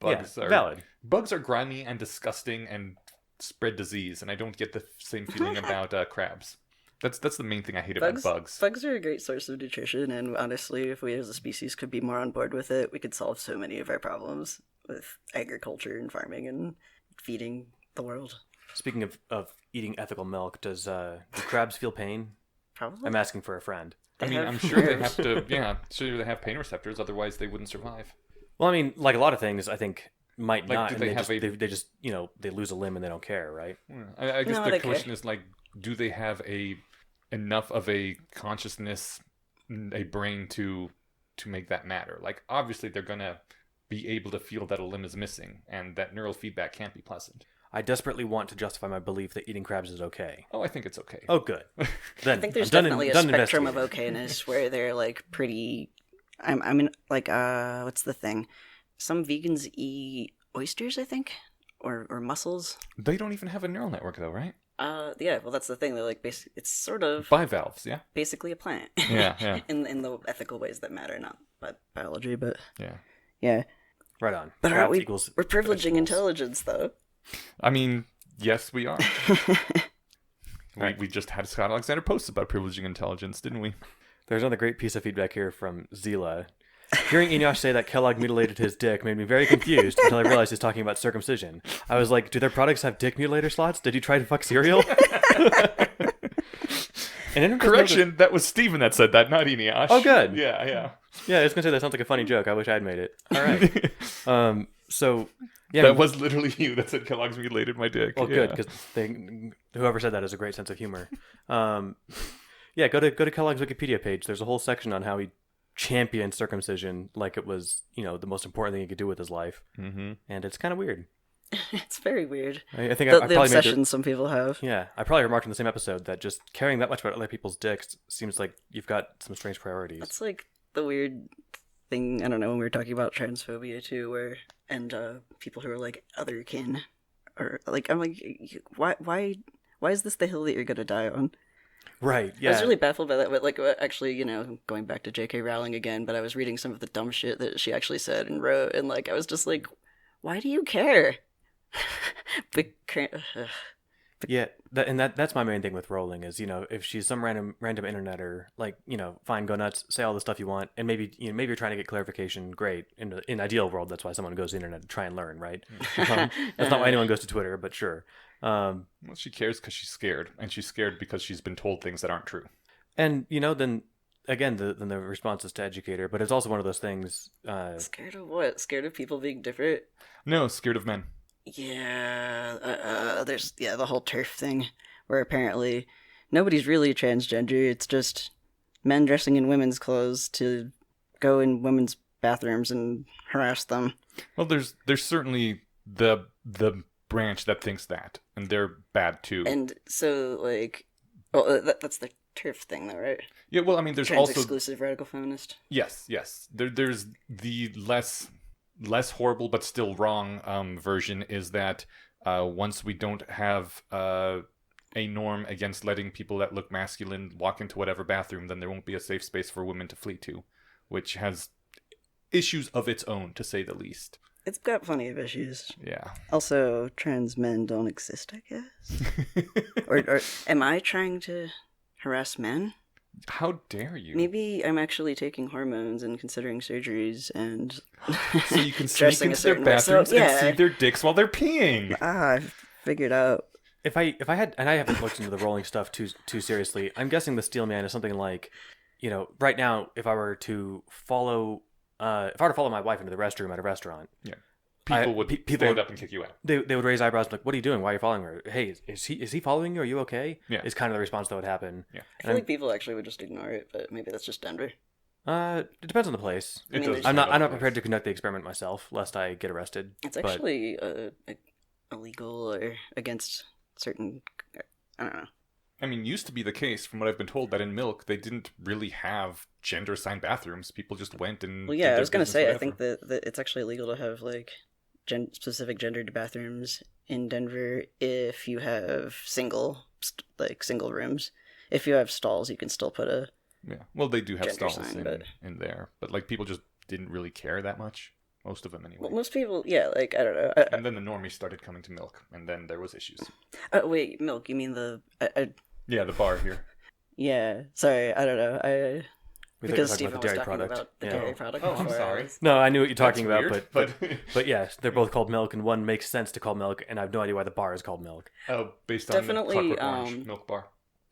Bugs are valid. Bugs are grimy and disgusting and spread disease, and I don't get the same feeling about crabs. That's the main thing I hate about bugs. Bugs are a great source of nutrition, and honestly, if we as a species could be more on board with it, we could solve so many of our problems with agriculture and farming and feeding the world. Speaking of eating ethical milk, do crabs feel pain? Probably. I'm asking for a friend. I mean, have I'm sure they nerves. have to. Yeah, sure they have pain receptors. Otherwise, they wouldn't survive. Well, I mean, like a lot of things, I think might Like, not. do And they they have just, they just they lose a limb and they don't care, right? Yeah. I guess No, the they question care. is like, do they have enough of a consciousness, a brain to make that matter? Like, obviously, they're gonna be able to feel that a limb is missing, and that neural feedback can't be pleasant. I desperately want to justify my belief that eating crabs is okay. Oh, I think it's okay. Oh, good. Then I think there's I'm done definitely done a spectrum of investigating. okayness where they're like pretty. I mean, like what's the thing? Some vegans eat oysters, I think, or mussels. They don't even have a neural network, though, right? Yeah. Well, that's the thing. They're like it's sort of Bivalves, yeah. basically a plant. Yeah, yeah. in the ethical ways that matter, not biology, but Yeah. yeah. Right on. But Crabs aren't we? equals We're privileging vegetables. intelligence, though. I mean, yes, we are. Right. We just had Scott Alexander post about privileging intelligence, didn't we? There's another great piece of feedback here from Zila. Hearing Enosh say that Kellogg mutilated his dick made me very confused until I realized he's talking about circumcision. I was like, do their products have dick mutilator slots? Did you try to fuck cereal? And then Correction, that was Steven that said that, not Enosh. Oh, good. Yeah, yeah. Yeah, I was gonna say that sounds like a funny joke. I wish I'd made it. All right. So yeah, That was literally you that said Kellogg's mutilated my dick. well, yeah. good because whoever said that has a great sense of humor. Yeah, go to Kellogg's Wikipedia page. There's a whole section on how he championed circumcision like it was the most important thing he could do with his life, and it's kind of weird. It's very weird. I think The I probably made obsession some people have. Yeah, I probably remarked in the same episode that just caring that much about other people's dicks seems like you've got some strange priorities. That's like the weird thing. I don't know when we were talking about transphobia too, and people who are like other kin, or like I'm like, why is this the hill that you're gonna die on? Right. I Yeah. was really baffled by that. But like, actually, going back to J.K. Rowling again, but I was reading some of the dumb shit that she actually said and wrote, and like I was just like, why do you care? Yeah, that's my main thing with Rowling is if she's some random interneter, like fine, go nuts, say all the stuff you want, and maybe maybe you're trying to get clarification, great. In ideal world, that's why someone goes to the internet to try and learn, right? That's not why anyone goes to Twitter, but sure. Well, she cares because she's scared, and she's scared because she's been told things that aren't true. And then again, the response is to educate her, but it's also one of those things. Scared of what? Scared of people being different? No, scared of men. Yeah, there's the whole turf thing, where apparently nobody's really transgender. It's just men dressing in women's clothes to go in women's bathrooms and harass them. Well, there's certainly the branch that thinks that, and they're bad too. And so, like, well, that's the turf thing, though, right? Yeah, well, I mean, there's Trans also exclusive radical feminist. yes. There's the less horrible but still wrong version is that once we don't have a norm against letting people that look masculine walk into whatever bathroom, then there won't be a safe space for women to flee to, which has issues of its own, to say the least. It's got plenty of issues. Yeah. Also, trans men don't exist, I guess. or am I trying to harass men? How dare you? Maybe I'm actually taking hormones and considering surgeries and So you can sneak dressing a into their certain way. bathrooms So, yeah. and see their dicks while they're peeing. I've figured out. If I had, and I haven't looked into the rolling stuff too seriously, I'm guessing the steel man is something like, right now, if I were to follow my wife into the restroom at a restaurant, Yeah. People would stand up and kick you out. They would raise eyebrows like, "What are you doing? Why are you following her? Hey, is he following you? Are you okay?" Yeah. Is kind of the response that would happen. Yeah. I feel like people actually would just ignore it, but maybe that's just Denver. It depends on the place. It mean, does I'm depend not on the prepared to place. conduct the experiment myself, lest I get arrested. It's but- actually illegal or against certain. I don't know. I mean, used to be the case, from what I've been told, that in Milk they didn't really have gender-assigned bathrooms. People just went and. Well, did yeah, I their was gonna business say I whatever. think that it's actually illegal to have like specific gendered bathrooms in Denver if you have single rooms. If you have stalls, you can still put a. Yeah. Well, they do have gender stalls sign, in, but- in there, but like people just didn't really care that much. Most of them, anyway. Well, most people, yeah, like I don't know. And then the normies started coming to Milk, and then there was issues. Wait, Milk? You mean the? Yeah, the bar here. Yeah, sorry, I don't know. We Because thought you Stephen were talking was about talking the dairy product. about the Yeah. dairy product. Oh, I'm before. sorry. No, I knew what you're talking That's about, weird, but but yes, they're both called milk, and one makes sense to call milk, and I have no idea why the bar is called milk. Oh, based on Definitely, the Clockwork Orange Milk Bar.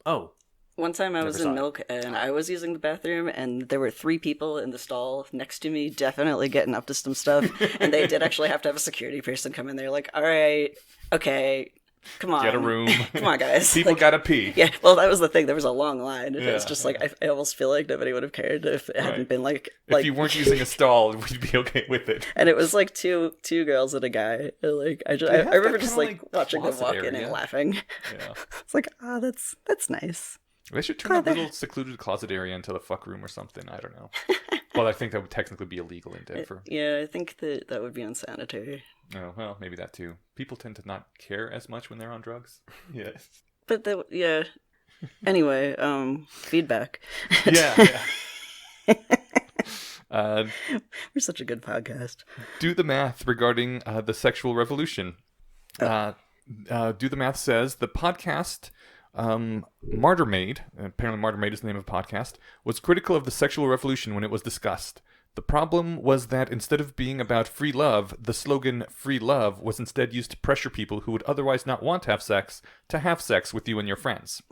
Oh, One time I Never was saw in it. Milk and I was using the bathroom and there were 3 people in the stall next to me definitely getting up to some stuff and they did actually have to have a security person come in there like, all right, okay, come on. Get a room. Come on, guys. People Like, gotta pee. yeah, well, that was the thing. There was a long line. And it's Yeah, just like, I almost feel like nobody would have cared if it hadn't Right. been like... If you weren't using a stall, we'd be okay with it. And it was like two girls and a guy. And like I They have remember that just kinda, like like, watching them closet walk in area. and laughing. Yeah. It's like, that's nice. They should turn that little secluded closet area into the fuck room or something. I don't know. Well, I think that would technically be illegal in Denver. Yeah, I think that would be unsanitary. Oh, well, maybe that too. People tend to not care as much when they're on drugs. Yes. But yeah. Anyway, feedback. Yeah. We're such a good podcast. Do the math regarding the sexual revolution. Do the math says the podcast Martyr Maid, apparently Martyr Maid is the name of the podcast, was critical of the sexual revolution when it was discussed. The problem was that instead of being about free love, the slogan free love was instead used to pressure people who would otherwise not want to have sex with you and your friends.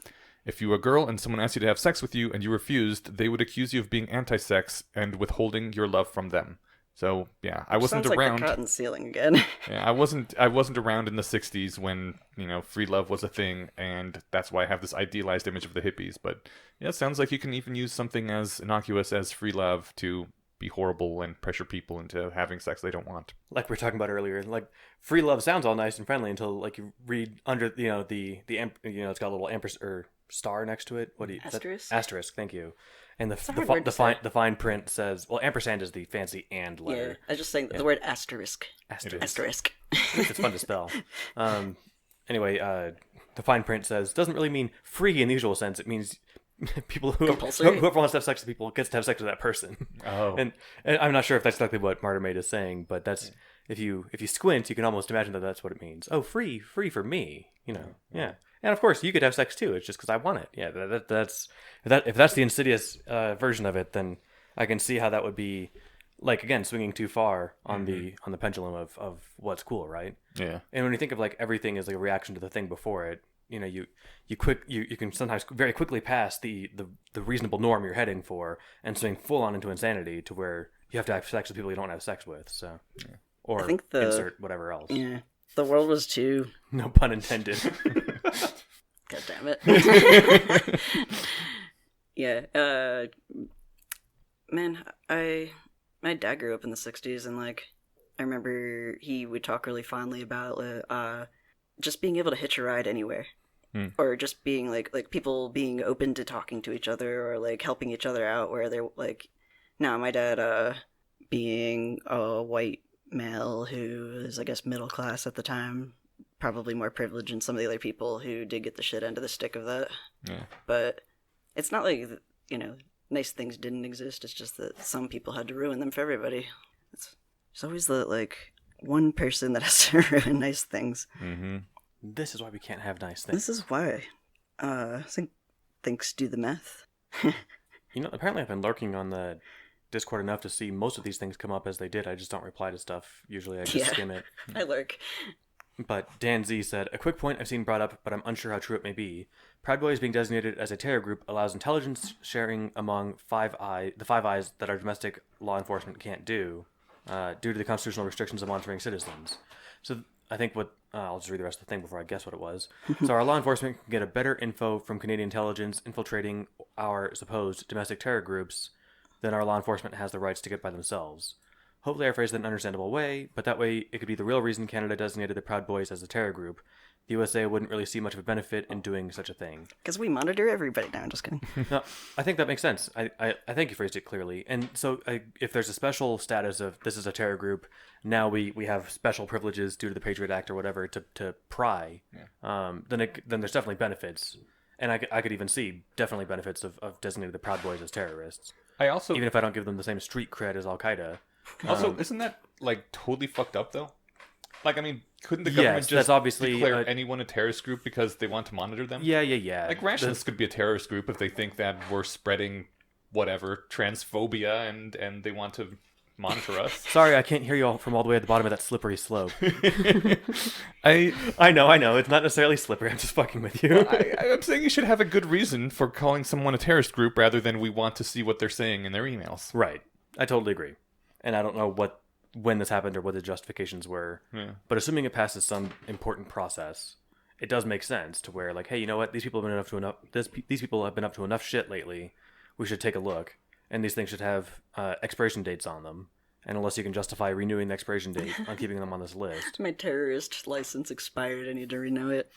If you were a girl and someone asked you to have sex with you and you refused, they would accuse you of being anti-sex and withholding your love from them. So yeah, I wasn't Sounds around. like the cotton ceiling again. Yeah, I wasn't around in the '60s when free love was a thing, and that's why I have this idealized image of the hippies. But yeah, it sounds like you can even use something as innocuous as free love to be horrible and pressure people into having sex they don't want. like we were talking about earlier, like free love sounds all nice and friendly until like you read under the it's got a little ampersand or star next to it. What do you Asterisk? Asterisk, thank you. And a hard word to say. the fine print says, well, ampersand is the fancy and Yeah, letter. I was just saying the word asterisk. Asterisk. Asterisk. It's fun to spell. Anyway, the fine print says doesn't really mean free in the usual sense. It means people Compulsory? whoever wants to have sex with people gets to have sex with that person. Oh, And I'm not sure if that's exactly what Martyr Maid is saying, but that's if you squint, you can almost imagine that that's what it means. Oh, free for me, yeah. And of course, you could have sex too. It's just because I want it. Yeah, if that's the insidious version of it, then I can see how that would be, like again, swinging too far on the pendulum of what's cool, right? yeah. And when you think of like everything as like a reaction to the thing before it, you can sometimes very quickly pass the reasonable norm you're heading for and swing full on into insanity to where you have to have sex with people you don't have sex with. So, or I think insert whatever else. Yeah. The world was too... No pun intended. God damn it. Yeah. Man, my dad grew up in the 60s and like I remember he would talk really fondly about just being able to hitch a ride anywhere. Or just being like people being open to talking to each other or like helping each other out where they're like now my dad being a white male who is I guess middle class at the time, probably more privileged than some of the other people who did get the shit end of the stick of that. Yeah. But it's not like nice things didn't exist. It's just that some people had to ruin them for everybody. It's always the like one person that has to ruin nice things. Mm-hmm. This is why we can't have nice things. This is why. I think thanks do the math. Apparently I've been lurking on the Discord enough to see most of these things come up as they did. I just don't reply to stuff. Usually I just skim it. I lurk. But Dan Z said, a quick point I've seen brought up, but I'm unsure how true it may be. Proud Boys being designated as a terror group allows intelligence sharing among the Five Eyes that our domestic law enforcement can't do, due to the constitutional restrictions of monitoring citizens. So I think I'll just read the rest of the thing before I guess what it was. So our law enforcement can get a better info from Canadian intelligence infiltrating our supposed domestic terror groups than our law enforcement has the rights to get by themselves. Hopefully I phrased that in an understandable way, but that way it could be the real reason Canada designated the Proud Boys as a terror group. The USA wouldn't really see much of a benefit in doing such a thing. Because we monitor everybody. No, I'm just kidding. No, I think that makes sense. I think you phrased it clearly. And so if there's a special status of this is a terror group, now we have special privileges due to the Patriot Act or whatever to pry, then there's definitely benefits. And I could even see definitely benefits of designating the Proud Boys as terrorists. Even if I don't give them the same street cred as Al-Qaeda. Also, isn't that like totally fucked up though? Like, I mean, couldn't the government just obviously declare anyone a terrorist group because they want to monitor them? Yeah. Like, rationalists could be a terrorist group if they think that we're spreading whatever transphobia and they want to monitor us. Sorry, I can't hear you all from all the way at the bottom of that slippery slope. I know. It's not necessarily slippery. I'm just fucking with you. I'm saying you should have a good reason for calling someone a terrorist group rather than we want to see what they're saying in their emails. Right. I totally agree. And I don't know when this happened or what the justifications were. Yeah. But assuming it passes some important process, it does make sense to where, like, hey, you know what? These people have been up to enough shit lately. We should take a look. And these things should have expiration dates on them. And unless you can justify renewing the expiration date on keeping them on this list. My terrorist license expired. I need to renew it.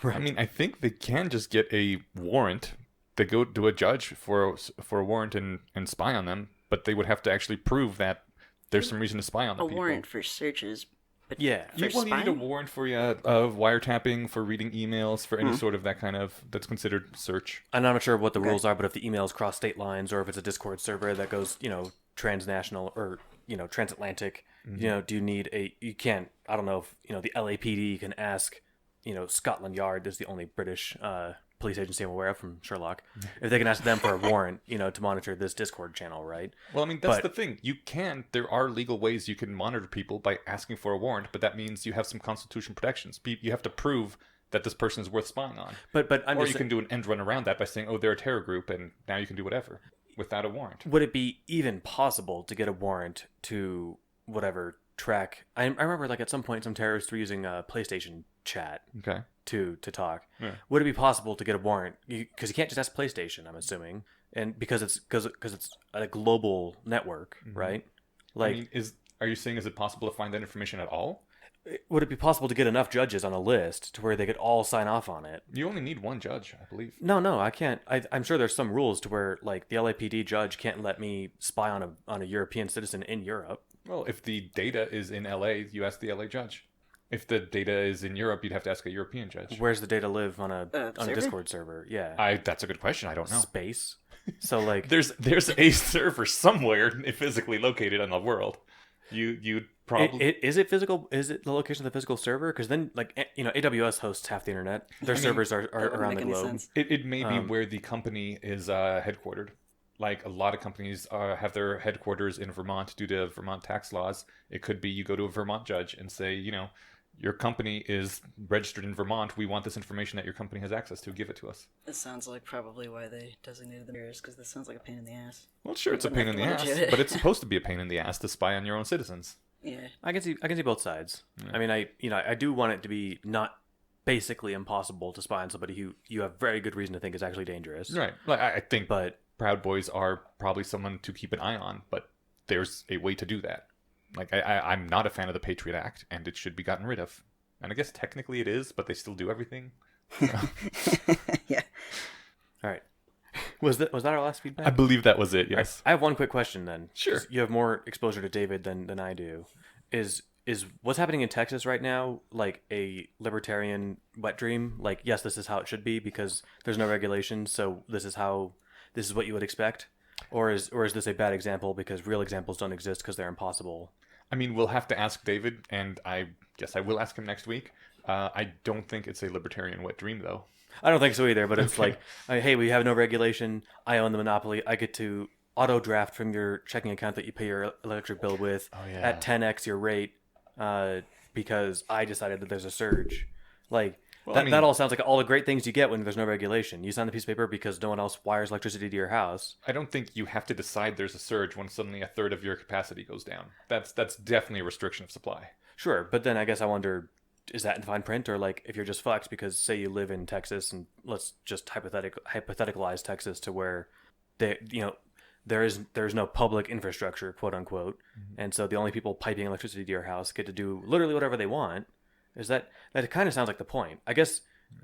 Right. I mean, I think they can just get a warrant. They go to a judge for a warrant and spy on them. But they would have to actually prove that there's some reason to spy on the people. A warrant for searches. But yeah. You need a warrant for wiretapping, for reading emails, for any sort of that kind of, that's considered search. I'm not sure what the rules are, but if the emails cross state lines or if it's a Discord server that goes, transnational or, transatlantic, do you need you can't, I don't know if, the LAPD can ask, Scotland Yard is the only British police agency I'm aware of from Sherlock, if they can ask them for a warrant, to monitor this Discord channel, right? Well, I mean, that's the thing. There are legal ways you can monitor people by asking for a warrant, but that means you have some constitutional protections. You have to prove that this person is worth spying on. But or you can do an end run around that by saying, oh, they're a terror group, and now you can do whatever without a warrant. Would it be even possible to get a warrant to whatever track? I remember, like, at some point some terrorists were using a PlayStation chat. Okay. To talk. Yeah. Would it be possible to get a warrant? Because you can't just ask PlayStation, I'm assuming, and because it's a global network, right? Like, I mean, are you saying is it possible to find that information at all? Would it be possible to get enough judges on a list to where they could all sign off on it? You only need one judge, I believe. No, I can't. I'm sure there's some rules to where, like, the LAPD judge can't let me spy on a European citizen in Europe. Well, if the data is in LA, you ask the LA judge. If the data is in Europe, you'd have to ask a European judge. Where's the data live on a Discord server? Yeah. That's a good question. I don't know. Space. So, like, there's a server somewhere physically located in the world. You'd probably is it physical? Is it the location of the physical server? Because then, like, AWS hosts half the internet. Their servers are around the globe. It may be where the company is headquartered. Like, a lot of companies have their headquarters in Vermont due to Vermont tax laws. It could be you go to a Vermont judge and say, your company is registered in Vermont. We want this information that your company has access to. Give it to us. This sounds like probably why they designated them terrorists, because this sounds like a pain in the ass. Well, sure, it's a pain in the ass, but it's supposed to be a pain in the ass to spy on your own citizens. Yeah, I can see both sides. Yeah. I mean, I do want it to be not basically impossible to spy on somebody who you have very good reason to think is actually dangerous. Right. Like, I think, but Proud Boys are probably someone to keep an eye on, but there's a way to do that. Like, I'm not a fan of the Patriot Act, and it should be gotten rid of. And I guess technically it is, but they still do everything. Yeah. All right. Was that our last feedback? I believe that was it, yes. I have one quick question then. Sure. You have more exposure to David than I do. Is what's happening in Texas right now like a libertarian wet dream? Like, yes, this is how it should be because there's no regulations, so this is what you would expect? Or is this a bad example because real examples don't exist because they're impossible? I mean, we'll have to ask David, and I guess I will ask him next week. I don't think it's a libertarian wet dream, though. I don't think so either. But it's like, hey, we have no regulation. I own the monopoly. I get to auto draft from your checking account that you pay your electric bill with at 10x your rate because I decided that there's a surge. Like that all sounds like all the great things you get when there's no regulation. You sign the piece of paper because no one else wires electricity to your house. I don't think you have to decide there's a surge when suddenly a third of your capacity goes down. That's definitely a restriction of supply. Sure, but then I guess I wonder, is that in fine print, or like if you're just fucked because say you live in Texas and let's just hypotheticalize Texas to where there's no public infrastructure, quote unquote, and so the only people piping electricity to your house get to do literally whatever they want. Is that kind of sounds like the point? I guess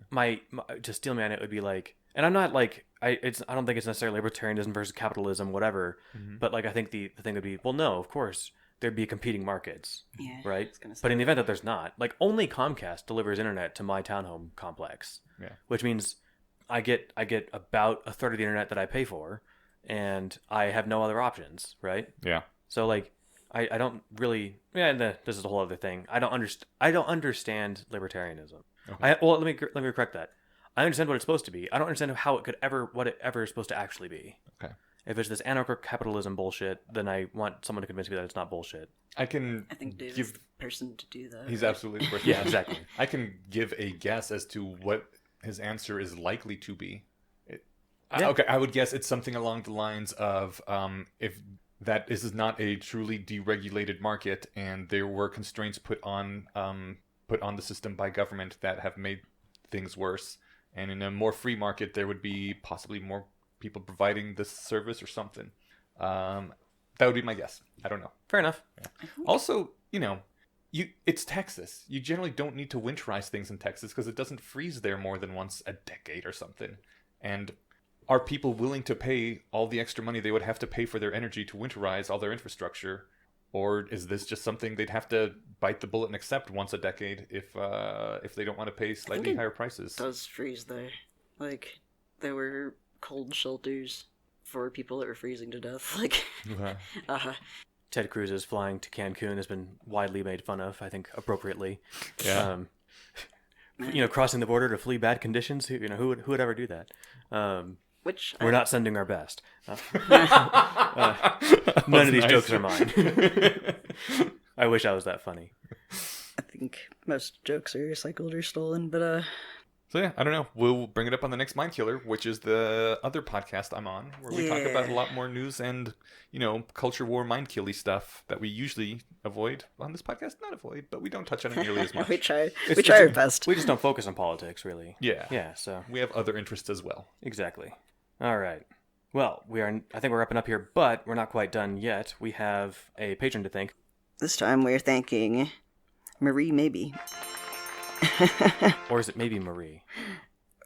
my to steel man it would be like, and I'm not like I don't think it's necessarily libertarianism versus capitalism, whatever, but like I think the thing would be, well, no, of course there'd be competing markets, right? But in the event that there's not, like only Comcast delivers internet to my townhome complex, which means I get about a third of the internet that I pay for, and I have no other options, right? Yeah. So like I don't really this is a whole other thing. I don't understand libertarianism. Okay. Let me correct that. I understand what it's supposed to be. I don't understand what it ever is supposed to actually be. Okay. If it's this anarcho-capitalism bullshit, then I want someone to convince me that it's not bullshit. I think Dave is the person to do that. He's absolutely the person. Yeah, exactly. I can give a guess as to what his answer is likely to be. Okay, I would guess it's something along the lines of if that this is not a truly deregulated market and there were constraints put on the system by government that have made things worse, and in a more free market there would be possibly more people providing this service or something. That would be my guess. I don't know. Fair enough. Yeah. Also, it's Texas. You generally don't need to winterize things in Texas because it doesn't freeze there more than once a decade or something. And are people willing to pay all the extra money they would have to pay for their energy to winterize all their infrastructure? Or is this just something they'd have to bite the bullet and accept once a decade if they don't want to pay slightly higher prices? It does freeze there. Like, there were cold shelters for people that were freezing to death. Like, Ted Cruz's flying to Cancun has been widely made fun of, I think, appropriately. Yeah. Crossing the border to flee bad conditions. Who would ever do that? We're not sending our best. None of these jokes are mine. I wish I was that funny. I think most jokes are recycled or stolen, but So yeah, I don't know. We'll bring it up on the next Mind Killer, which is the other podcast I'm on, where we talk about a lot more news and, culture war mind killy stuff that we usually avoid on this podcast. Not avoid, but we don't touch on it nearly as much. we try our best. We just don't focus on politics, really. Yeah. Yeah, so. We have other interests as well. Exactly. All right. Well, I think we're wrapping up here, but we're not quite done yet. We have a patron to thank. This time we're thanking Marie Maybe. Or is it maybe Marie?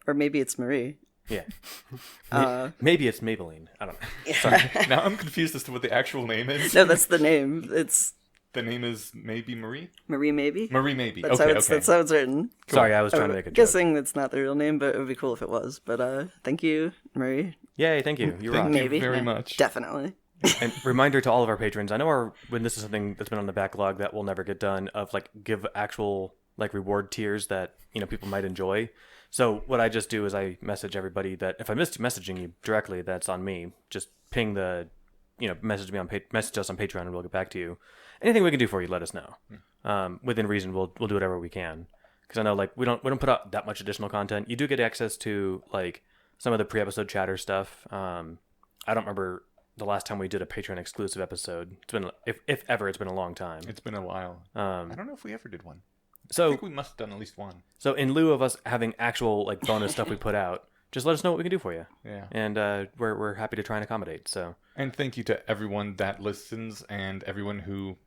Or maybe it's Marie. Yeah. Maybe it's Maybelline. I don't know. Sorry. Now I'm confused as to what the actual name is. No, that's the name. The name is maybe Marie? Marie Maybe? Marie Maybe. That's That's how it's written. Cool. Sorry, I was trying to make a joke. Guessing that's not the real name, but it would be cool if it was. But thank you, Marie. Yay, thank you. You rock. Thank you very much. Definitely. And reminder to all of our patrons, I know when this is something that's been on the backlog that will never get done, of give actual reward tiers that people might enjoy. So what I just do is I message everybody that if I missed messaging you directly, that's on me. Just ping message us on Patreon and we'll get back to you. Anything we can do for you, let us know. Within reason, we'll do whatever we can. Because I know we don't put out that much additional content. You do get access to some of the pre-episode chatter stuff. I don't remember the last time we did a Patreon exclusive episode. It's been if ever, it's been a long time. It's been a while. I don't know if we ever did one. So I think we must have done at least one. So in lieu of us having actual bonus stuff we put out, just let us know what we can do for you. Yeah. And we're happy to try and accommodate. So. And thank you to everyone that listens and everyone who,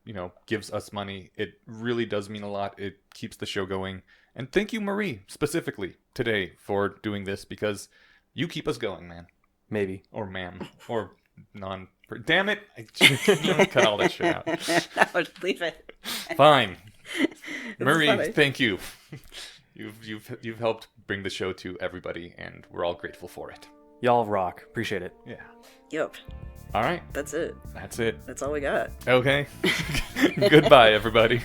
gives us money. It really does mean a lot. It keeps the show going. And thank you, Marie, specifically today for doing this because you keep us going, man. Maybe. Or ma'am. Or non. Damn it. Cut all that shit out. No, leave it. Fine. Marie, thank you. You've helped bring the show to everybody, and we're all grateful for it. Y'all rock. Appreciate it. Yeah. Yep. All right. That's it. That's it. That's all we got. Okay. Goodbye, everybody.